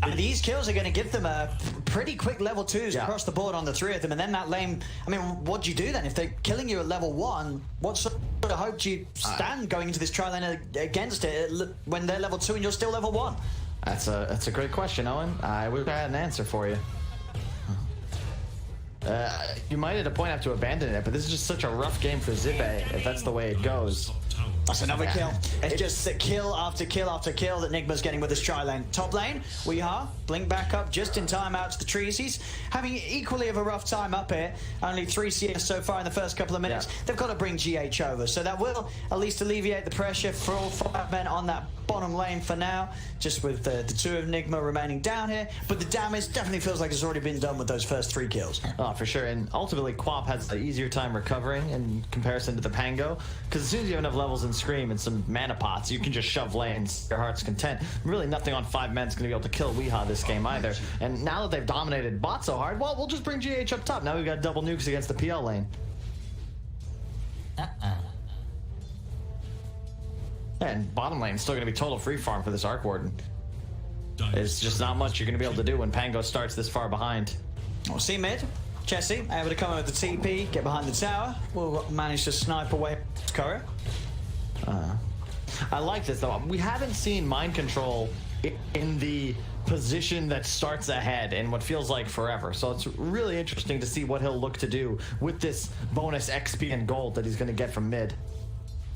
And these kills are going to give them a pretty quick level 2s across the board on the 3 of them. And then that lane, I mean, what do you do then? If they're killing you at level 1, what sort of hope do you stand going into this tri-lane against it when they're level 2 and you're still level 1? That's a great question, Owen. I wish I had an answer for you. You might at a point have to abandon it, but this is just such a rough game for Zibe if that's the way it goes. That's another kill. It's just kill after kill after kill that Nigma's getting with this tri-lane. Top lane, we are. Blink back up just in time out to the trees. He's having equally of a rough time up here. Only 3 CS so far in the first couple of minutes. They've got to bring GH over, so that will at least alleviate the pressure for all 5 men on that bottom lane for now, just with the 2 of Nigma remaining down here. But the damage definitely feels like it's already been done with those first 3 kills. Oh, for sure. And ultimately, Quap has an easier time recovering in comparison to the Pango, because as soon as you have enough levels in Scream and some mana pots, you can just shove lanes, your heart's content. Really nothing on 5 men is going to be able to kill Weehaw this game either. And now that they've dominated bot so hard, well, we'll just bring GH up top. Now we've got double nukes against the PL lane. And bottom lane is still going to be total free farm for this Arc Warden. It's just not much you're going to be able to do when Pango starts this far behind. We'll see mid. Chessie able to come in with the TP, get behind the tower. We'll manage to snipe away Courier. I like this though. We haven't seen mind control in the position that starts ahead in what feels like forever. So it's really interesting to see what he'll look to do with this bonus XP and gold that he's going to get from mid.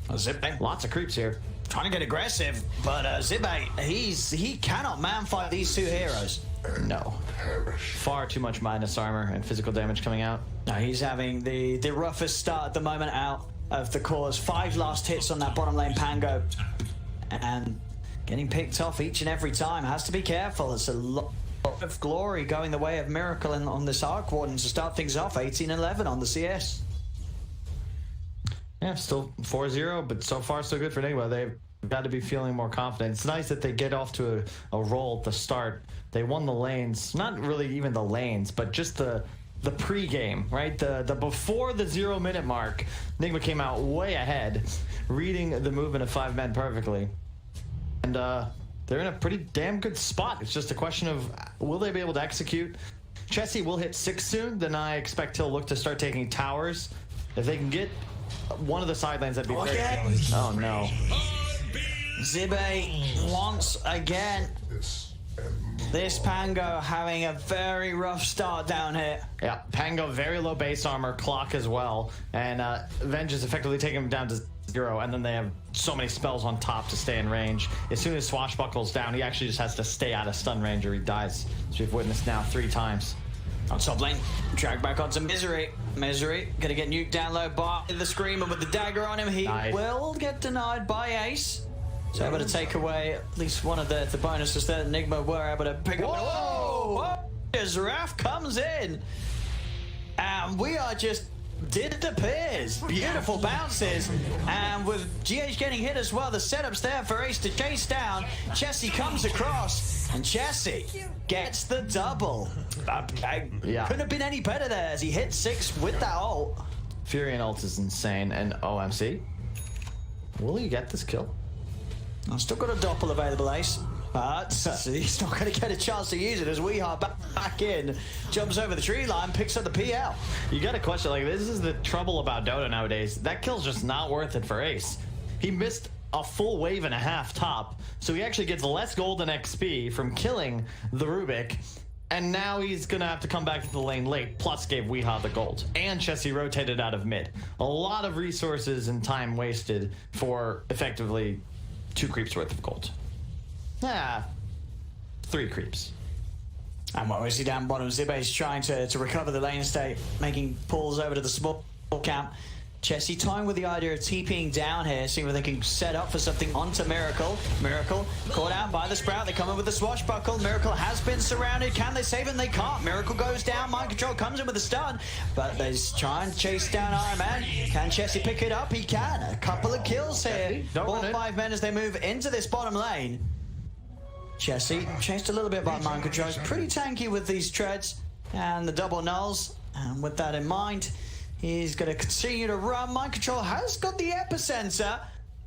Zibe. Lots of creeps here. Trying to get aggressive, but Zibe, he cannot man-fight these 2 heroes. No. Far too much minus armor and physical damage coming out. No, he's having the roughest start at the moment out of the cores. 5 last hits on that bottom lane Pango. And getting picked off each and every time. Has to be careful. It's a lot of glory going the way of Miracle on this Arc Warden to start things off. 18-11 on the CS. Yeah, still 4-0, but so far so good for Nigma. They've got to be feeling more confident. It's nice that they get off to a roll at the start. They won the lanes, not really even the lanes, but just the pre-game, right? The before the 0-minute mark, Nigma came out way ahead, reading the movement of 5 men perfectly. And they're in a pretty damn good spot. It's just a question of, will they be able to execute? Chessie will hit 6 soon, then I expect he'll look to start taking towers. If they can get one of the side lanes, that'd be very good. Oh no. Zibe once again. This Pango having a very rough start down here. Yeah, Pango very low base armor, clock as well, and Venge is effectively taking him down to 0, and then they have so many spells on top to stay in range. As soon as Swashbuckle's down, he actually just has to stay out of stun range or he dies. So we've witnessed now 3 times. On top lane, drag back onto Misery. Misery gonna get nuked down low by the Screamer with the dagger on him. He will get denied by Ace. So able to take away at least one of the bonuses that Nigma were able to pick up. Whoa! As Raph comes in, and we are just disappears. Beautiful bounces, and with GH getting hit as well, the setup's there for Ace to chase down. Chessie comes across, and Chessie gets the double. Couldn't have been any better there as he hit 6 with that ult. Furion ult is insane, and OMC. Will he get this kill? I've still got a doppel available, Ace. But he's not going to get a chance to use it as Weehaw back in, jumps over the tree line, picks up the PL. You got a question, like, this is the trouble about Dota nowadays. That kill's just not worth it for Ace. He missed a full wave and a half top, so he actually gets less gold and XP from killing the Rubik, and now he's gonna have to come back to the lane late, plus gave Weehaw the gold. And Chessie rotated out of mid. A lot of resources and time wasted for effectively 2 creeps worth of gold. 3 creeps. And what we see down bottom, Zibe's trying to recover the lane state, making pulls over to the small camp. Chessie toying with the idea of TPing down here, seeing if they can set up for something onto Miracle. Miracle caught out by the Sprout. They come in with the swashbuckle. Miracle has been surrounded. Can they save him? They can't. Miracle goes down. Mind Control comes in with a stun, but they try and chase down Iron Man. Can Chessie pick it up? He can. A couple of kills here. 4-5 men as they move into this bottom lane. Chessie chased a little bit by Mind Control. He's pretty tanky with these treads and the double nulls. And with that in mind, he's going to continue to run. Mind Control has got the epicenter,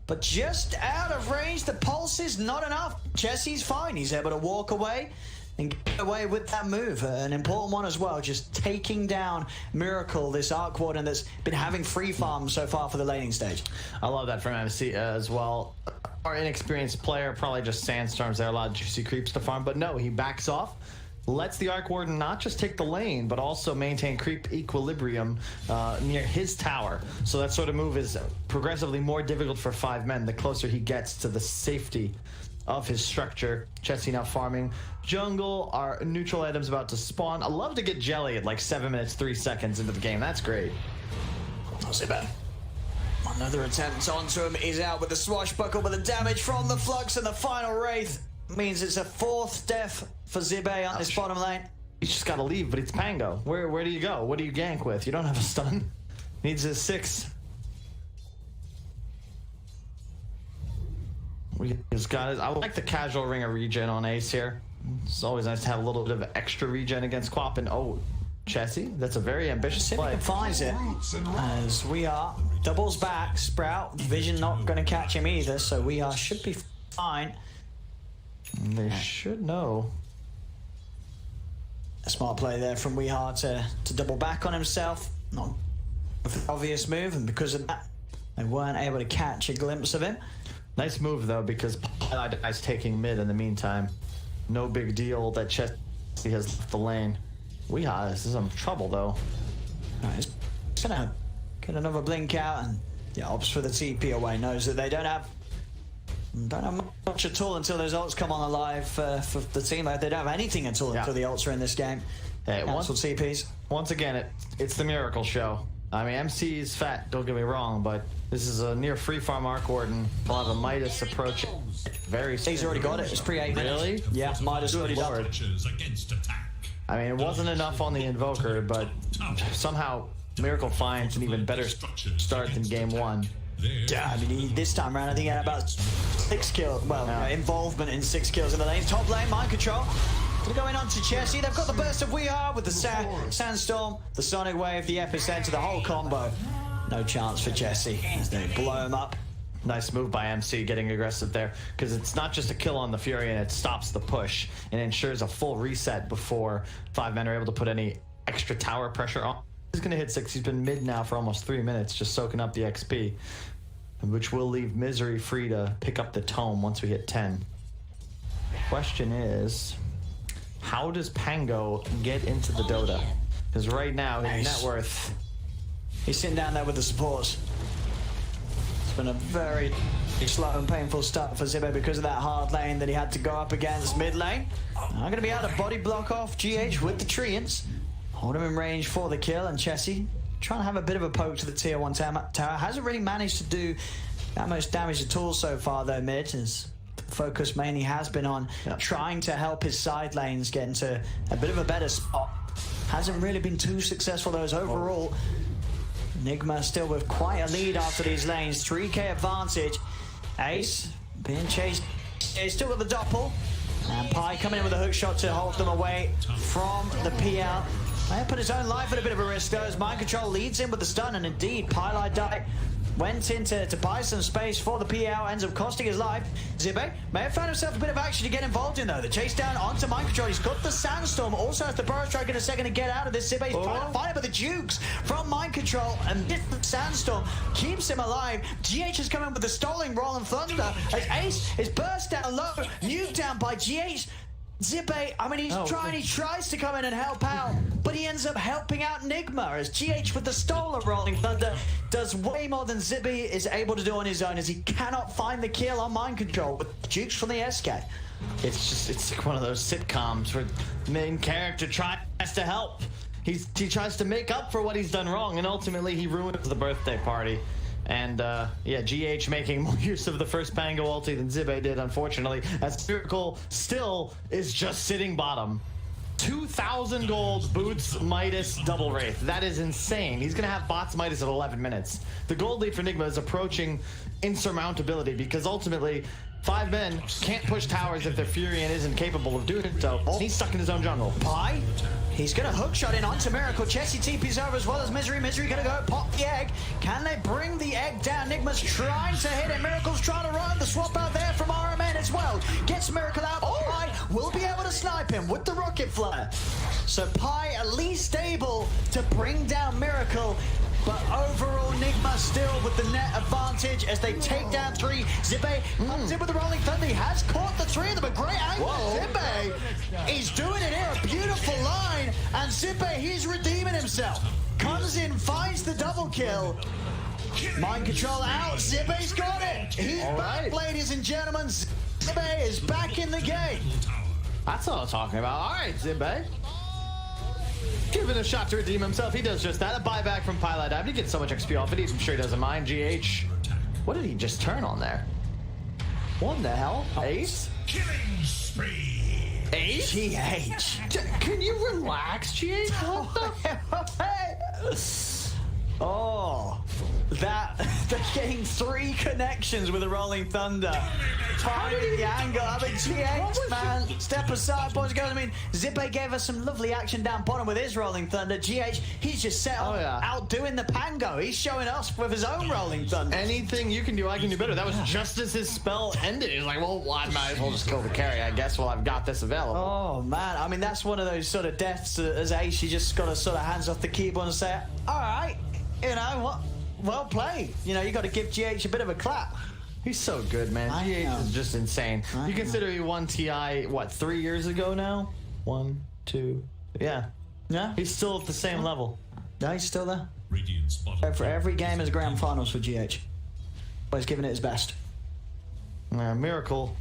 but just out of range. The pulse is not enough. Chessie's fine. He's able to walk away and get away with that move. An important one as well, just taking down Miracle, this Arc Warden that's been having free farm so far for the laning stage. I love that from MC as well. Our inexperienced player probably just sandstorms there, a lot of juicy creeps to farm, but no, he backs off, lets the Arc Warden not just take the lane, but also maintain creep equilibrium near his tower. So that sort of move is progressively more difficult for 5 men the closer he gets to the safety of his structure. Chessie now farming jungle. Our neutral item's about to spawn. I love to get Jelly at like 7 minutes 3 seconds into the game. That's great. Not so bad. Another attempt onto him is out with the swashbuckle, but the damage from the flux and the final wraith means it's a 4th death for Zibe on this bottom lane. He's just got to leave, but it's Pango. Where do you go? What do you gank with? You don't have a stun. Needs his 6. He's got his, I like the casual ring of regen on Ace here. It's always nice to have a little bit of extra regen against Quap. And oh, Chessie, that's a very ambitious play. Finds it as we are doubles back. Sprout Vision not going to catch him either, so we are should be fine. And they should know. A smart play there from Weehaw to double back on himself. Not an obvious move, and because of that, they weren't able to catch a glimpse of him. Nice move though, because Pilot's taking mid in the meantime. No big deal that Chessie has left the lane. Weehaw is in some trouble though. He's gonna get another blink out, and yeah, opts for the TP away. Knows that they don't have much at all until those ults come on alive for the team. They don't have anything at all until the ults are in this game. Hey, TPs. Once again, it's the Miracle show. I mean, MC is fat, don't get me wrong, but this is a near free farm Arc Warden. We'll have a Midas approach. Very soon. He's already got it. It's pre-8 minutes. Really? Yeah, Midas already done it. I mean, it wasn't enough on the Invoker, but somehow Miracle finds an even better start than game 1. Yeah, I mean, this time around, I think he had about 6 kills. Well, involvement in 6 kills in the lane. Top lane, Mind Control. Gonna go in onto Chessie. They've got the burst of Weehaw with the Sandstorm, the Sonic Wave, the Epicenter, the whole combo. No chance for Chessie as they blow him up. Nice move by MC getting aggressive there, because it's not just a kill on the Fury, and it stops the push and ensures a full reset before 5 men are able to put any extra tower pressure on. He's gonna hit 6. He's been mid now for almost 3 minutes, just soaking up the XP, which will leave Misery free to pick up the tome once we hit 10. Question is, how does Pango get into the Dota? Because right now his net worth, he's sitting down there with the supports. It's been a very slow and painful start for Zibe because of that hard lane that he had to go up against mid lane. I'm going to be able to body block off GH with the Treants. Hold him in range for the kill, and Chessie trying to have a bit of a poke to the tier 1 tower. Hasn't really managed to do that much damage at all so far though mid. His focus mainly has been on trying to help his side lanes get into a bit of a better spot. Hasn't really been too successful though as overall. Nigma still with quite a lead after these lanes. 3k advantage. Ace being chased. He's still got the doppel. And Pi coming in with a hook shot to hold them away from the PL. May have put his own life at a bit of a risk though as Mind Control leads in with the stun, and indeed Pi died went in to buy some space for the PL, ends up costing his life. Zibe may have found himself a bit of action to get involved in, though. The chase down onto Mind Control. He's got the Sandstorm. Also has the Burrow Strike in a second to get out of this. Zibe's trying to fight it, but the Dukes from Mind Control and gets the Sandstorm, keeps him alive. GH is coming with the Stolen Rolling Thunder as Ace is burst down low, nuked down by GH. Zibe, I mean, he tries to come in and help out, but he ends up helping out Nigma as GH with the Stolen Rolling Thunder does way more than Zibe is able to do on his own, as he cannot find the kill on Mind Control with Dukes from the SK. It's like one of those sitcoms where the main character tries to help. He tries to make up for what he's done wrong, and ultimately he ruins the birthday party. And yeah, GH making more use of the first Pango ulti than Zibe did, unfortunately, as Miracle still is just sitting bottom. 2,000 gold, Boots, Midas, Double Wraith. That is insane. He's going to have bots Midas at 11 minutes. The gold lead for Nigma is approaching insurmountability because ultimately 5 men can't push towers if their Furion isn't capable of doing it, so he's stuck in his own jungle. Pi, he's gonna hook shot in onto Miracle. Chessie TP's over as well as Misery. Misery gonna go pop the egg. Can they bring the egg down? Nigma's trying to hit it. Miracle's trying to run. The swap out there from RMN as well. Gets Miracle out. Pi will be able to snipe him with the rocket flare. So Pi at least able to bring down Miracle. But overall, Nigma still with the net advantage as they take down 3. Zibe comes in with the Rolling Thunder. He has caught the 3 of them. A great angle. Zibe is doing it here. A beautiful line. And Zibe, he's redeeming himself. Comes in, finds the double kill. Mind Control out. Zibe's got it. He's back, ladies and gentlemen. Zibe is back in the game. That's what I'm talking about. All right, Zibe. Give it a shot to redeem himself. He does just that. A buyback from Pilot Dive. He gets so much XP off it. I'm sure he doesn't mind. GH. What did he just turn on there? What the hell? Ace? Killing spree. Ace? GH. Can you relax, GH? What the hell? Oh, they're getting 3 connections with the Rolling Thunder. Finding the angle. I mean, GH, man, step aside, boys and girls. I mean, Zibe gave us some lovely action down bottom with his Rolling Thunder. GH, he's just set up outdoing the Pango. He's showing us with his own Rolling Thunder. Anything you can do, I can do better. That was just as his spell ended. He's like, well, I might as well just kill the carry, I guess, while I've got this available. Oh, man. I mean, that's one of those sort of deaths as Ace. You just got to sort of hands off the keyboard and say, all right, you know what? Well played. You know, you got to give GH a bit of a clap. He's so good, man. GH is just insane. You consider he won TI, what, 3 years ago now? 1, 2, yeah. Yeah. He's still at the same level. Yeah, he's still there. For every game is grand finals for GH. But he's giving it his best. Miracle.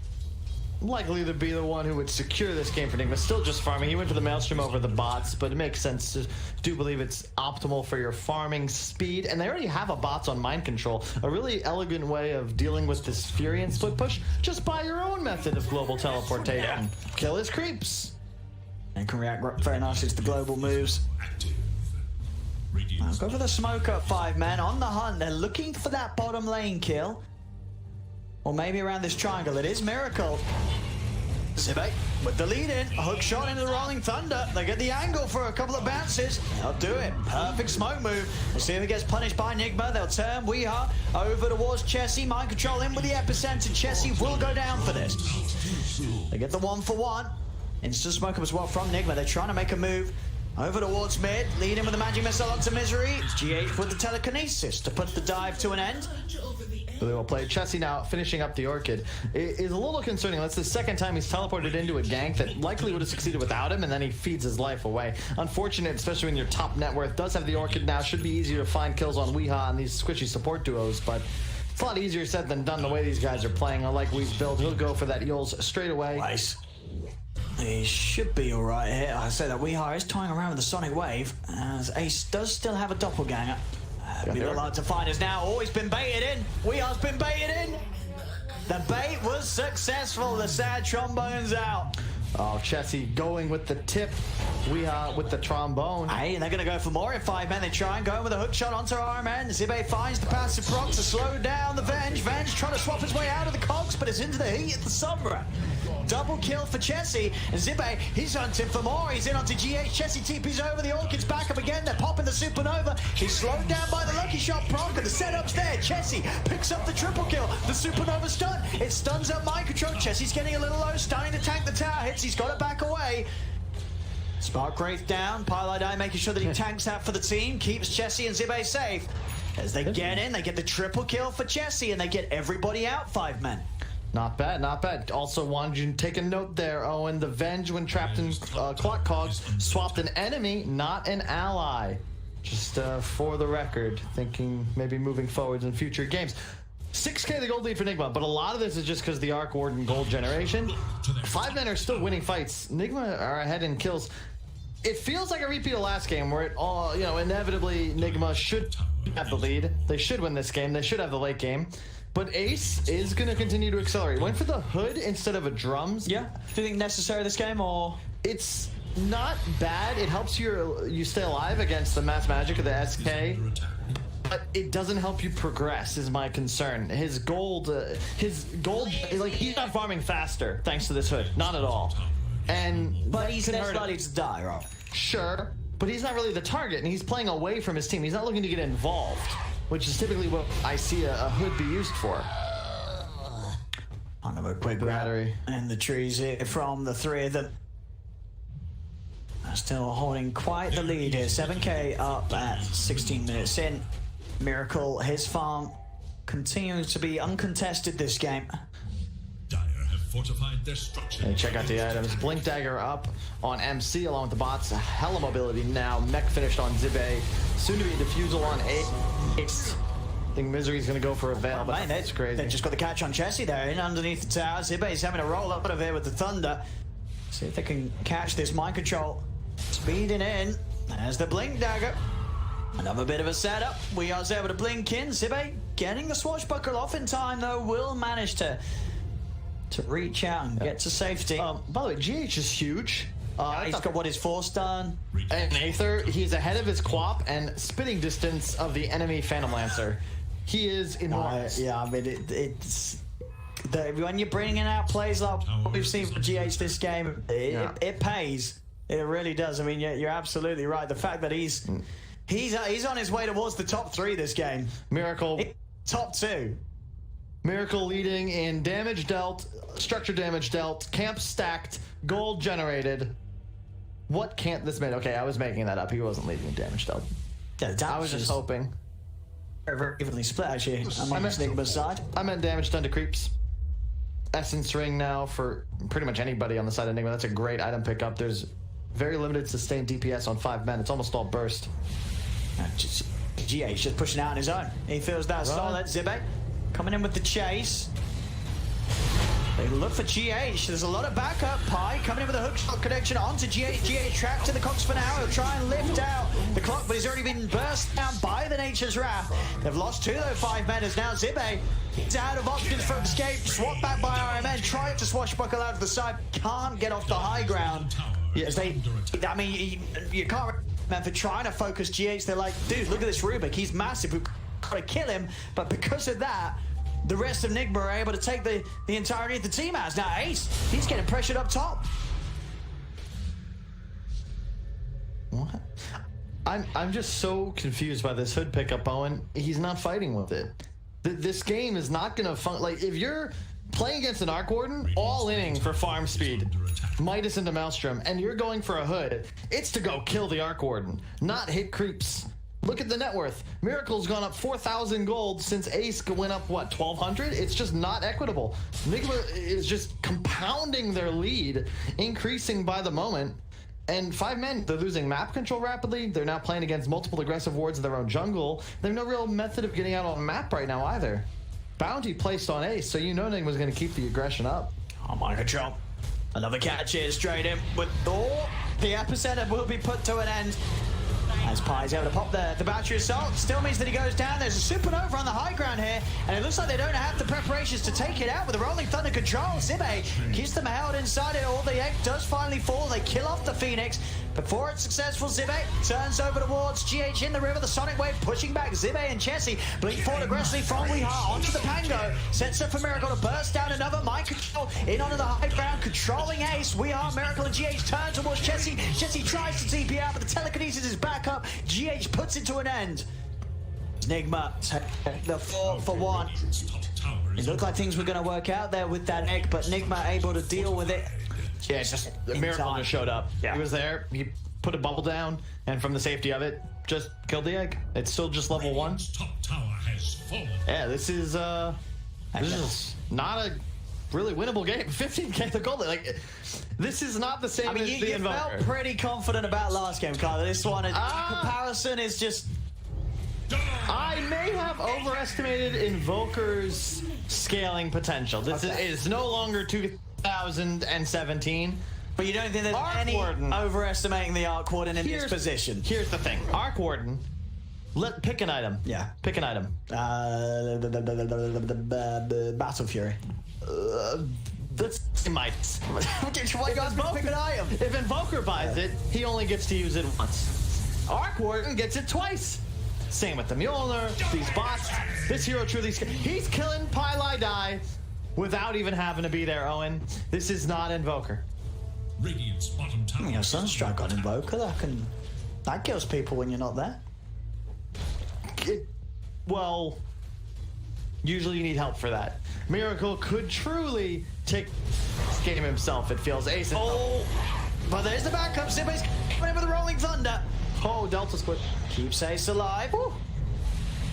Likely to be the one who would secure this game for Nigma. Still just farming. He went for the Maelstrom over the bots, but it makes sense. I do believe it's optimal for your farming speed. And they already have a bots on Mind Control. A really elegant way of dealing with this Furion split push. Just by your own method of global teleportation. Kill his creeps. And can react very nicely to the global moves. Go for the smoke up 5 men on the hunt. They're looking for that bottom lane kill. Or maybe around this triangle. It is Miracle. Zibe with the lead in. A hook shot into the Rolling Thunder. They get the angle for a couple of bounces. They'll do it. Perfect smoke move. We'll see if he gets punished by Nigma. They'll turn Weeha over towards Chessie. Mind Control in with the epicenter. Chessie will go down for this. They get the 1-for-1. Instant smoke up as well from Nigma. They're trying to make a move. Over towards mid, lead in with the magic missile onto Misery. GH with the telekinesis to put the dive to an end. Really well played. Chessie now finishing up the Orchid. It is a little concerning. That's the second time he's teleported into a gank that likely would have succeeded without him, and then he feeds his life away. Unfortunate, especially when your top net worth does have the Orchid now. Should be easier to find kills on Weeha and these squishy support duos, but it's a lot easier said than done the way these guys are playing. I like Wee's build. He'll go for that Eul's straight away. Nice. He should be alright here. I say that Weeha is toying around with the Sonic Wave, as Ace does still have a doppelganger. People like to find us now. Oh, he's been baited in. Weeha's been baited in. The bait was successful. The sad trombone's out. Oh, Chessie going with the tip. Weeha with the trombone. Hey, and they're going to go for more in 5 men. They try and go with a hook shot onto RMN. Zibe finds the passive proc to slow down the Venge. Venge trying to swap his way out of the cogs, but it's into the heat of the Sombra. Double kill for Chessie. And Zibe, he's hunting for more. He's in onto GH. Chessie TP's over. The Orchid's back up again. They're popping the Supernova. He's slowed down by the Lucky Shot proc. And the setup's there. Chessie picks up the triple kill. The Supernova stun. It stuns up Mind Control. Chessie's getting a little low. Starting to tank the tower hits. He's got it back away. Spark Wraith down. Pilot Eye making sure that he tanks that for the team. Keeps Chessie and Zibe safe. As they get in, they get the triple kill for Chessie. And they get everybody out 5 men. Not bad, not bad. Also wanted you to take a note there, Owen. The Venge, when trapped in clock cogs, swapped an enemy, not an ally. Just for the record, thinking maybe moving forwards in future games. 6K the gold lead for Nigma, but a lot of this is just because the Arc Warden gold generation. 5 men are still winning fights. Nigma are ahead in kills. It feels like a repeat of last game where it all, you know, inevitably Nigma should have the lead. They should win this game. They should have the late game. But Ace is going to continue to accelerate. Went for the hood instead of a drums. Yeah. Do you think necessary this game, or? It's not bad. It helps you stay alive against the Mass Magic of the SK. But it doesn't help you progress, is my concern. His gold, like, he's not farming faster thanks to this hood. Not at all. But he's less likely to die, right? Sure. But he's not really the target, and he's playing away from his team. He's not looking to get involved, which is typically what I see a hood be used for. Another quick battery. And the trees here from the 3 of them. Still holding quite the lead here. 7K up at 16 minutes in. Miracle, his farm continues to be uncontested this game. Fortified their structure. And check out the items. Blink Dagger up on MC along with the bots. Hella mobility now. Mech finished on Zibe. Soon to be Diffusal on Ace. I think Misery's going to go for a Veil, but that's crazy. They just got the catch on Chessie there, in underneath the tower. Zibe's having a roll up out of here with the Thunder. See if they can catch this Mind Control. Speeding in. There's the Blink Dagger. Another bit of a setup. We are able to blink in. Zibe getting the swashbuckle off in time, though, will manage to reach out and get to safety. By the way, GH is huge. He's got what his force done. And Aether, he's ahead of his Quap and spitting distance of the enemy Phantom Lancer. He is enormous. Yeah, I mean, when you're bringing out plays like what we've seen from GH this game, it pays. It really does. I mean, you're absolutely right. The fact that he's on his way towards the top 3 this game. Miracle. Top 2. Miracle leading in damage dealt, structure damage dealt, camp stacked, gold generated. What can't this make? Okay, I was making that up. He wasn't leading in damage dealt. Yeah, I was just hoping. Very evenly split, actually, amongst Nigma's side. I meant damage done to creeps. Essence ring now for pretty much anybody on the side of Nigma. That's a great item pickup. There's very limited sustained DPS on 5 men. It's almost all burst. GH just pushing out on his own. He feels that solid. Zibe coming in with the chase. They look for GH. There's a lot of backup. Pi coming in with a hookshot connection onto GH. GH trapped in the Cox for now. He'll try and lift out the clock, but he's already been burst down by the Nature's Wrath. They've lost 2 though, 5 men. As now Zibe, he's out of options for escape. Swap back by RMN. Tried to swashbuckle out of the side. Can't get off the high ground. As they, I mean, you can't remember for trying to focus GH. They're like, dude, look at this Rubik. He's massive. We've got to kill him. But because of that, the rest of Nigma are able to take the entirety of the team out. Now Ace, he's getting pressured up top. What? I'm just so confused by this hood pickup, Owen. He's not fighting with it. This game is not going to like, if you're playing against an Arc Warden, all inning for farm speed, Midas into Maelstrom, and you're going for a hood, it's to go kill the Arc Warden, not hit creeps. Look at the net worth. Miracle's gone up 4,000 gold since Ace went up, what, 1,200? It's just not equitable. Nigma is just compounding their lead, increasing by the moment. And 5 men, they're losing map control rapidly. They're now playing against multiple aggressive wards in their own jungle. They have no real method of getting out on map right now either. Bounty placed on Ace, so you know Nigma's going to keep the aggression up. Oh my control. Another catch here, straight in with Thor. The epicenter will be put to an end. As Pi's able to pop the battery assault, still means that he goes down. There's a supernova on the high ground here, and it looks like they don't have the preparations to take it out with the rolling thunder control. Zibe keeps them held inside it. All the egg does finally fall. They kill off the Phoenix. Before it's successful, Zibe turns over towards GH in the river. The Sonic Wave pushing back Zibe and Chessie. Blink forward aggressively from Weeha onto the Pango. Sets up for Miracle to burst down another mind control. In onto the high ground, controlling Ace. Weeha, Miracle, and GH turn towards Chessie. Chessie tries to TP out, but the telekinesis is back up. GH puts it to an end. Nigma, the 4 for 1. It looked like things were going to work out there with that egg, but Nigma able to deal with it. Yeah, it's just the Miracle just showed up. Yeah. He was there, he put a bubble down, and from the safety of it, just killed the egg. It's still just level 1. Yeah, this is not a really winnable game. 15k the goal. Like, this is not the same as the you felt pretty confident about last game, Carla. This one, comparison is just... I may have overestimated Invoker's scaling potential. This is no longer 2017. But you don't think there's any overestimating the Arc Warden in this position? Here's the thing. Arc Warden, pick an item. Yeah. Pick an item. Battle Fury. That's mites. Why you guys pick an item? If Invoker buys it, he only gets to use it once. Arc Warden gets it twice. Same with the Mjolnir, these bots. This hero truly, he's killing Pylai Die without even having to be there, Owen. This is not Invoker. Radiant's bottom tower. You know, Sunstrike on Invoker, that kills people when you're not there. Well, usually you need help for that. Miracle could truly take this game himself, it feels. Ace. But there's the backup. Zibe's coming in with the Rolling Thunder. Oh, Delta Squid. Keeps Ace alive.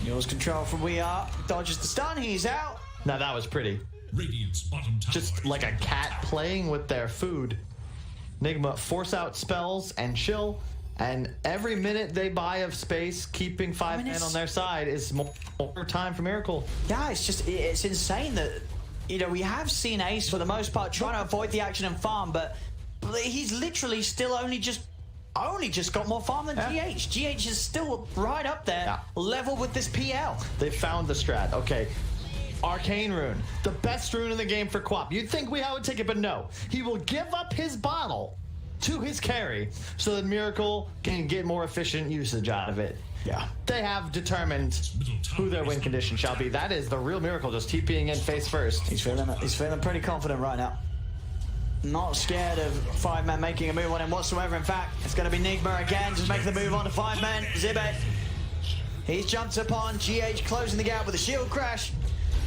Yours control from We Are. Dodges the stun. He's out. Now that was pretty. Radiant's bottom tower. Just like a cat playing with their food. Nigma force out spells and chill. And every minute they buy of space, keeping 5 men on their side is more time for Miracle. Yeah, it's insane that, you know, we have seen Ace for the most part trying to avoid the action and farm, but he's literally still only just got more farm than GH. GH is still right up there, level with this PL. They found the strat. Okay. Arcane Rune, the best rune in the game for Quap. You'd think Weeha would take it, but no. He will give up his bottle to his carry so that Miracle can get more efficient usage out of it. Yeah. They have determined who their win condition shall be. That is the real Miracle, just TPing in face first. He's feeling pretty confident right now. Not scared of 5 men making a move on him whatsoever. In fact, it's going to be Nigma again, just making the move on to 5 men. Zibe. He's jumped upon GH, closing the gap with a shield crash.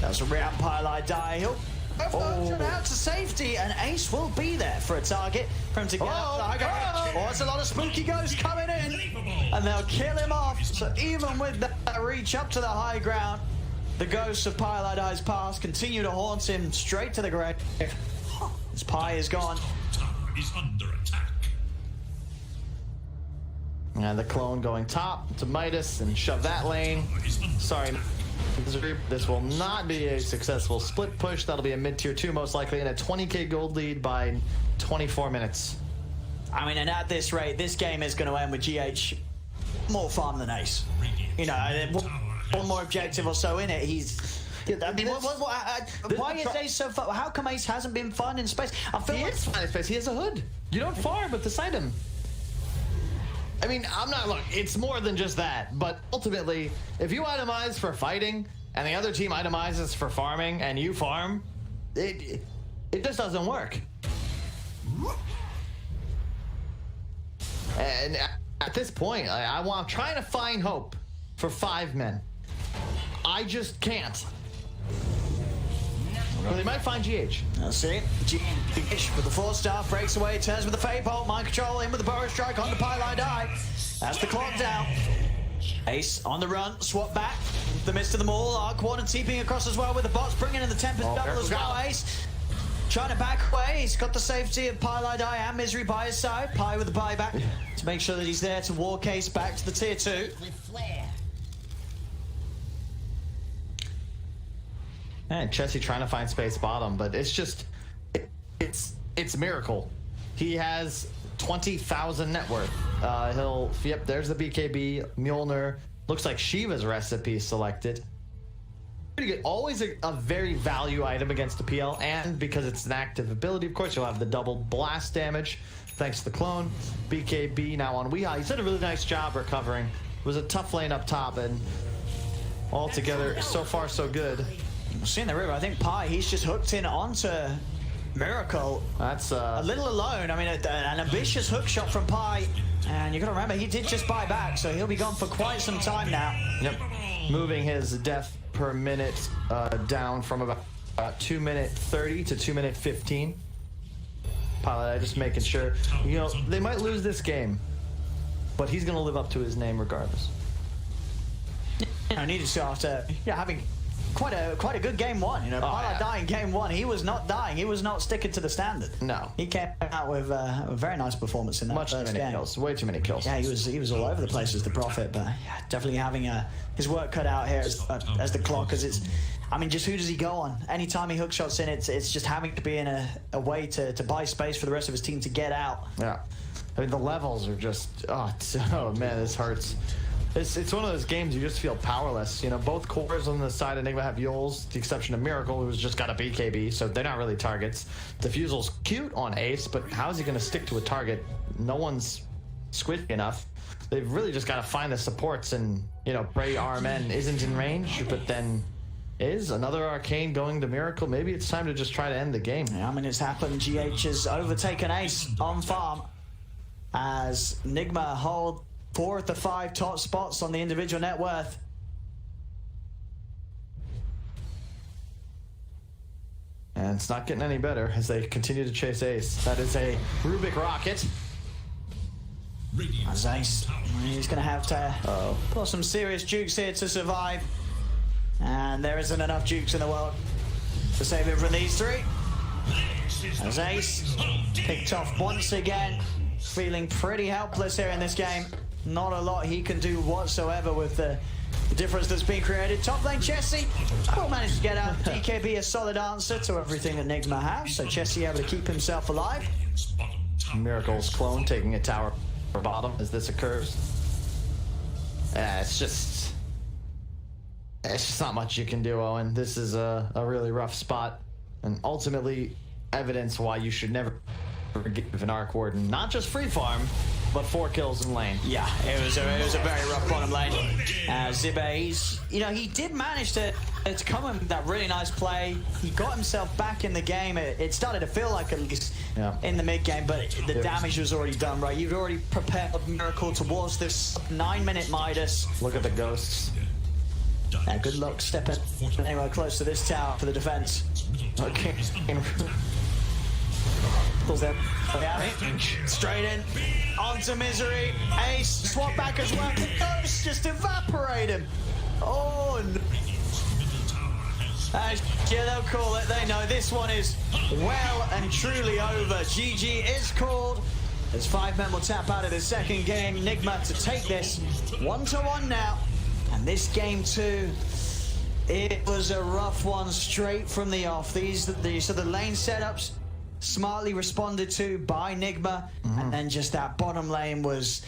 That's a real Pylai Die. He'll out to safety, and Ace will be there for a target for him to get out the high ground. Oh, it's a lot of spooky ghosts coming in, and they'll kill him off. So even with that reach up to the high ground, the ghosts of Pylai Die's past continue to haunt him straight to the grave. His pie is gone. Tower is under attack. And the clone going top to Midas and shove that lane. Sorry, this will not be a successful split push. That'll be a mid-tier 2 most likely, and a 20k gold lead by 24 minutes. I mean, and at this rate, this game is going to end with GH more farm than Ace. You know, one more objective or so in it, he's... I mean, why is Ace so fun? How come Ace hasn't been fun in space? I feel he is fun in space. He has a hood. You don't farm with this item. I mean, look, it's more than just that, but ultimately, if you itemize for fighting and the other team itemizes for farming and you farm, it just doesn't work. And at this point, I'm trying to find hope for 5 men. I just can't. Well, they might find GH. Let's see. GH with the 4-star, breaks away, turns with the Fade Bolt, mind control, in with the Burrow Strike on the Pylai Die. That's the clock down. Ace on the run, swap back. The midst of them all, Arc Warden TPing across as well with the bots, bringing in the Tempest double as well. Ace trying to back away. He's got the safety of Pylai Die and Misery by his side. Pie with the buyback to make sure that he's there to war case back to the tier 2. With flair. And Chessie trying to find space bottom, but it's just, it's Miracle. He has 20,000 net worth. Yep, there's the BKB, Mjolnir. Looks like Shiva's recipe selected. Pretty good. Always a very value item against the PL, and because it's an active ability, of course, you'll have the double blast damage thanks to the clone. BKB now on Weehaw. He's did a really nice job recovering. It was a tough lane up top, and altogether, so far so good. Seeing the river, I think Pi, he's just hooked in onto Miracle. That's a little alone. I mean, an ambitious hook shot from Pi. And you got to remember, he did just buy back, so he'll be gone for quite some time now. Yep. Moving his death per minute down from about 2 minute 30 to 2 minute 15. Pilot, just making sure. You know, they might lose this game, but he's going to live up to his name regardless. I needed to after having quite a good game one. You know, Pilot dying game one. He was not dying. He was not sticking to the standard. No. He came out with a very nice performance in that Much too many kills. Way too many kills. Yeah, he was all over the place as the Prophet, but definitely having his work cut out here as the clock, because it's. I mean, just who does he go on? Anytime he hook shots in, it's just having to be in a way to buy space for the rest of his team to get out. Yeah. I mean, the levels are just, oh man, this hurts. It's one of those games you just feel powerless. You know, both cores on the side of Nigma have Yules, the exception of Miracle, who's just got a BKB, so they're not really targets. Diffusal's cute on Ace, but how is he going to stick to a target? No one's squishy enough. They've really just got to find the supports, and, you know, Prey RMN isn't in range, but then is another Arcane going to Miracle. Maybe it's time to just try to end the game. Yeah, I mean, it's happened. GH has overtaken Ace on farm as Nigma hold 4 of the 5 top spots on the individual net worth. And it's not getting any better as they continue to chase Ace. That is a Rubik rocket. As Ace, he's going to have to pull some serious jukes here to survive. And there isn't enough jukes in the world to save him from these three. As Ace picked off once again, feeling pretty helpless here in this game. Not a lot he can do whatsoever with the difference that's been created. Top lane Chessie will manage to get out. DKB a solid answer to everything that Nigma has, so Chessie able to keep himself alive. Miracle's clone taking a tower for bottom as this occurs. It's just not much you can do, Owen. This is a really rough spot, and ultimately evidence why you should never give an Arc Warden not just free farm, but 4 kills in lane. Yeah, it was a very rough bottom lane. Zibe, he did manage to come in with that really nice play. He got himself back in the game. It started to feel like, at least in the mid game, but the damage was already done, right? You'd already prepared Miracle towards this 9-minute Midas. Look at the ghosts. Yeah, good luck stepping anywhere close to this tower for the defense. Okay. Pulls them. Yeah. Straight in. Onto Misery. Ace. Swap back as well. The ghosts just evaporate him. Oh, no. Yeah, they'll call it. They know this one is well and truly over. GG is called. As 5 men will tap out of the second game. Nigma to take this 1-1 now. And this game 2, it was a rough one straight from the off. These are the lane setups smartly responded to by Nigma, and then just that bottom lane was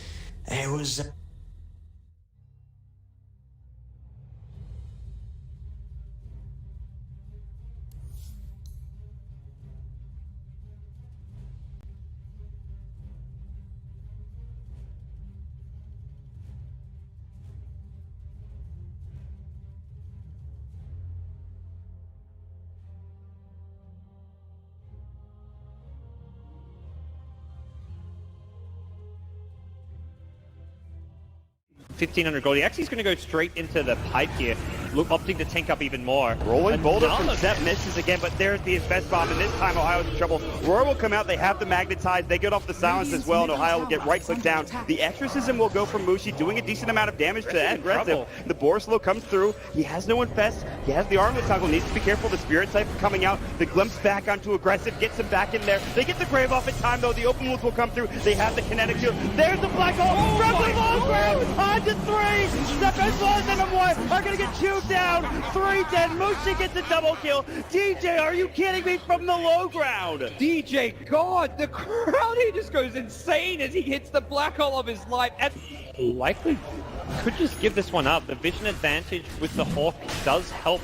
$1,500 gold. He actually is going to go straight into the pipe here, opting to tank up even more. Rolling Boulder from Seth misses again, but there's the best bomb, and this time Ohio's in trouble. Roar will come out, they have the magnetize, they get off the silence as well, and Ohio will get right-click down. The exorcism will go from Mushi, doing a decent amount of damage to that aggressive. The Borslow comes through, he has no infest, he has the armlet toggle, needs to be careful, the Spirit Siphon coming out, the glimpse back onto aggressive, gets him back in there. They get the Grave off in time though, the open wounds will come through, they have the kinetic shield. There's the black hole, from the low ground, on to 3! Step as well as number 1 are gonna get chewed down. 3 dead. Mushi gets a double kill. DJ, are you kidding me, from the low ground? DJ, God, the crowd here just goes insane as he hits the black hole of his life. And likely could just give this one up. The vision advantage with the Hawk does help.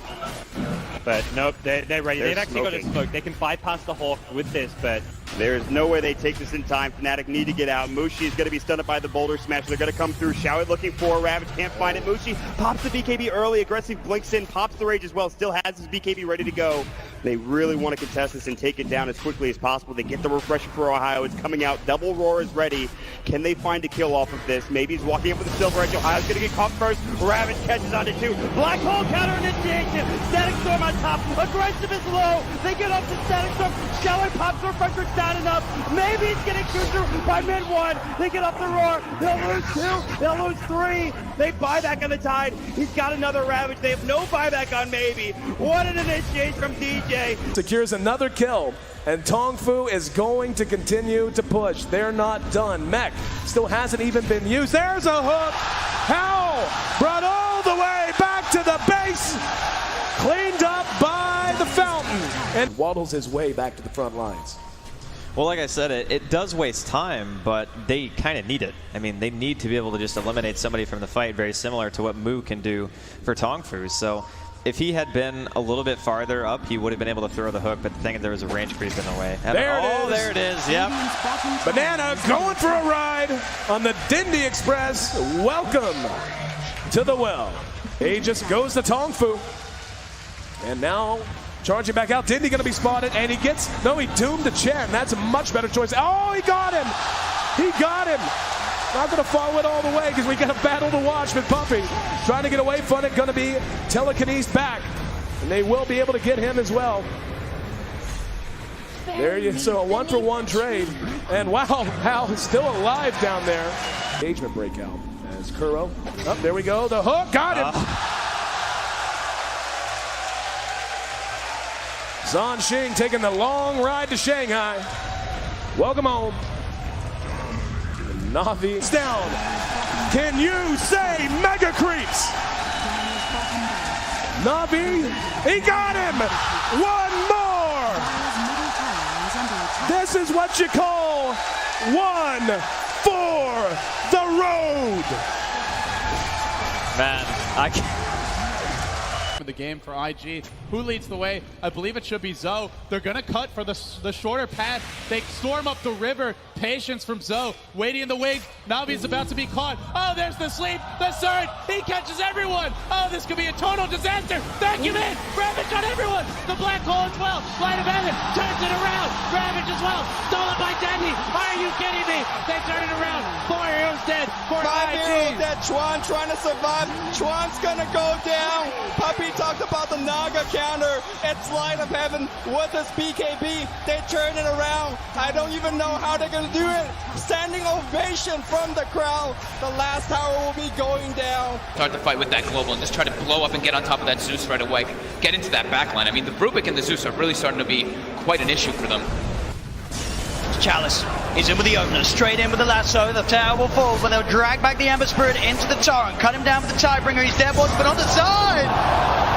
But nope, they're ready. They've actually got a smoke. They can bypass the Hawk with this, but There's no way they take this in time. Fnatic need to get out. Mushi is going to be stunned by the boulder smash. They're going to come through. Shao looking for Ravage. Can't find it. Mushi pops the BKB early. Aggressive blinks in. Pops the rage as well. Still has his BKB ready to go. They really want to contest this and take it down as quickly as possible. They get the refresher for Ohio. It's coming out. Double Roar is ready. Can they find a kill off of this? Maybe he's walking up with a silver edge. Ohio's going to get caught first. Ravage catches on it too. Black hole counter initiation. Static Storm on top. Aggressive is low. They get up to Static Storm. Shower pops the refresher. It's down enough. Maybe he's getting chewed through by mid one. They get up the roar. They'll lose two. They'll lose three. They buy back on the tide. He's got another Ravage. They have no buyback on Maybe. What an initiation from DJ. Secures another kill, and Tongfu is going to continue to push. They're not done. Mech still hasn't even been used. There's a hook. How? Brought all the way back to the base. Cleaned up by the fountain. And waddles his way back to the front lines. Well, like I said, it does waste time, but they kind of need it. I mean, they need to be able to just eliminate somebody from the fight, very similar to what Mu can do for Tongfu. So if he had been a little bit farther up, he would have been able to throw the hook, but the thing is there was a range creep in the way. And there it is, yep. Banana going for a ride on the Dindy Express. Welcome to the well. Aegis goes to Tongfu. And now charging back out. Dindy gonna be spotted, and he doomed to Chen. That's a much better choice. Oh, he got him! He got him! Not gonna follow it all the way because we got a battle to watch with Puppy. Trying to get away from it, gonna be telekinesed back. And they will be able to get him as well. There you so a 1-for-1 trade. And wow, Hal is still alive down there. Engagement breakout as Kuro. Oh, there we go. The hook, got him! Zhan Xing taking the long ride to Shanghai. Welcome home. Navi down. Can you say mega creeps? Navi, he got him. One more. This is what you call one for the road. Man, I can't. The game for IG. Who leads the way? I believe it should be Zoe. They're gonna cut for the shorter path. They storm up the river. Patience from Zoe. Waiting in the wings. Navi's about to be caught. Oh, there's the sleep. The surge. He catches everyone. Oh, this could be a total disaster. Vacuum in. Ravage on everyone. The black hole as well. Light of heaven turns it around. Ravage as well. Stolen by Dandy. Are you kidding me? They turn it around. 4 heroes dead. 4 heroes dead. Chuan trying to survive. Chuan's gonna go down. Puppy talked about the Naga counter. It's light of heaven with his BKB. They turn it around. I don't even know how they're gonna do it. Standing ovation from the crowd. The last tower will be going down. Start the fight with that global and just try to blow up and get on top of that Zeus right away. Get into that backline. I mean, the Rubik and the Zeus are really starting to be quite an issue for them. Chalice is in with the opener, straight in with the lasso. The tower will fall, but they'll drag back the Ember Spirit into the torrent, cut him down with the Tidebringer. He's dead, but on the side,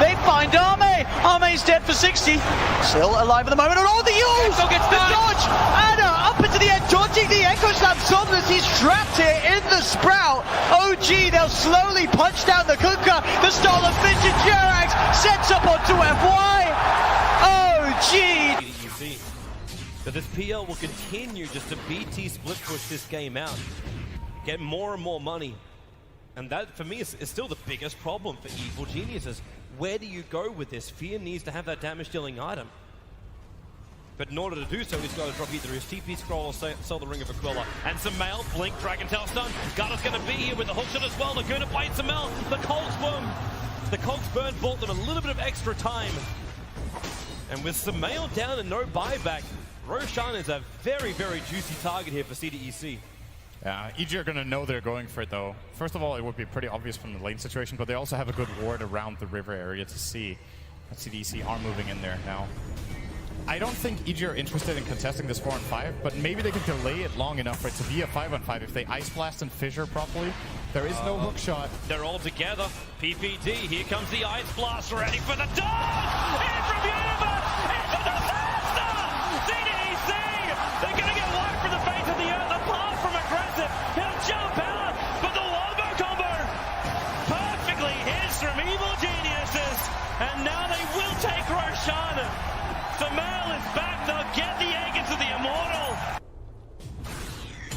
they find Ame. Ame's dead for 60. Still alive at the moment. Oh, the use! The dodge! Anna up into the end, dodging the Echo Slam. Somnus, he's trapped here in the Sprout. OG, they'll slowly punch down the Kuka. The stolen Vintage Jerax sets up onto FY. OG! But this PL will continue just to BT split push this game out, get more and more money. And that, for me, is still the biggest problem for Evil Geniuses. Where do you go with this? Fear needs to have that damage-dealing item. But in order to do so, he's got to drop either his TP scroll or sell the Ring of Aquila. And Sumail, blink, Dragon Tail stun. Garda's going to be here with the hookshot as well. Laguna fights Sumail. The Cogs burn bought them a little bit of extra time. And with Sumail down and no buyback, Roshan is a very, very juicy target here for CDEC. Yeah, EG are going to know they're going for it, though. First of all, it would be pretty obvious from the lane situation, but they also have a good ward around the river area to see that CDEC are moving in there now. I don't think EG are interested in contesting this 4-on-5, but maybe they can delay it long enough for it to be a 5-on-5 if they Ice Blast and Fissure properly. There is no hook shot. They're all together. PPD, here comes the Ice Blast, ready for the dodge! In from Universe! It's a disaster! CDEC! They're going to get wiped from the face of the earth, apart from aggressive. He'll jump out, but the Wombo combo perfectly hits from Evil Geniuses. And now they will take Roshan. Sumail is back, they'll get the egg into the Immortal.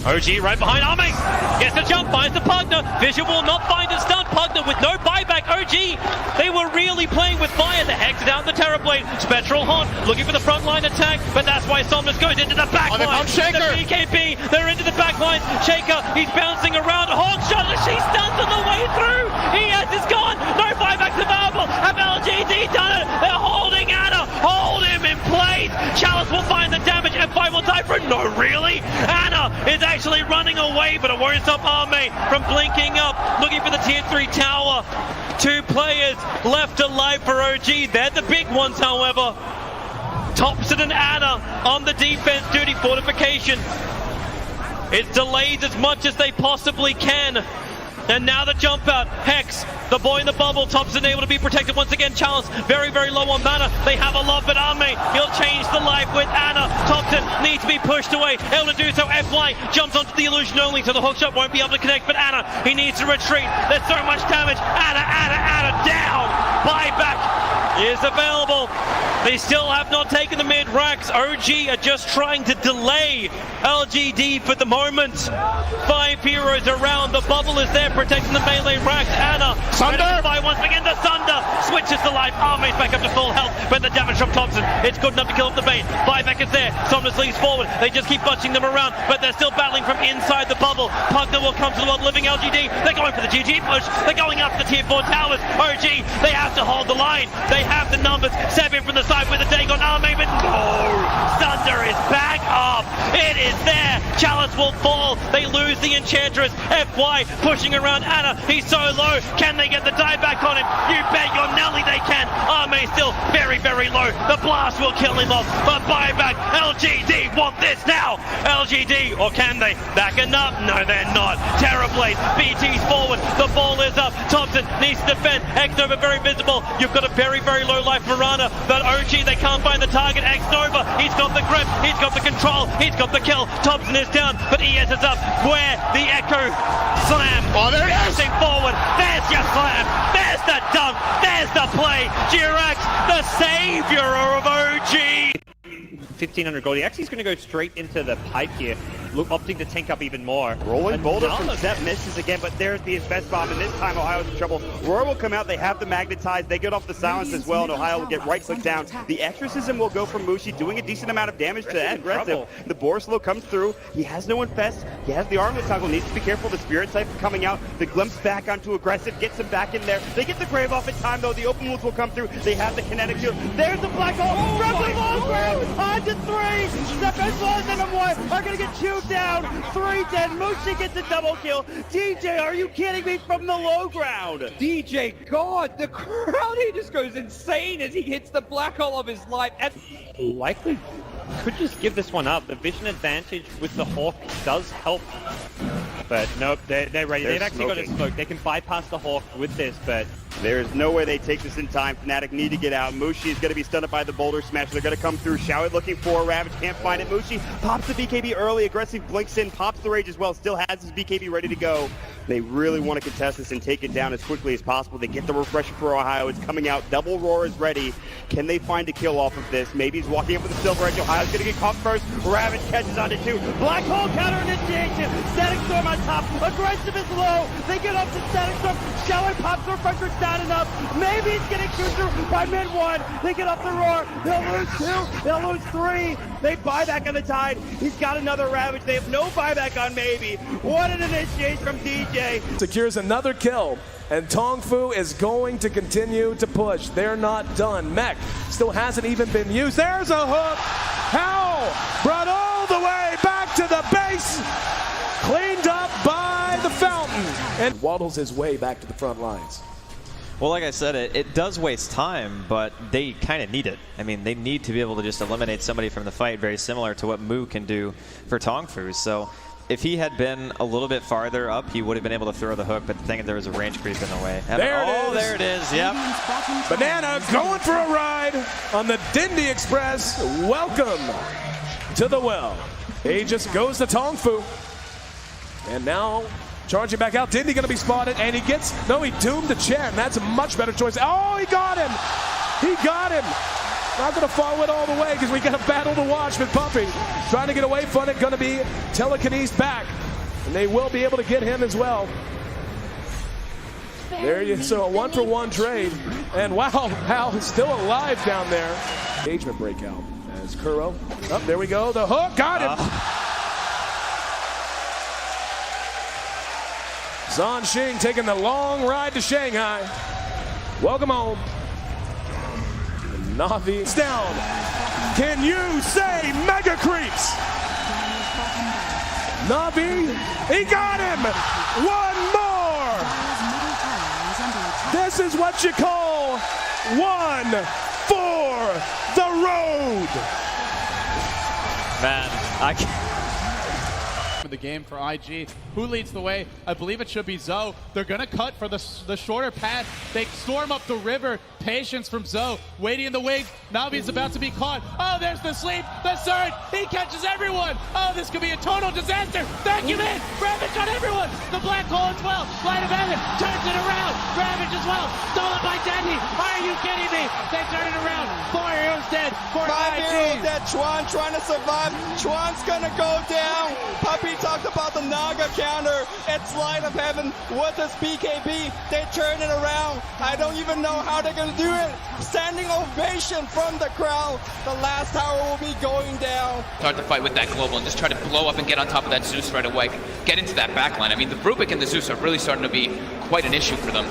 OG right behind Arme. Gets the jump, finds the Pugner. Vision will not find a stun. Pugner with no buyback. OG, they were really playing with fire. The Hex down the Terrorblade. Spectral Haunt looking for the front line attack, but that's why Somnus goes into the back line. The BKB, they're into the back line. Shaker, he's bouncing around. Hawk shot, she stuns on the way through. ES is gone. No buybacks available. Have LGD done it? They're holding Anna. Hold him in place. Chalice will find the damage. F5 will die for it. No, really? Anna is actually running away, but it won't stop Arme from blinking up, looking for the tier 3 tower. 2 players left alive for OG. They're the big ones, however. Thompson and Anna on the defense duty. Fortification. It's delayed as much as they possibly can. And now the jump out. Hex, the boy in the bubble. Thompson able to be protected once again. Chalice very, very low on mana. They have a lot, but Arme, he'll change the life with Anna. Thompson needs to be pushed away. Able to do so. FY jumps onto the illusion only, so the hookshot won't be able to connect. But Anna, he needs to retreat. There's so much damage. Anna down. Buyback is available. They still have not taken the mid racks. OG are just trying to delay LGD for the moment. 5 heroes around. The bubble is there protecting the melee racks. Anna, Sunder! Once again, the Sunder switches to life. Arme's back up to full health, but the damage from Thompson, it's good enough to kill off the bait. Buyback is there. Somnus leads forward. They just keep bunching them around, but they're still battling from inside the bubble. Pugner will come to the world living LGD. They're going for the GG push. They're going up the tier 4 towers. OG, they have to hold the line. They have the numbers. 7 from the side with the Dagon Arme, but no! Sunder is back up. It is there. Chalice will fall. They lose the Enchantress. FY pushing around Anna. He's so low. Can they get the die back on him? You bet your Nelly they can. Arme still very, very low. The blast will kill him off. But buyback. LGD want this now. LGD, or can they? Backing up? No, they're not. Terrorblade. BT's forward. The ball is up. Thompson needs to defend. X-Nova very visible. You've got a very, very low life Marana. But OG, they can't find the target. X-Nova, he's got the grip. He's got the control. He's got the kill. Thompson is down, but ES is up. Where the Echo slam. Oh, there it is. Forward. There's your slam. There's the dunk. There's the play. Jirax, the savior of OG. 1,500 gold. He actually is going to go straight into the pipe here, opting to tank up even more. Rolling Boulder from Zep misses again, but there's the best bomb, and this time Ohio's in trouble. Roar will come out, they have the magnetize, they get off the silence as well, and Ohio will get right click down. The exorcism will go from Mushi, doing a decent amount of damage to that aggressive. The Borslow comes through, he has no infest, he has the armlet toggle, needs to be careful, the Spirit Siphon coming out, the glimpse back onto aggressive, gets him back in there. They get the Grave off in time though, the open wounds will come through, they have the kinetic shield. There's the black hole, from the long ground, on to 3, Step as well as M1 are gonna get chewed down. 3 dead. Mushi gets a double kill. DJ, are you kidding me, from the low ground? DJ, God, the crowd, he just goes insane as he hits the black hole of his life. And likely could just give this one up. The vision advantage with the Hawk does help. But nope, they're ready. They've actually got a smoke. They can bypass the Hawk with this, but there's no way they take this in time. Fnatic need to get out. Mushi is going to be stunned by the Boulder Smash. They're going to come through. Showit looking for Ravage. Can't find it. Mushi pops the BKB early. Aggressive blinks in. Pops the Rage as well. Still has his BKB ready to go. They really want to contest this and take it down as quickly as possible. They get the refresher for Ohio. It's coming out. Double Roar is ready. Can they find a kill off of this? Maybe he's walking up with the Silver Edge. Ohio's going to get caught first. Ravage catches onto 2. Black Hole counter initiation. Static Storm on top. Aggressive is low. They get up to Static Storm. Showit pops the refresher. It's not enough. Maybe he's getting chewed through by mid 1. They get up the Roar. They'll lose 2. They'll lose 3. They buy back on the Tide. He's got another Ravage. They have no buyback on Maybe. What an initiation from DJ. Secures another kill, and Tongfu is going to continue to push. They're not done. Mech still hasn't even been used. There's a hook. How? Brought all the way back to the base. Cleaned up by the fountain. And waddles his way back to the front lines. Well, like I said, it does waste time, but they kind of need it. I mean, they need to be able to just eliminate somebody from the fight, very similar to what Mu can do for Tongfu. So if he had been a little bit farther up, he would have been able to throw the hook, but the thing is there was a range creep in the way. There it is, yep. Banana going for a ride on the Dindy Express. Welcome to the well. Aegis goes to Tongfu. And now charging back out. Dindy gonna be spotted, and he doomed the Chen. That's a much better choice. Oh, he got him! He got him! Not going to follow it all the way because we got a battle to watch with Puppy. Trying to get away from it, going to be telekinesed back. And they will be able to get him as well. There you so a 1-for-1 trade. And wow, Hal is still alive down there. Engagement breakout as Kuro. Oh, there we go. The hook got him. Zhan Xing taking the long ride to Shanghai. Welcome home. Na'Vi is down. Can you say Mega Creeps? Na'Vi, he got him. One more. This is what you call one for the road. Man, I can't. The game for IG. Who leads the way? I believe it should be Zoe. They're gonna cut for the shorter path. They storm up the river. Patience from Zoe. Waiting in the wings. Navi's about to be caught. Oh, there's the sleep. The surge. He catches everyone. Oh, this could be a total disaster. Vacuum in. Ravage on everyone. The black hole as well. Light of heaven turns it around. Ravage as well. Stolen by Dandy. Are you kidding me? They turn it around. 4 heroes dead. 5 heroes dead. Chuan trying to survive. Chuan's gonna go down. Puppy talked about the Naga counter. It's light of heaven with his BKB. They turn it around. I don't even know how they're gonna do it. Standing ovation from the crowd. The last tower will be going down. Start to fight with that global and just try to blow up and get on top of that Zeus right away. Get into that backline. I mean, the Rubik and the Zeus are really starting to be quite an issue for them.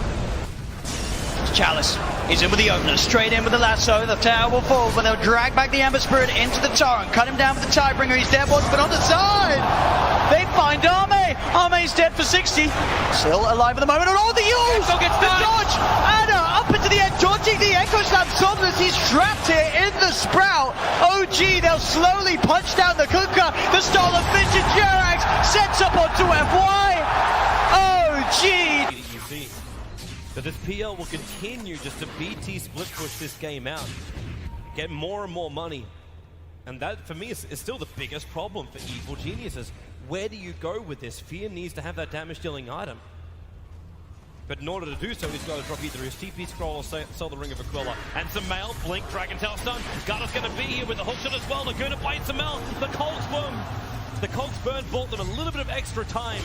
Chalice is in with the opener, straight in with the lasso. The tower will fall, but they'll drag back the Ember Spirit into the torrent, cut him down with the Tidebringer. He's dead, but on the side. They find Arme. Arme's dead for 60. Still alive at the moment. And all the use! The dodge! Anna up into the end, dodging the Echo Slam. Somnus, he's trapped here in the Sprout. OG, they'll slowly punch down the Kuka. The Stolen Vintage Jerax sets up onto FY. OG! But this PL will continue just to BT split push this game out, get more and more money. And that, for me, is still the biggest problem for Evil Geniuses. Where do you go with this? Fear needs to have that damage-dealing item. But in order to do so, he's got to drop either his TP scroll or sell the Ring of Aquila. And Samel, blink, Dragon Tail stun. Garda's going to be here with the hookshot as well. Laguna fights Samel. The Cogs Burn bought them a little bit of extra time.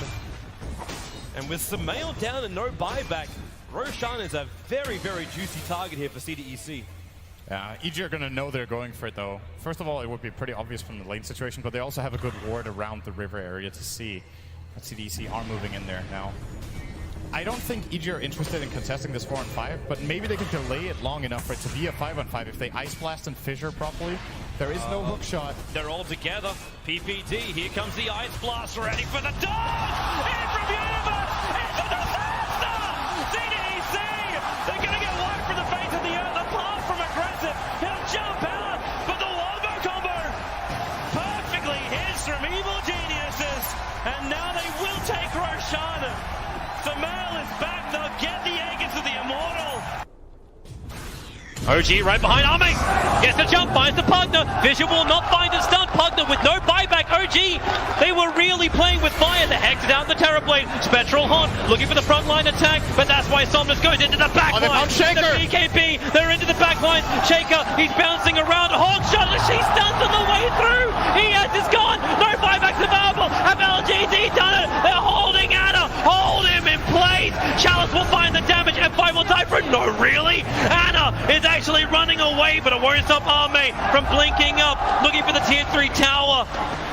And with Samel down and no buyback, Roshan is a very, very juicy target here for CDEC. Yeah, EG are going to know they're going for it, though. First of all, it would be pretty obvious from the lane situation, but they also have a good ward around the river area to see that CDEC are moving in there now. I don't think EG are interested in contesting this 4-on-5, but maybe they can delay it long enough for it to be a 5-on-5 if they Ice Blast and Fissure properly. There is no hook shot. They're all together. PPD, here comes the Ice Blast, ready for the dodge! In from Universe! It's a disaster! CDEC! They're going to get wiped from the face of the earth, apart from aggressive. He'll jump out, but the Wombo combo perfectly hits from Evil Geniuses, and now they will take Roshan. Samel is back, they'll get the egg into the Immortal. OG right behind Arme, gets the jump, finds the Pugner. Vision will not find a stun. Pugner with no buyback. OG, they were really playing with fire. They exited out the Terrorblade. Spectral Haunt looking for the frontline attack, but that's why Somnus goes into the backline. The BKB, they're into the backline. Shaker, he's bouncing around. Hawk shot, she stuns on the way through. ES is gone, no buybacks available. Have LGD done it? They're holding Anna, hold him in place. Chalice will find the damage, F5 will die for it. No, really? Anna is actually running away, but it won't stop Arme from blinking up, looking for the tier 3 tower.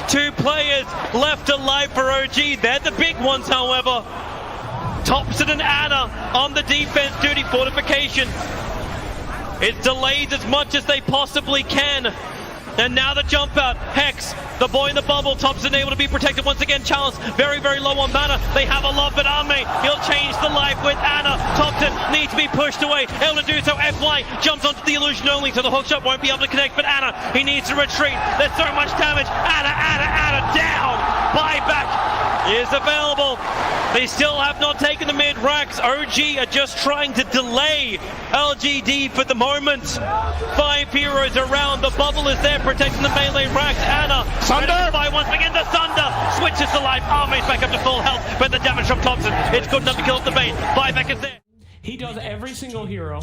2 players left alive for OG. They're the big ones, however. Thompson and Anna on the defense duty. Fortification. It's delayed as much as they possibly can. And now the jump out. Hex, the boy in the bubble. Thompson able to be protected once again. Chalice very, very low on mana. They have a lot, but Arme, he'll change the life with Anna. Thompson needs to be pushed away. Able to do so. FY jumps onto the illusion only, so the hookshot won't be able to connect. But Anna, he needs to retreat. There's so much damage. Anna down. Buyback is available. They still have not taken the mid racks. OG are just trying to delay LGD for the moment. 5 heroes around. The bubble is there protecting the melee racks. Anna, Sunder! Once again, the Sunder switches to life. Arme's back up to full health, but the damage from Thompson, it's good enough to kill off the bait. Buyback is there. He does every single hero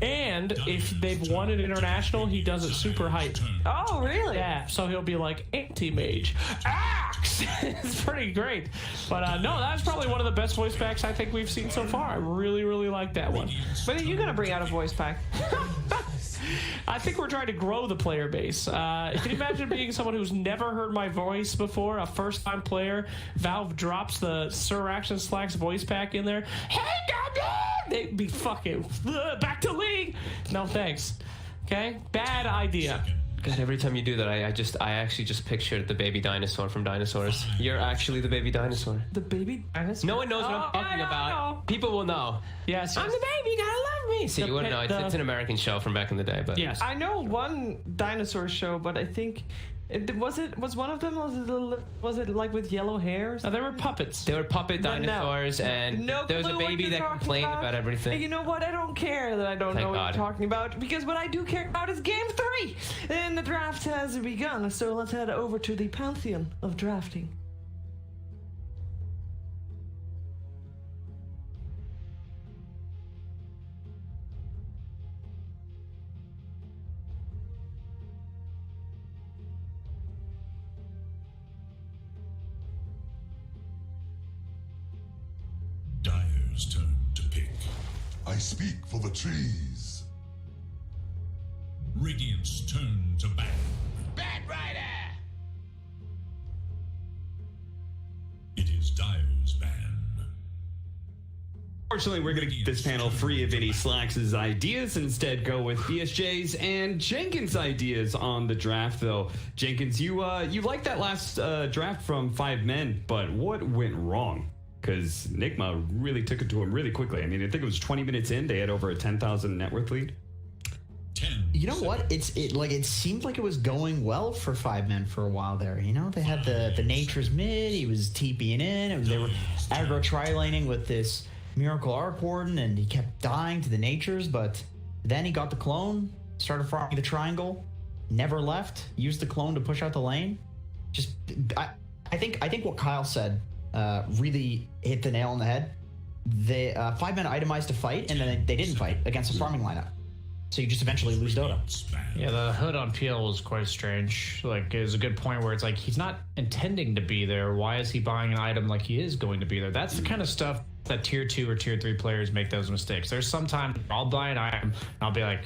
And if they've won an international, he does it super hype. Oh, really? Yeah, so he'll be like, anti-mage, axe! It's pretty great. But no, that's probably one of the best voice packs I think we've seen so far. I really, really like that one. When are you going to bring out a voice pack? I think we're trying to grow the player base. Can you imagine being someone who's never heard my voice before, a first-time player? Valve drops the Sir Action Slacks voice pack in there. Hey, Goblin! They'd be fucking back to league. No thanks. Okay, bad idea. God, every time you do that, I actually just pictured the baby dinosaur from Dinosaurs. You're actually the baby dinosaur. The baby dinosaur? No one knows what I'm talking about. People will know. Yes. I'm the baby, you gotta love me. See, you wouldn't know. It's an American show from back in the day, but yes. I know one dinosaur show, but I think was one of them was it like with yellow hair? No, they were puppets. They were puppet dinosaurs, and there was a baby that complained about everything. You know what? I don't care that I don't know what you're talking about, because what I do care about is Game 3, and the draft has begun. So let's head over to the pantheon of drafting. Dire's turn to pick. I speak for the trees. Radiant's turn to ban. Bat Rider! It is Dire's ban. Unfortunately, we're going to keep this panel free of any Slacks' ideas. Instead, go with BSJ's and Jenkins' ideas on the draft, though. Jenkins, you liked that last draft from 5 men, but what went wrong? Because Nigma really took it to him really quickly. I mean, I think it was 20 minutes in, they had over a 10,000 net worth lead. You know what? It seemed like it was going well for 5 men for a while there. You know, they had the Nature's mid. He was TPing in. They were aggro tri-laning with this Miracle Arc Warden, and he kept dying to the Natures. But then he got the clone, started farming the triangle, never left. Used the clone to push out the lane. I think what Kyle said really hit the nail on the head. The 5 men itemized to fight, and then they didn't fight against a farming lineup. So you just eventually lose Dota. Yeah, the hood on PL was quite strange. Like, it was a good point where it's like, he's not intending to be there. Why is he buying an item like he is going to be there? That's the kind of stuff that tier 2 or tier 3 players make those mistakes. There's sometimes I'll buy an item, and I'll be like,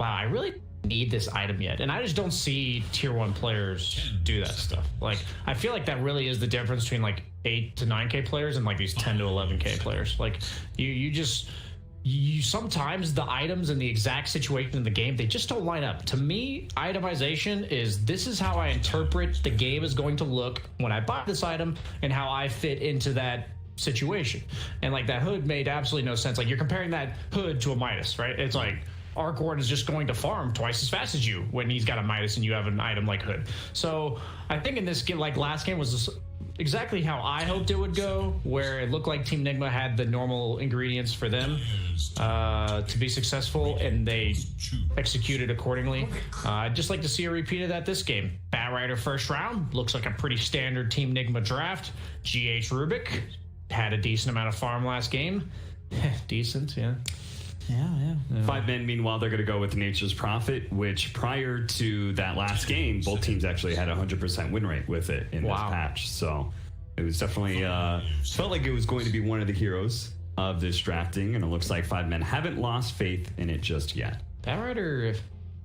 wow, I really need this item yet. And I just don't see tier 1 players do that stuff. Like, I feel like that really is the difference between like 8 to 9K players and like these 10 to 11K players. Like, you sometimes the items in the exact situation in the game, they just don't line up. To me, itemization is, this is how I interpret the game is going to look when I buy this item and how I fit into that situation. And like, that hood made absolutely no sense. Like, you're comparing that hood to a Midas, right? It's like Arc Warden is just going to farm twice as fast as you when he's got a Midas and you have an item like hood. So I think in this game, like last game was this exactly how I hoped it would go, where it looked like Team Nigma had the normal ingredients for them to be successful, and they executed accordingly. I'd just like to see a repeat of that this game. Bat Rider first round, looks like a pretty standard Team Nigma draft. GH Rubik had a decent amount of farm last game. Decent, yeah. Yeah. 5 men, meanwhile, they're going to go with Nature's Prophet, which prior to that last game, both teams actually had a 100% win rate with it in this patch. So it was definitely felt like it was going to be one of the heroes of this drafting, and it looks like 5 men haven't lost faith in it just yet. That Rider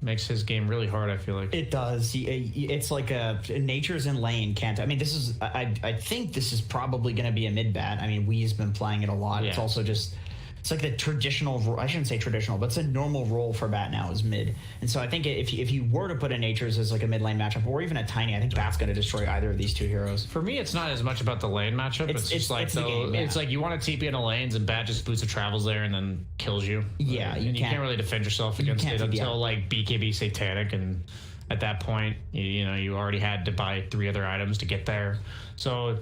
makes his game really hard, I feel like. It does. It's like Nature's in lane can't. I mean, this is. I think this is probably going to be a mid bat. I mean, Wee's been playing it a lot. Yeah. It's also just. It's like the traditional, I shouldn't say traditional, but it's a normal role for Bat now is mid. And so I think if you were to put a Nature's as like a mid lane matchup, or even a Tiny, I think Bat's going to destroy either of these two heroes. For me, it's not as much about the lane matchup. It's just like, it's like you want to TP into lanes and Bat just boots of travels there and then kills you. Yeah. And you can't really defend yourself against it until like BKB Satanic, and at that point, you already had to buy 3 other items to get there. So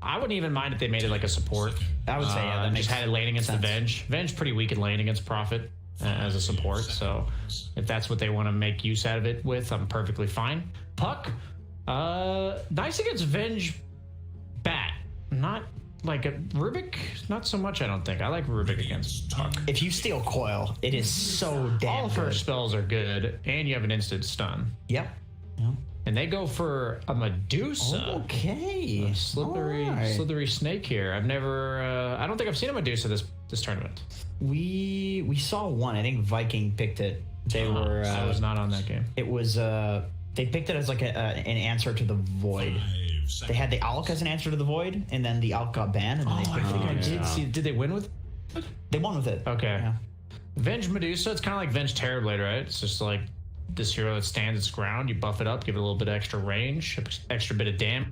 I wouldn't even mind if they made it like a support. I would say, yeah, that makes just had it lane against the Venge. Venge pretty weak in lane against Prophet as a support. So if that's what they want to make use out of it with, I'm perfectly fine. Puck, nice against Venge Bat. Not Like Rubik, not so much. I don't think I like Rubik against Puck. If you steal Coil, it is so damn All of her good. spells are good, and you have an instant stun. Yep. And they go for a Medusa. Okay. A slithery snake here. I've never. I don't think I've seen a Medusa this tournament. We saw one. I think Viking picked it. They were. I was not on that game. It was. They picked it as like an answer to the Void. They had the Alk as an answer to the Void, and then the Alk got banned, and then they picked I think I it. did see. Did they win with? They won with it. Okay. Yeah. Venge Medusa. It's kind of like Venge Terrorblade, right? It's just like this hero that stands its ground. You buff it up, give it a little bit of extra range, extra bit of damage,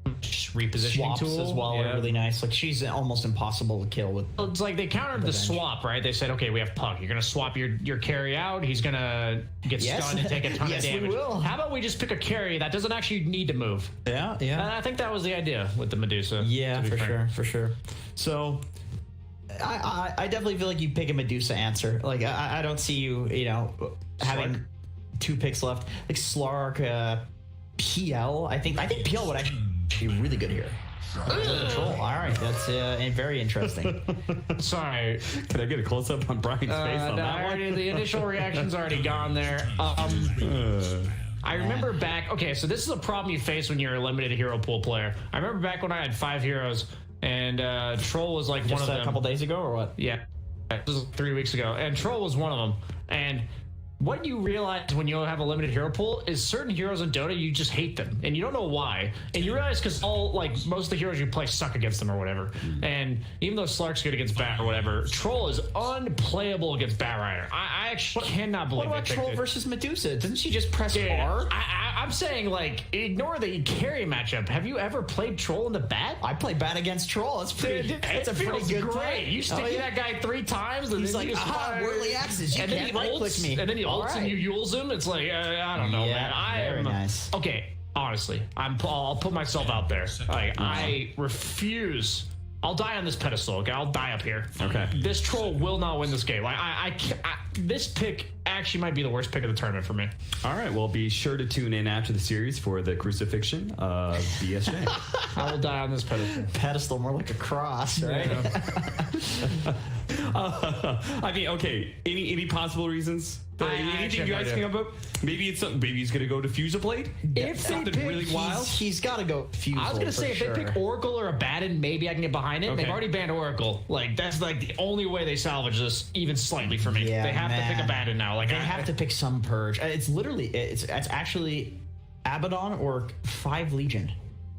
repositioning Swaps tool as well are really nice. Like she's almost impossible to kill with. It's like they countered the swap, right? They said, okay, we have Puck. You're gonna swap your carry out. He's gonna get stunned and take a ton of damage. We will. How about we just pick a carry that doesn't actually need to move? Yeah, yeah. And I think that was the idea with the Medusa. Yeah, for sure. So. I definitely feel like you pick a Medusa answer. Like I don't see you, having 2 picks left. Like Slark, PL. I think PL would actually be really good here. Control. All right, that's very interesting. Sorry. Can I get a close up on Brian's face on that one? The initial reaction's already gone there. I remember back. Okay, so this is a problem you face when you're a limited hero pool player. I remember back when I had 5 heroes. And Troll was like Just one of them. a couple days ago or what? Yeah. This was 3 weeks ago. And Troll was one of them. And what you realize when you have a limited hero pool is certain heroes in Dota, you just hate them. And you don't know why. And you realize because most of the heroes you play suck against them or whatever. And even though Slark's good against Bat or whatever, Troll is unplayable against Bat Rider. I actually cannot believe What about they picked Troll it. versus Medusa? Doesn't she just press R? I'm saying, ignore the carry matchup. Have you ever played Troll in the Bat? I play Bat against Troll. That's pretty. That's a pretty good great. play. You stick that guy 3 times, and he's then like, you just whirly axes. You and then can't he right click ults, me. and then he ults and you yules him. It's like I don't know, man. Very nice. Okay, honestly, I'll put myself out there. Like I refuse. I'll die on this pedestal. Okay, I'll die up here. Okay. This Troll will not win this game. This pick actually might be the worst pick of the tournament for me. All right, well, be sure to tune in after the series for the crucifixion of BSJ. I will die on this pedestal. Pedestal, more like a cross, right? I mean, okay. Any possible reasons? Anything you guys think about? Maybe he's gonna go to Fuser Blade. If something really wild, he's got to go Fuser. I was gonna say if they pick Oracle or Abaddon, maybe I can get behind it. Okay. They've already banned Oracle. Like that's like the only way they salvage this, even slightly for me. They have to pick Abaddon now. Like they have to pick some purge. It's literally it's actually Abaddon or 5 Legion.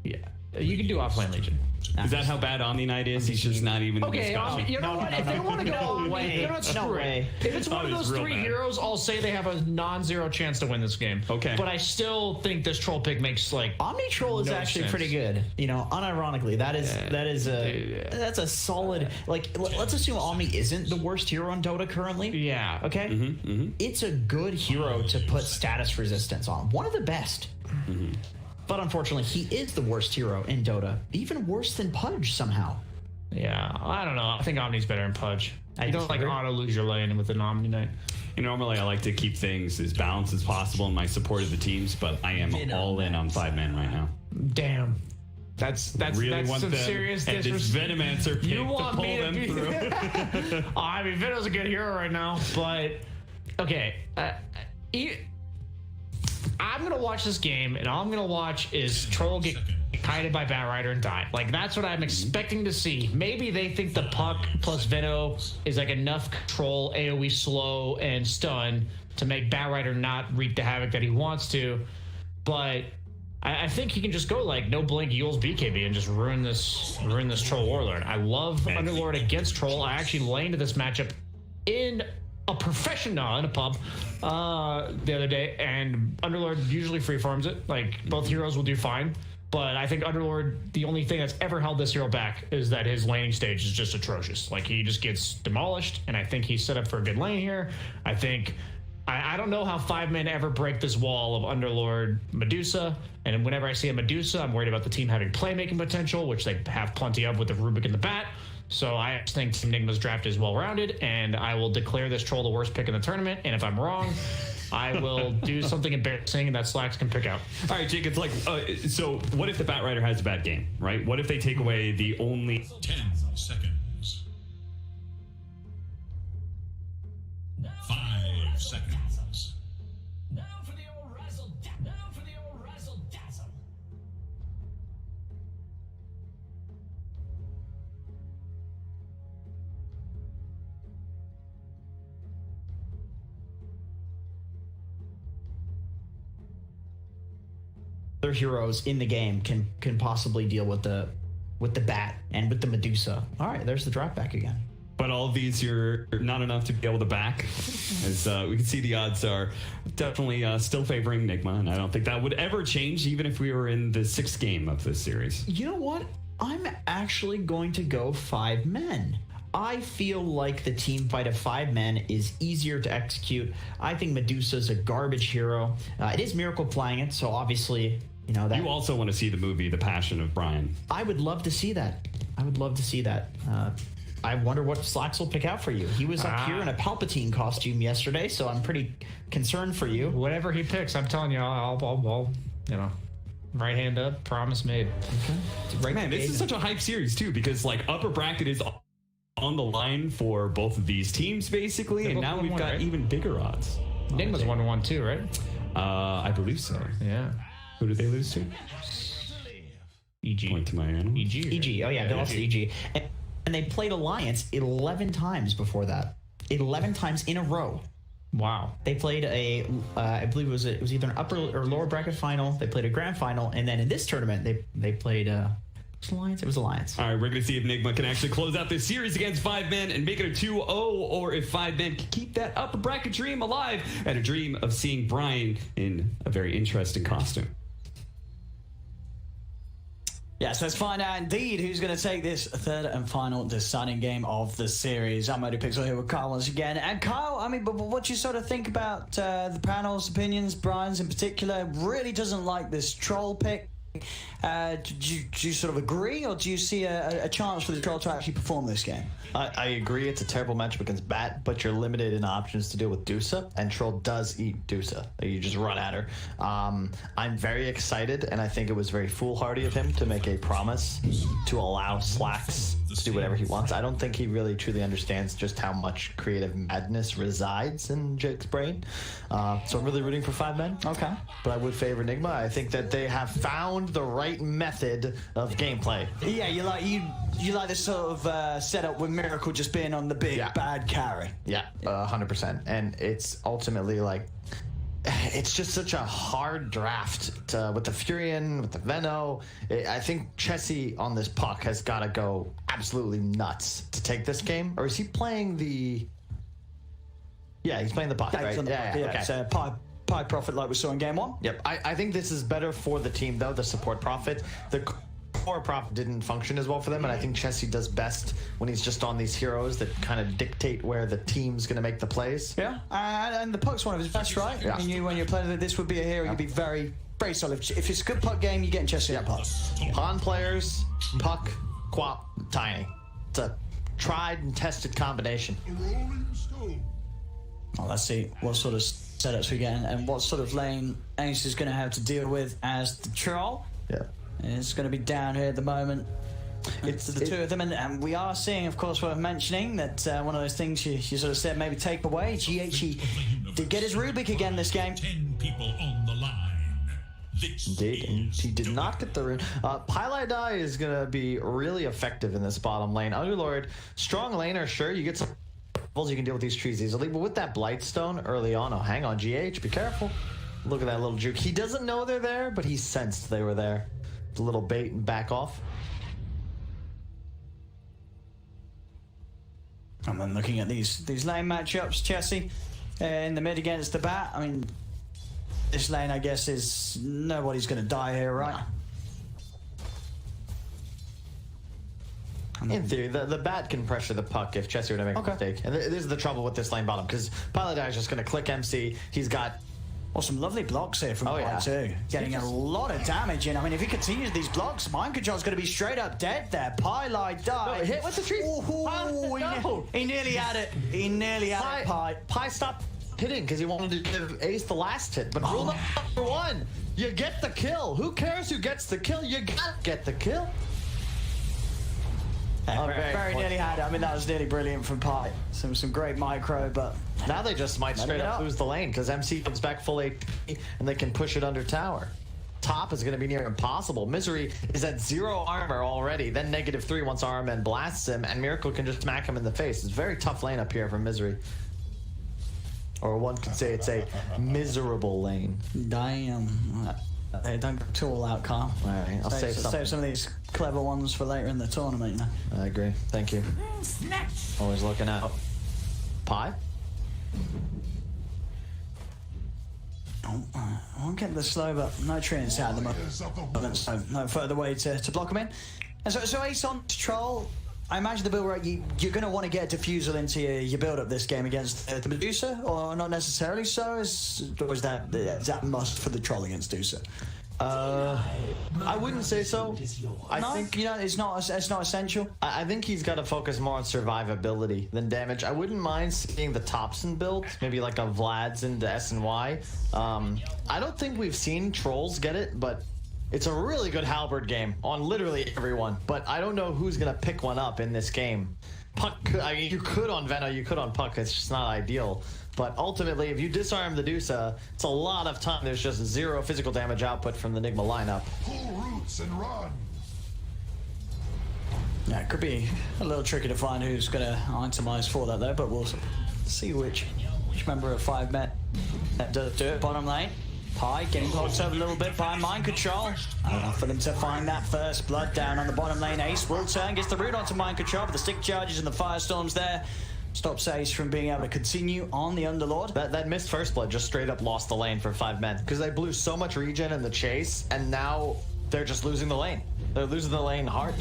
Yeah, you can do offline Legion. Is that how bad Omni Knight is? He's just not even. Okay, you know what? If they want to go Omni, you know what? Screw it. If it's one of those 3 heroes, I'll say they have a non-zero chance to win this game. Okay, but I still think this Troll pick makes Omni Troll is actually pretty good. Unironically, that's a solid. Like, let's assume Omni isn't the worst hero on Dota currently. Yeah. Okay. It's a good hero to put status resistance on. One of the best. But unfortunately, he is the worst hero in Dota. Even worse than Pudge somehow. Yeah, I don't know. I think Omni's better than Pudge. You don't auto lose your lane with an Omni Knight. Normally I like to keep things as balanced as possible in my support of the teams, but I am all in on 5-man right now. Damn. That's really want some them serious and this Venomancer pick you want to pull me to them be through. I mean, Veno's a good hero right now, but okay. I'm gonna watch this game, and all I'm gonna watch is Troll get kited by Bat Rider and die. Like that's what I'm expecting to see. Maybe they think the Puck plus Veno is like enough control, AoE slow, and stun to make Bat Rider not wreak the havoc that he wants to. But I think he can just go like no blink Yule's BKB and just ruin this Troll Warlord. I love Underlord against Troll. I actually laned this matchup in a professional in a pub the other day, and Underlord usually freeforms it. Like both heroes will do fine, but I think Underlord, the only thing that's ever held this hero back is that his laning stage is just atrocious. Like he just gets demolished, and I think he's set up for a good lane here. I think I don't know how 5-men ever break this wall of Underlord Medusa, and whenever I see a Medusa, I'm worried about the team having playmaking potential, which they have plenty of with the Rubik and the Bat. So I think Team Nigma's draft is well-rounded, and I will declare this Troll the worst pick in the tournament. And if I'm wrong, I will do something embarrassing that Slacks can pick out. All right, Jake, it's like, so what if the Batrider has a bad game, right? What if they take away the only... 10 seconds. 5 seconds. Other heroes in the game can possibly deal with the bat and with the Medusa. All right, there's the drop back again. But all of these, you're not enough to be able to back. As we can see, the odds are definitely still favoring Nigma, and I don't think that would ever change, even if we were in the 6th game of this series. You know what? I'm actually going to go 5 men. I feel like the team fight of 5 men is easier to execute. I think Medusa's a garbage hero. It is Miracle playing it, so obviously, you know that. You also want to see the movie The Passion of Brian. I would love to see that. I would love to see that. I wonder what Slacks will pick out for you. He was up here in a Palpatine costume yesterday, so I'm pretty concerned for you. Whatever he picks, I'm telling you, I'll you know, right hand up, promise made. Okay. Right, man, this is such a hype series too, because like upper bracket is on the line for both of these teams basically, and now we've got even bigger odds. Nigma's 1-1 too, right? I believe so. Yeah. Who did they lose to? EG. Point to my animal. EG. Oh yeah, they lost to EG. And they played Alliance 11 times before that. 11 times in a row. Wow. They played I believe it was either an upper or lower bracket final. They played a grand final, and then in this tournament they played Alliance. It was Alliance. All right, we're going to see if Nigma can actually close out this series against 5 men and make it a 2-0, or if 5 men can keep that upper bracket dream alive and a dream of seeing Brian in a very interesting costume. Yes, let's find out indeed who's going to take this 3rd and final deciding game of the series. I'm ModyPixel here with Kyle once again. And Kyle, I mean, but what do you sort of think about the panel's opinions? Brian's in particular really doesn't like this troll pick. Do you sort of agree, or do you see a chance for the troll to actually perform this game? I agree it's a terrible matchup against Bat, but you're limited in options to deal with Dusa, and Troll does eat Dusa. You just run at her. I'm very excited, and I think it was very foolhardy of him to make a promise to allow Slacks to do whatever he wants. I don't think he really truly understands just how much creative madness resides in Jake's brain. So I'm really rooting for 5 men. Okay. But I would favor Nigma. I think that they have found the right method of gameplay. Yeah, you like this sort of setup with Miracle just being on the big bad carry. Yeah, 100%. And it's ultimately like, it's just such a hard draft with the Furion, with the Veno. I think Chessie on this puck has got to go absolutely nuts to take this game. Or is he playing the... Yeah, he's playing the puck, right? Okay. So pie profit like we saw in game 1. Yep. I think this is better for the team, though, the support profit. The core profit didn't function as well for them, and I think Chessie does best when he's just on these heroes that kind of dictate where the team's going to make the plays. Yeah, and the puck's one of his best, right? Yeah. And when you're playing that this would be a hero, you'd be very, very solid. If it's a good puck game, you're getting Chessie on puck. Pawn players, puck, quap, tiny. It's a tried and tested combination. Well, let's see what sort of setups we get and what sort of lane Ace is going to have to deal with as the troll. Yeah. It's going to be down here at the moment. It's the two of them, and we are seeing, of course, worth mentioning that one of those things you sort of said maybe take away. GH did get his Rubik again this game. 10 people on the line. Indeed, and he did not get the rune. Pylai Die is going to be really effective in this bottom lane. Underlord, strong laner, sure, you get some you can deal with these trees easily, but with that Blightstone early on, oh, hang on, GH, be careful. Look at that little juke. He doesn't know they're there, but he sensed they were there. A little bait and back off. And then looking at these lane matchups, Chessie in the mid against the bat. I mean, this lane, I guess, is nobody's going to die here, right? In theory, the bat can pressure the puck if Chessie were to make a mistake. And this is the trouble with this lane bottom, because Pylai is just going to click MC. He's got... Well, some lovely blocks here from Bo3, getting a lot of damage in. I mean, if he continues these blocks, Mind Control's going to be straight up dead there. Pylai died. Hit with the tree. He nearly had it. He nearly had it, Pie. Pie, stop. hitting because he wanted to give Ace the last hit. But rule number one, you get the kill. Who cares who gets the kill? You gotta get the kill. Very nearly had it. I mean, that was nearly brilliant from Pi. Some great micro, but now they just might straight up lose the lane because MC comes back full AP and they can push it under tower. Top is going to be near impossible. Misery is at 0 armor already, then -3 once RMN blasts him, and Miracle can just smack him in the face. It's a very tough lane up here for Misery. Or one could say it's a miserable lane. Damn. Hey, don't go too all out, Carl. Alright, I'll save some of these clever ones for later in the tournament, you know. I agree. Thank you. Always looking out. Pi? I won't get the slow, but no treants out of the moment, so no further way to block him in. And so Ace on Troll, I imagine the build right, you're going to want to get a Diffusal into your build up this game against the Medusa, or not necessarily so? Or is that a must for the Troll against Dusa? I wouldn't say so. I think it's not essential. I think he's got to focus more on survivability than damage. I wouldn't mind seeing the Thompson build, maybe like a Vlad's into SNY. I don't think we've seen Trolls get it, but it's a really good halberd game on literally everyone. But I don't know who's gonna pick one up in this game. Puck, I mean, you could on Veno, you could on Puck. It's just not ideal. But ultimately, if you disarm the Dusa, it's a lot of time. There's just 0 physical damage output from the Nigma lineup. Pull roots and run. Yeah, it could be a little tricky to find who's going to itemize for that, though. But we'll see which member of 5-met that does do it. Bottom lane, Pi getting blocked over a little bit by Mind Control. Enough for them to find that first blood down on the bottom lane. Ace will turn, gets the root onto Mind Control, but the stick charges and the firestorms there stops Ace from being able to continue on the Underlord. That missed first blood just straight up lost the lane for 5-men because they blew so much regen in the chase, and now they're just losing the lane. They're losing the lane hard.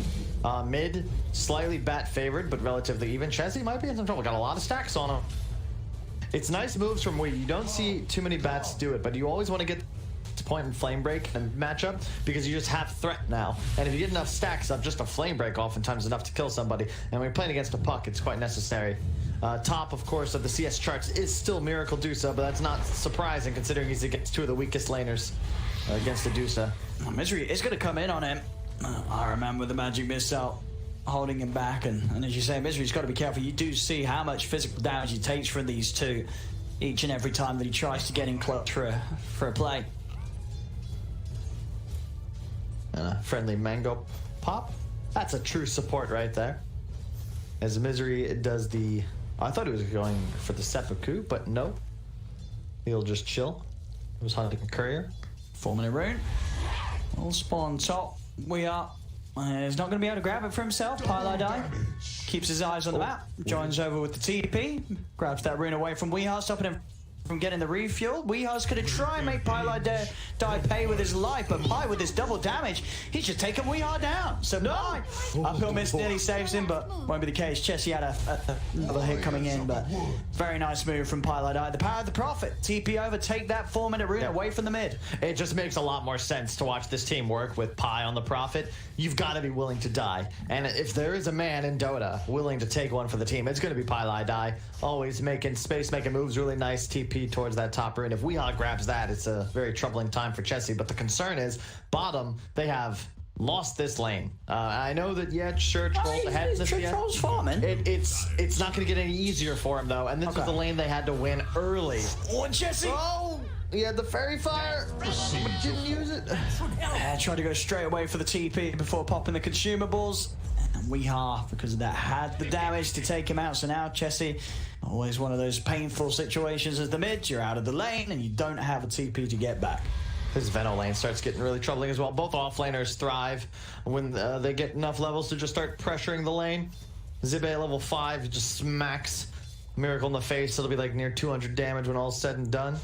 Mid, slightly bat favored, but relatively even. Chessie might be in some trouble. Got a lot of stacks on him. It's nice moves from where you don't see too many bats do it, but you always want to get to point and flame break and matchup because you just have threat now. And if you get enough stacks up, just a flame break oftentimes enough to kill somebody. And when you're playing against a Puck, it's quite necessary. Top, of course, of the CS charts is still Miracle Dusa, but that's not surprising considering he's against 2 of the weakest laners against the Dusa. Misery is going to come in on him. I remember the magic missile holding him back, and as you say, Misery's got to be careful. You do see how much physical damage he takes from these two each and every time that he tries to get in close for a play. Friendly mango pop. That's a true support right there. As Misery does the... I thought he was going for the seppuku, but no. He'll just chill. He was hunting a courier. 4-minute rune. We'll spawn top. We are. He's not going to be able to grab it for himself. Pylai keeps his eyes on the map. Joins over with the TP. Grabs that rune away from Weehaw, stopping him from getting the refuel. Weeha's going to try and make Pylai die pay with his life, but Pi with his double damage, he's just taken Weehaw down. So Pi, uphill miss nearly saves him, but won't be the case. Chessie had another hit coming in, but very nice move from Pylai. The power of the Prophet. TP over, take that 4-minute rune away from the mid. It just makes a lot more sense to watch this team work with Pi on the Prophet. You've got to be willing to die. And if there is a man in Dota willing to take one for the team, it's going to be Pylai. Always making space, making moves, really nice TP towards that top rune. If Weehaw grabs that, it's a very troubling time for Chessie. But the concern is, bottom, they have lost this lane. I know that, yeah, sure, Troll's ahead in this. Troll's farming. It's not going to get any easier for him, though. And this was the lane they had to win early. Oh, Chessie! Oh! He had the fairy fire, but didn't use it. Tried to go straight away for the TP before popping the consumables. And Weehaw, because of that, had the damage to take him out. So now Chessie, always one of those painful situations as the mid. You're out of the lane and you don't have a TP to get back. This Veno lane starts getting really troubling as well. Both offlaners thrive when they get enough levels to just start pressuring the lane. Zibe level 5 just smacks Miracle in the face. It'll be like near 200 damage when all's said and done.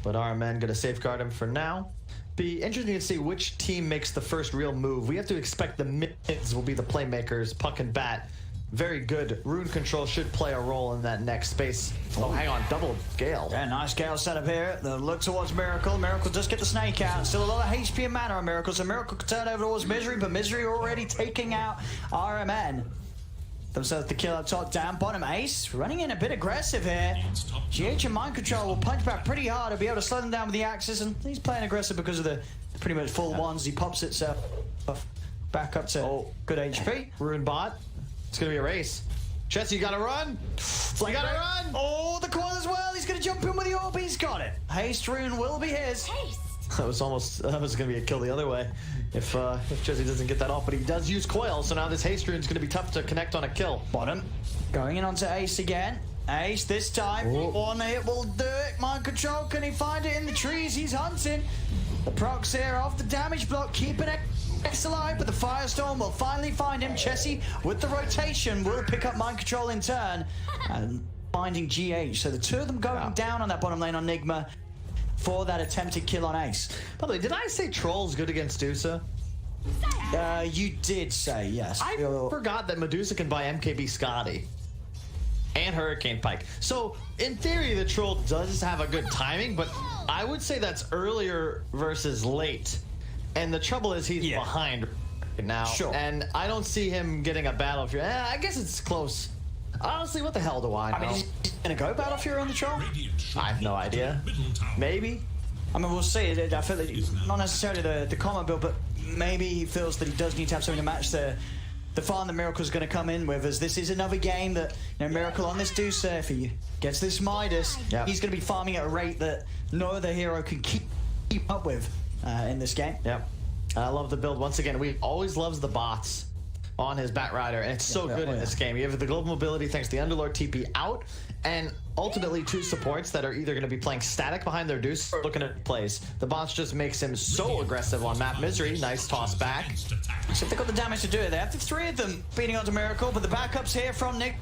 But our men gonna safeguard him for now. Be interesting to see which team makes the first real move. We have to expect the mids will be the playmakers. Puck and Bat, very good. Rune control should play a role in that next space. Oh, hang on, double Gale. Yeah, nice Gale setup here. The look towards Miracle. Miracle just get the snake out. Still a lot of HP and mana on Miracle, so Miracle can turn over towards Misery, but Misery already taking out RMN. themselves the kill up top, down bottom. Ace running in a bit aggressive here. GH and Mind Control will punch back pretty hard to be able to slow them down with the axes, and he's playing aggressive because of the pretty much full ones. He pops it back up to good HP. Rune bot. It's gonna be a race. Chessy, you gotta run. You gotta run. Oh, the coil as well. He's gonna jump in with the orb. He's got it. Haste Rune will be his. That was gonna be a kill the other way if Chessy doesn't get that off, but he does use coil, so now this haste rune's gonna be tough to connect on a kill. Bottom. Going in onto Ace again. Ace this time. One hit will do it. Mind Control, can he find it in the trees? He's hunting. The procs here off the damage block, keeping it alive, but the Firestorm will finally find him. Chessy with the rotation will pick up Mind Control in turn and finding GH. So the two of them going down on that bottom lane on Nigma for that attempted kill on Ace. By the way, did I say Troll's good against Dusa? You did say, yes. I forgot that Medusa can buy MKB Scotty and Hurricane Pike. So, in theory, the Troll does have a good timing, but I would say that's earlier versus late. And the trouble is he's behind right now. Sure. And I don't see him getting a Battle Fury. I guess it's close. Honestly, what the hell do I know? I mean, he's gonna go Battle Fury on the Troll? I have no idea. Maybe. I mean, we'll see. I feel like not necessarily the common build, but maybe he feels that he does need to have something to match the farm that Miracle's going to come in with, as this is another game that, you know, Miracle on this Dusa, if he gets this Midas, he's going to be farming at a rate that no other hero can keep up with in this game. Yep. I love the build. Once again, we always loves the bots on his Batrider, and it's so good in this game. You have the global mobility thanks to the Underlord TP out, and ultimately two supports that are either going to be playing static behind their Deuce or looking at plays. The bots just makes him so aggressive on map. Misery, nice toss back. So if they've got the damage to do it, they have the three of them beating onto Miracle, but the backups here from Nick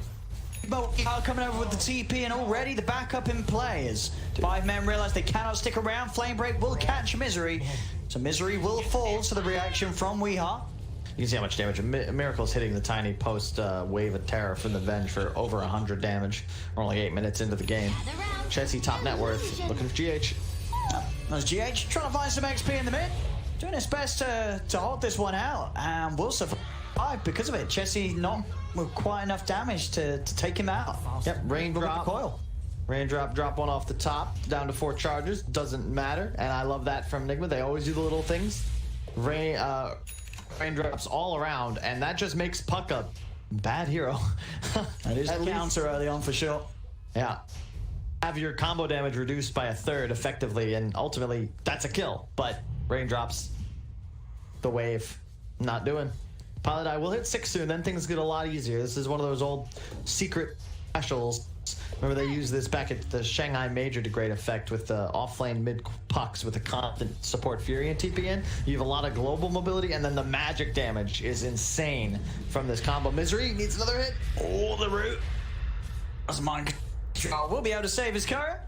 coming over with the TP, and already the backup in play as 5 men realize they cannot stick around. Flame Break will catch Misery, so Misery will fall to the reaction from Weehaw. You can see how much damage. Miracle's hitting the tiny post wave of terror from the Venge for over 100 damage. We're only 8 minutes into the game. Chessy top net worth, looking for GH. There's GH trying to find some XP in the mid. Doing his best to hold this one out, and will survive because of it. Chessy not with quite enough damage to take him out. Yep, raindrop. Coil. Raindrop, drop one off the top, down to 4 charges. Doesn't matter, and I love that from Nigma. They always do the little things. Raindrops all around, and that just makes Puck a bad hero. That is a counter early on for sure. Yeah. Have your combo damage reduced by 1/3 effectively, and ultimately that's a kill. But Raindrops, the wave, not doing. Pilot Eye will hit 6 soon, then things get a lot easier. This is one of those old secret specials. Remember they used this back at the Shanghai Major to great effect with the off-lane mid pucks with a constant support Fury and TP in. You have a lot of global mobility, and then the magic damage is insane from this combo. Misery needs another hit. Oh, the root. That's Mind Control. Will be able to save his current.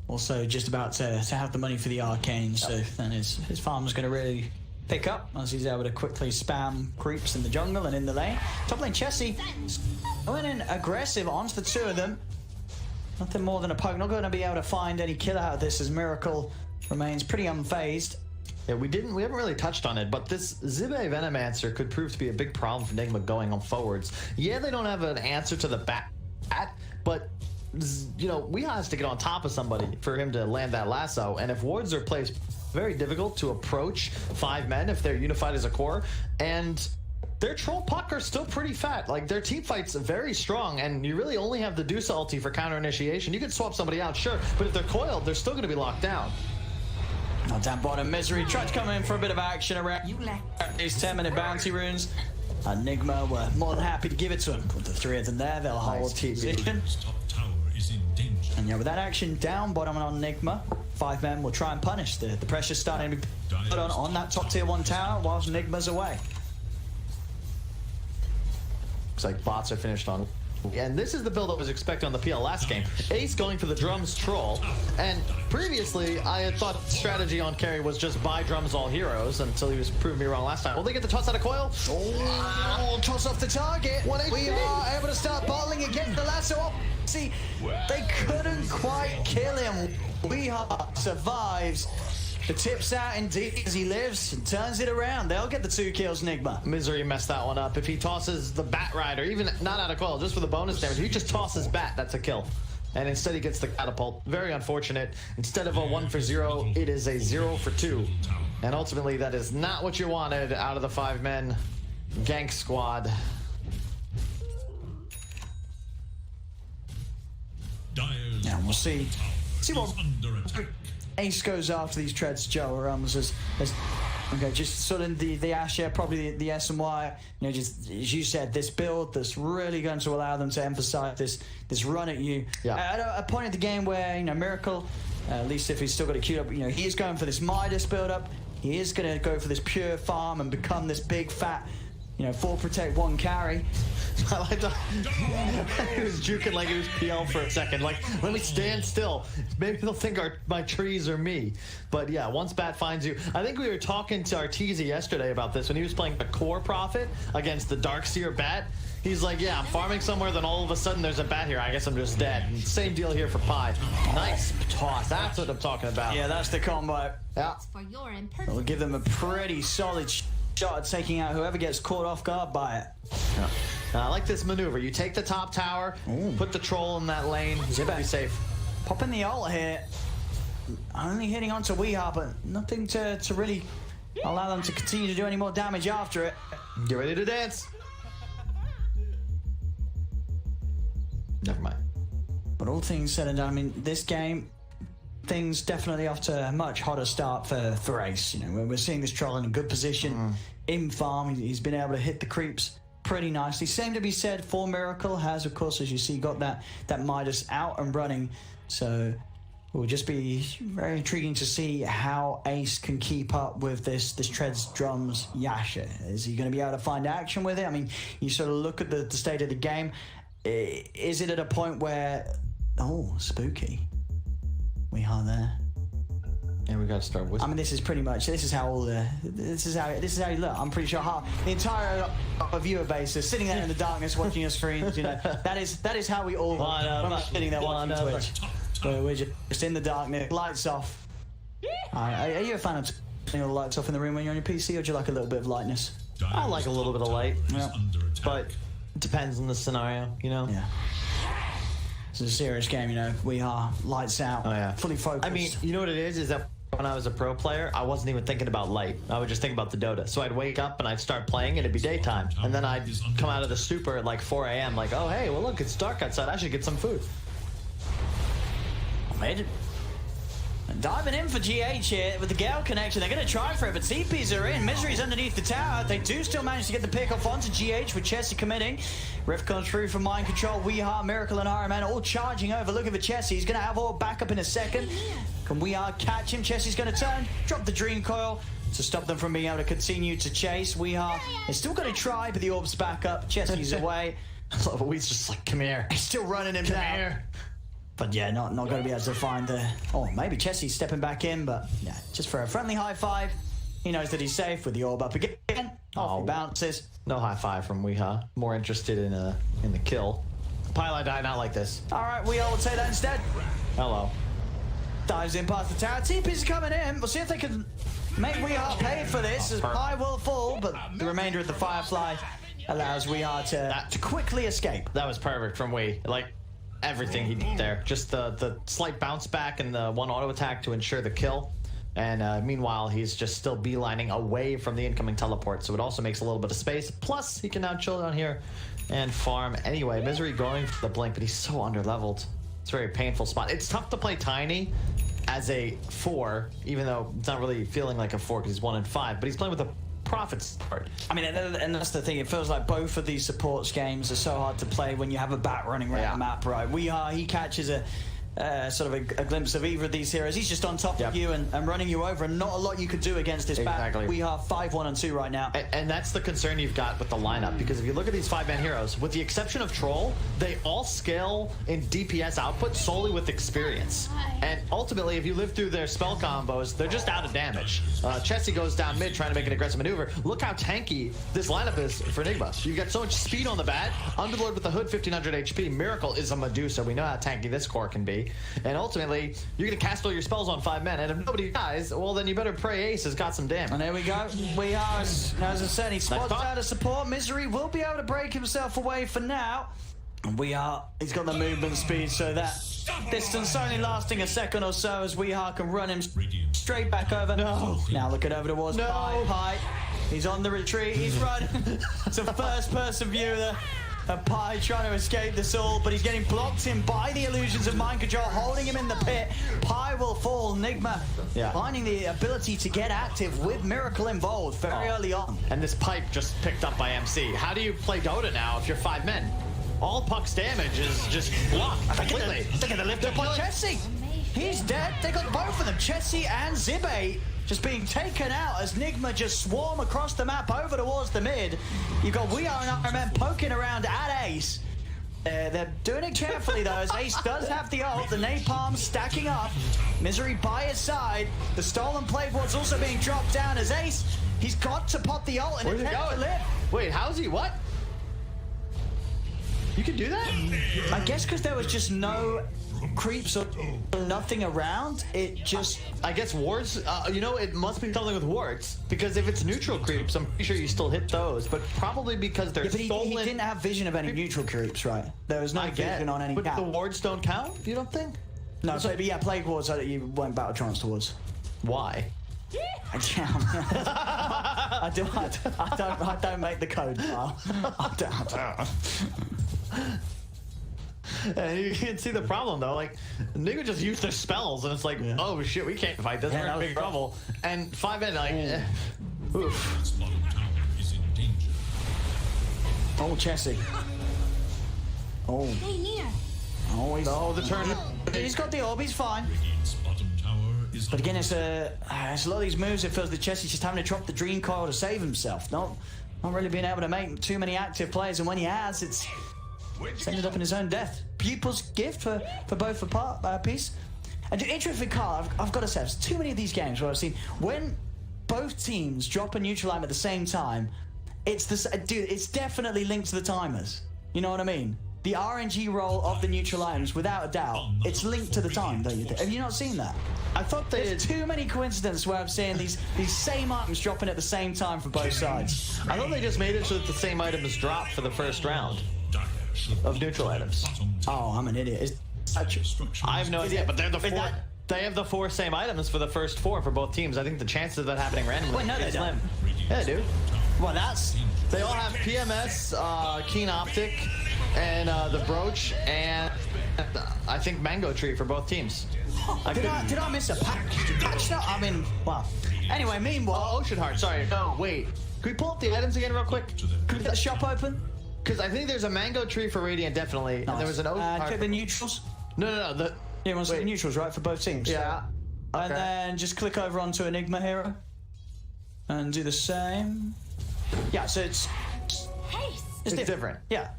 Also just about to have the money for the Arcane, so then his farm's going to really pick up as he's able to quickly spam creeps in the jungle and in the lane. Top lane Chessy going in aggressive onto the two of them. Nothing more than a poke. Not going to be able to find any kill out of this as Miracle remains pretty unfazed. Yeah, we haven't really touched on it, but this Zibe Venomancer could prove to be a big problem for Nigma going on forwards. Yeah, they don't have an answer to the bat, but you know, Weehaw has to get on top of somebody for him to land that lasso, and if wards are placed, very difficult to approach 5 men if they're unified as a core, and their troll puck are still pretty fat. Like, their team fight's very strong, and you really only have the Deuce ulti for counter initiation. You can swap somebody out, sure, but if they're coiled, they're still going to be locked down. Down bottom, Misery tried to come in for a bit of action around these 10-minute bounty runes. Nigma were more than happy to give it to him. With the 3 of them there, they'll hold position. And yeah, with that action down bottom on Nigma, 5 men will try and punish. The pressure's starting to be put on that top tier 1 tower whilst Nigma's away. Looks like bots are finished on. And this is the build that was expected on the PL last game. Ace going for the drums troll. And previously, I had thought the strategy on carry was just buy drums all heroes until he was proving me wrong last time. Will they get the toss out of coil? Oh, toss off the target. We are able to start bottling again. The lasso up. See, they couldn't quite kill him. Weehaw survives. The tip's out indeed as he lives and turns it around. They'll get the 2 kills, Nigma. Misery messed that one up. If he tosses the Bat Rider, even not out of coil, just for the bonus damage, if he just tosses Bat, that's a kill. And instead he gets the catapult. Very unfortunate. Instead of a 1 for 0, it is a 0 for 2. And ultimately that is not what you wanted out of the 5-man gank squad. Now we'll see what Ace goes after these treads, Joe, as okay, just sort of the Asher, probably the S and Y, you know, just as you said, this build that's really going to allow them to emphasize this run at you. Yeah. At a point in the game where, you know, Miracle, at least if he's still got it queued up, you know, he is going for this Midas build up. He is going to go for this pure farm and become this big fat, you know, 4 protect 1 carry. I like that. He was juking like he was PL for a second. Like, let me stand still. Maybe they'll think my trees are me. But yeah, once Bat finds you. I think we were talking to Arteezy yesterday about this when he was playing the Core Prophet against the Darkseer Bat. He's like, yeah, I'm farming somewhere, then all of a sudden there's a Bat here. I guess I'm just dead. And same deal here for Pi. Nice toss. That's what I'm talking about. Yeah, that's the combo. Yeah. It'll give them a pretty solid shot at taking out whoever gets caught off guard by it. Yeah. I like this maneuver. You take the top tower, put the troll in that lane, be safe. Popping the ult here. Only hitting onto Weeha, but nothing to really allow them to continue to do any more damage after it. Get ready to dance. Never mind. But all things said and done, I mean, this game, things definitely off to a much hotter start for Ace. You know, we're seeing this troll in a good position in farm. He's been able to hit the creeps pretty nicely. Same to be said for Miracle. Has, of course, as you see, got that Midas out and running. So it will just be very intriguing to see how Ace can keep up with this Treads Drums Yasha. Is he going to be able to find action with it? I mean, you sort of look at the state of the game. Is it at a point where, oh, spooky, we are there? Yeah, we got to start with. I mean, this is pretty much. This is how you look. I'm pretty sure the entire viewer base is sitting there in the darkness watching your screens. You know, that is how we all look when we're sitting there watching Twitch. We're just in the darkness, lights off. Are you a fan of turning all the lights off in the room when you're on your PC, or do you like a little bit of lightness? I like a little bit of light, but it depends on the scenario, you know. Yeah. It's a serious game, you know. We are lights out, fully focused. I mean, you know what it is that when I was a pro player, I wasn't even thinking about light. I would just think about the Dota. So I'd wake up and I'd start playing and it'd be daytime. And then I'd come out of the super at like 4 a.m. like, oh, hey, well, look, it's dark outside. I should get some food. Made it. Diving in for GH here with the Gale connection. They're going to try for it, but TPs are in. Misery's underneath the tower. They do still manage to get the pick off onto GH with Chessie committing. Rift comes through from Mind Control. Weeha, Miracle, and Iron Man all charging over. Looking for Chessie. He's going to have all back up in a second. Can Weeha catch him? Chessie's going to turn, drop the Dream Coil to stop them from being able to continue to chase. Weeha is still going to try, but the orb's back up. Chessie's away. We's just like, come here. He's still running him down. Here. But yeah, not going to be able to find the... Oh, maybe Chessie's stepping back in, but yeah, just for a friendly high five. He knows that he's safe with the orb up again. Off he bounces. No high five from Weeha. More interested in the kill. Pilot die not like this. All right, Weeha will take that instead. Hello. Dives in past the tower. TP's coming in. We'll see if they can make Weeha pay for this. As Pi will fall, but the remainder of the Firefly allows Weeha to quickly escape. That was perfect from Wee. Like, everything he did there. Just the slight bounce back and the one auto attack to ensure the kill. And meanwhile, he's just still beelining away from the incoming teleport, so it also makes a little bit of space. Plus, he can now chill down here and farm anyway. Misery going for the blink, but he's so underleveled. It's a very painful spot. It's tough to play Tiny as a 4, even though it's not really feeling like a 4 because he's 1 and 5, but he's playing with a Prophet start. I mean, and that's the thing. It feels like both of these supports games are so hard to play when you have a bat running around the map, right? He catches a sort of a glimpse of either of these heroes. He's just on top of you and running you over, and not a lot you could do against this bat. We are 5-1-2 right now. And that's the concern you've got with the lineup, because if you look at these 5-man heroes, with the exception of Troll, they all scale in DPS output solely with experience. And ultimately, if you live through their spell combos, they're just out of damage. Chessie goes down mid trying to make an aggressive maneuver. Look how tanky this lineup is for Nigma. You got so much speed on the bat. Underlord with the hood, 1500 HP. Miracle is a Medusa. We know how tanky this core can be. MC. And ultimately, you're going to cast all your spells on 5 men, and if nobody dies, well, then you better pray Ace has got some damage. And there we go. We are, as I said, he spots out of support. Misery will be able to break himself away for now. And he's got the movement speed, so that distance only lasting a second or so as Weehaw can run him straight back over. No. Now looking over towards Pi. He's on the retreat. He's running. It's a first-person view there. Pi trying to escape this all, but he's getting blocked in by the illusions of mind control, holding him in the pit. Pi will fall. Nigma finding the ability to get active with Miracle involved very early on. And this pipe just picked up by MC. How do you play Dota now if you're 5 men? All Puck's damage is just blocked completely. Look at the lift up on Chessy. He's dead. They got both of them, Chessy and Zibe, just being taken out as Nigma just swarm across the map over towards the mid. You've got We Are and Iron Man poking around at Ace. They're doing it carefully though, as Ace does have the ult. The napalm stacking up. Misery by his side. The stolen plate ward's also being dropped down as Ace. He's got to pop the ult and attempt to live. Wait, how's he? What? You can do that? I guess because there was just no creeps or nothing around, it just... I guess wards, you know, it must be something with wards, because if it's neutral creeps, I'm pretty sure you still hit those, but probably because they're stolen... He didn't have vision of any neutral creeps, right? There was no vision on any But cap. the wards don't count, you don't think? No, so, but yeah, plague wards that you won't battle trance towards. Why? I don't make the code, pal. I don't. And you can see the problem though, like Nigga just used their spells and it's like, oh shit, we can't fight this, we're in big trouble. And 5 men like oof. Oh, Chessy. Oh. Hey, Nina. Oh, the turn. He's got the orb, he's fine. But again, it's a lot of these moves, it feels that Chessy's just having to drop the Dream Coil to save himself. Not really being able to make too many active plays, and when he has, it's ended up in his own death. Pupil's gift for both a piece. And interesting, Carl, I've got to say, there's too many of these games where I've seen when both teams drop a neutral item at the same time, it's definitely linked to the timers. You know what I mean? The RNG roll of the neutral items, without a doubt, it's linked to the time, don't you think? Have you not seen that? I thought there's too many coincidences where I'm seeing these same items dropping at the same time for both sides. I thought they just made it so that the same items drop for the first round of neutral items. Oh, I'm an idiot. I have no idea, but they're the 4. They have the 4 same items for the first 4 for both teams. I think the chances of that happening randomly is slim. Yeah, they do. Well, they all have PMS, Keen Optic, and the Brooch, and I think Mango Tree for both teams. Did I miss a patch? I mean, wow. Anyway, meanwhile... Ocean Heart, sorry. No, wait. Can we pull up the items again real quick? Can we get the shop open? Because I think there's a Mango Tree for Radiant, definitely. Nice. And there was an Ocean Heart. Check the neutrals. No. You want to see the neutrals, right, for both teams? Yeah. Okay. And then just click over onto Enigma Hero. And do the same. Yeah, so it's different. Yeah.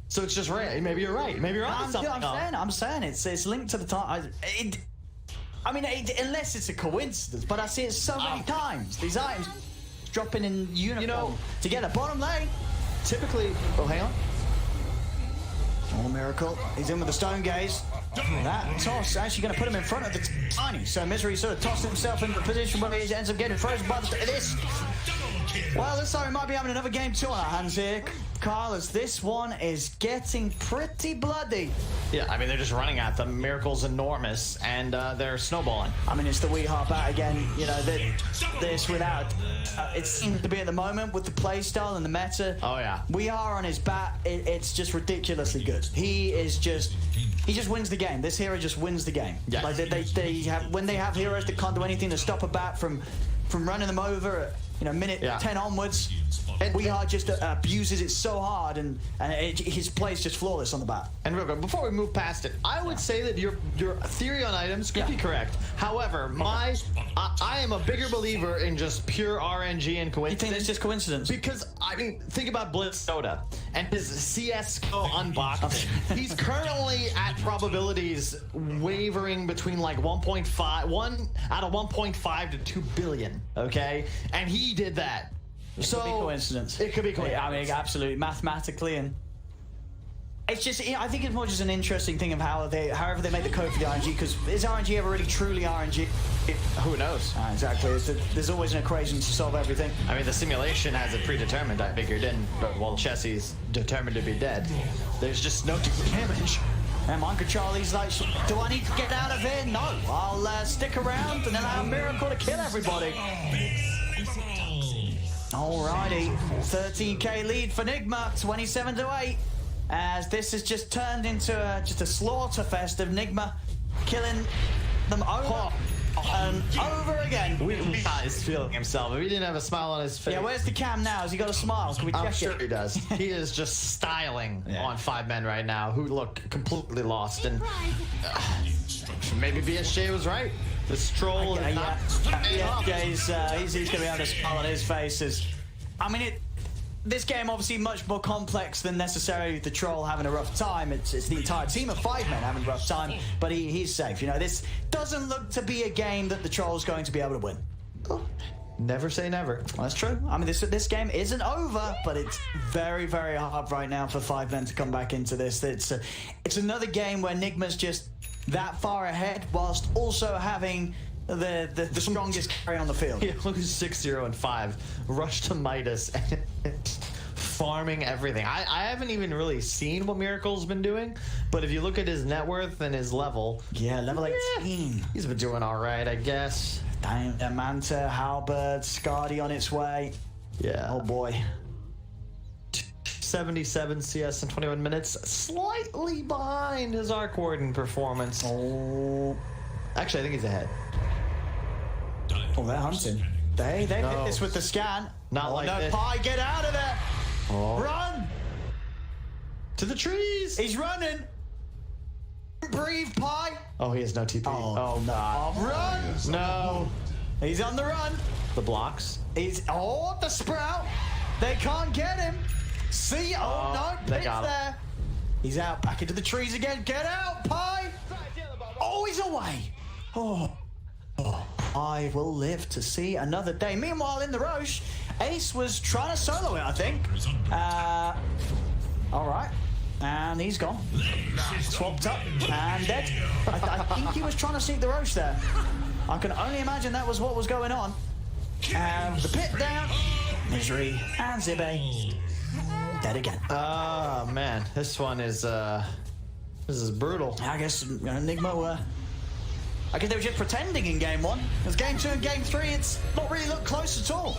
So it's just right. Maybe you're right. Maybe you're on something. I'm saying it's linked to the time. I mean, unless it's a coincidence, but I see it so many times. These items dropping in uniform together. Bottom lane. Typically, hang on. Oh, Miracle. He's in with the Stone Gaze. That toss actually going to put him in front of the Tiny. So Misery sort of tossed himself into a position where he ends up getting frozen by this. Well, this time we might be having another game 2 on our hands here, Carl, as this one is getting pretty bloody. Yeah, I mean, they're just running at them. Miracle's enormous, and they're snowballing. I mean, it's the Weehaw bat again. You know, this without... it seems to be at the moment with the playstyle and the meta. Oh, yeah. Weehaw on his bat, it's just ridiculously good. He just wins the game. This hero just wins the game. Yeah. Like when they have heroes that can't do anything to stop a bat from running them over at minute 10 onwards, and Weehaw just abuses it so hard, and his play is just flawless on the bat. And real quick, before we move past it, I would say that your theory on items could be correct. However, I am a bigger believer in just pure RNG and coincidence. You think it's just coincidence? Because, I mean, think about Blitz Soda and his CSGO unboxing. He's currently at probabilities wavering between like 1 out of 1.5 to 2 billion, okay? And he did that. It could be coincidence. It could be coincidence. I mean, absolutely, mathematically, and It's just, I think it's more just an interesting thing of however they make the code for the RNG, because is RNG ever really truly RNG? Who knows? Exactly. There's always an equation to solve everything. I mean, the simulation has it predetermined, I figured in, but while Chessie's determined to be dead, there's just no damage. And Monka Charlie's like, do I need to get out of here? No, I'll stick around and then I'll Miracle to kill everybody. Alrighty, 13k lead for Nigma, 27-8. As this has just turned into just a slaughter fest of Nigma killing them over and over again. He's feeling himself. If he didn't have a smile on his face. Yeah, where's the cam now? Has he got a smile? Can we check I'm sure it? he does. He is just styling on 5 men right now who look completely lost. And maybe BSJ was right. This troll is he's going to have a smile on his face. I mean, this game obviously much more complex than necessarily the troll having a rough time. It's the entire team of 5 men having a rough time, but he's safe. You know, this doesn't look to be a game that the troll's going to be able to win. Never say never. Well, that's true. I mean, this game isn't over, but it's very, very hard right now for 5 men to come back into this. It's another game where Nigma's just that far ahead, whilst also having the strongest carry on the field. He loses 6-0 and 5. Rush to Midas and farming everything. I haven't even really seen what Miracle's been doing, but if you look at his net worth and his level, level 18. He's been doing all right, I guess. Manta, Halberd, Scardy on its way. Yeah. Oh boy. 77 CS in 21 minutes, slightly behind his Arc Warden performance. Oh. Actually, I think he's ahead. Oh, they're hunting. They hit this with the scan. Not like this. Pi, get out of there! Oh. Run! To the trees! He's running! Breathe, Pi! Oh, he has no TP. Oh no. Run! No. He's on the run. The blocks. He's the sprout. They can't get him. See? No, they got him. there. He's out, back into the trees again. Get out, Pi! Oh, he's away. I will live to see another day. Meanwhile, in the Roche, Ace was trying to solo it, I think. All right. And he's gone. Swapped up and dead. I think he was trying to sneak the Roche there. I can only imagine that was what was going on. And the pit down. Misery and Zibe dead again. Oh man, this one is this is brutal. I guess Nigma were. I guess they were just pretending in game 1. Because game 2 and game 3, it's not really looked close at all.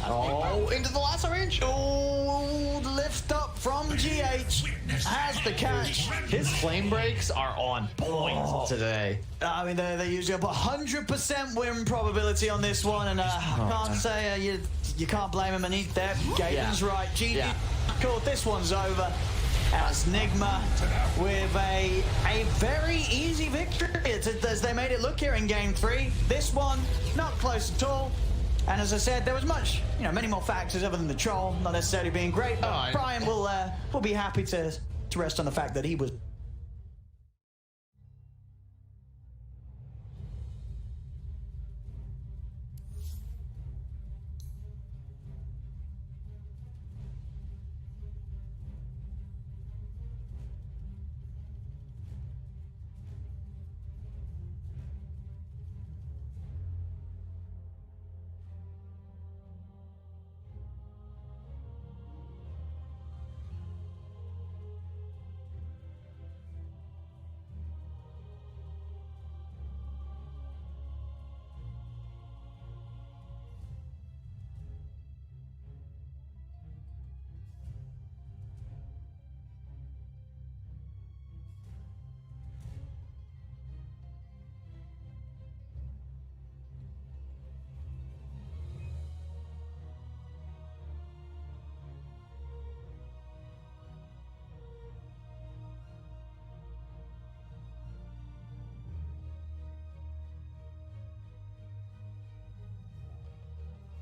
Oh, into the lasso range. Oh, lift up from GH. Has the catch. His flame breaks are on point today. I mean, they're usually up 100% win probability on this one, and I can't say you can't blame him. And Gaben's right. GG called this one's over. As Nigma with a very easy victory, as they made it look here in game 3. This one not close at all. And as I said, there was many more factors other than the troll not necessarily being great. But Brian will be happy to rest on the fact that he was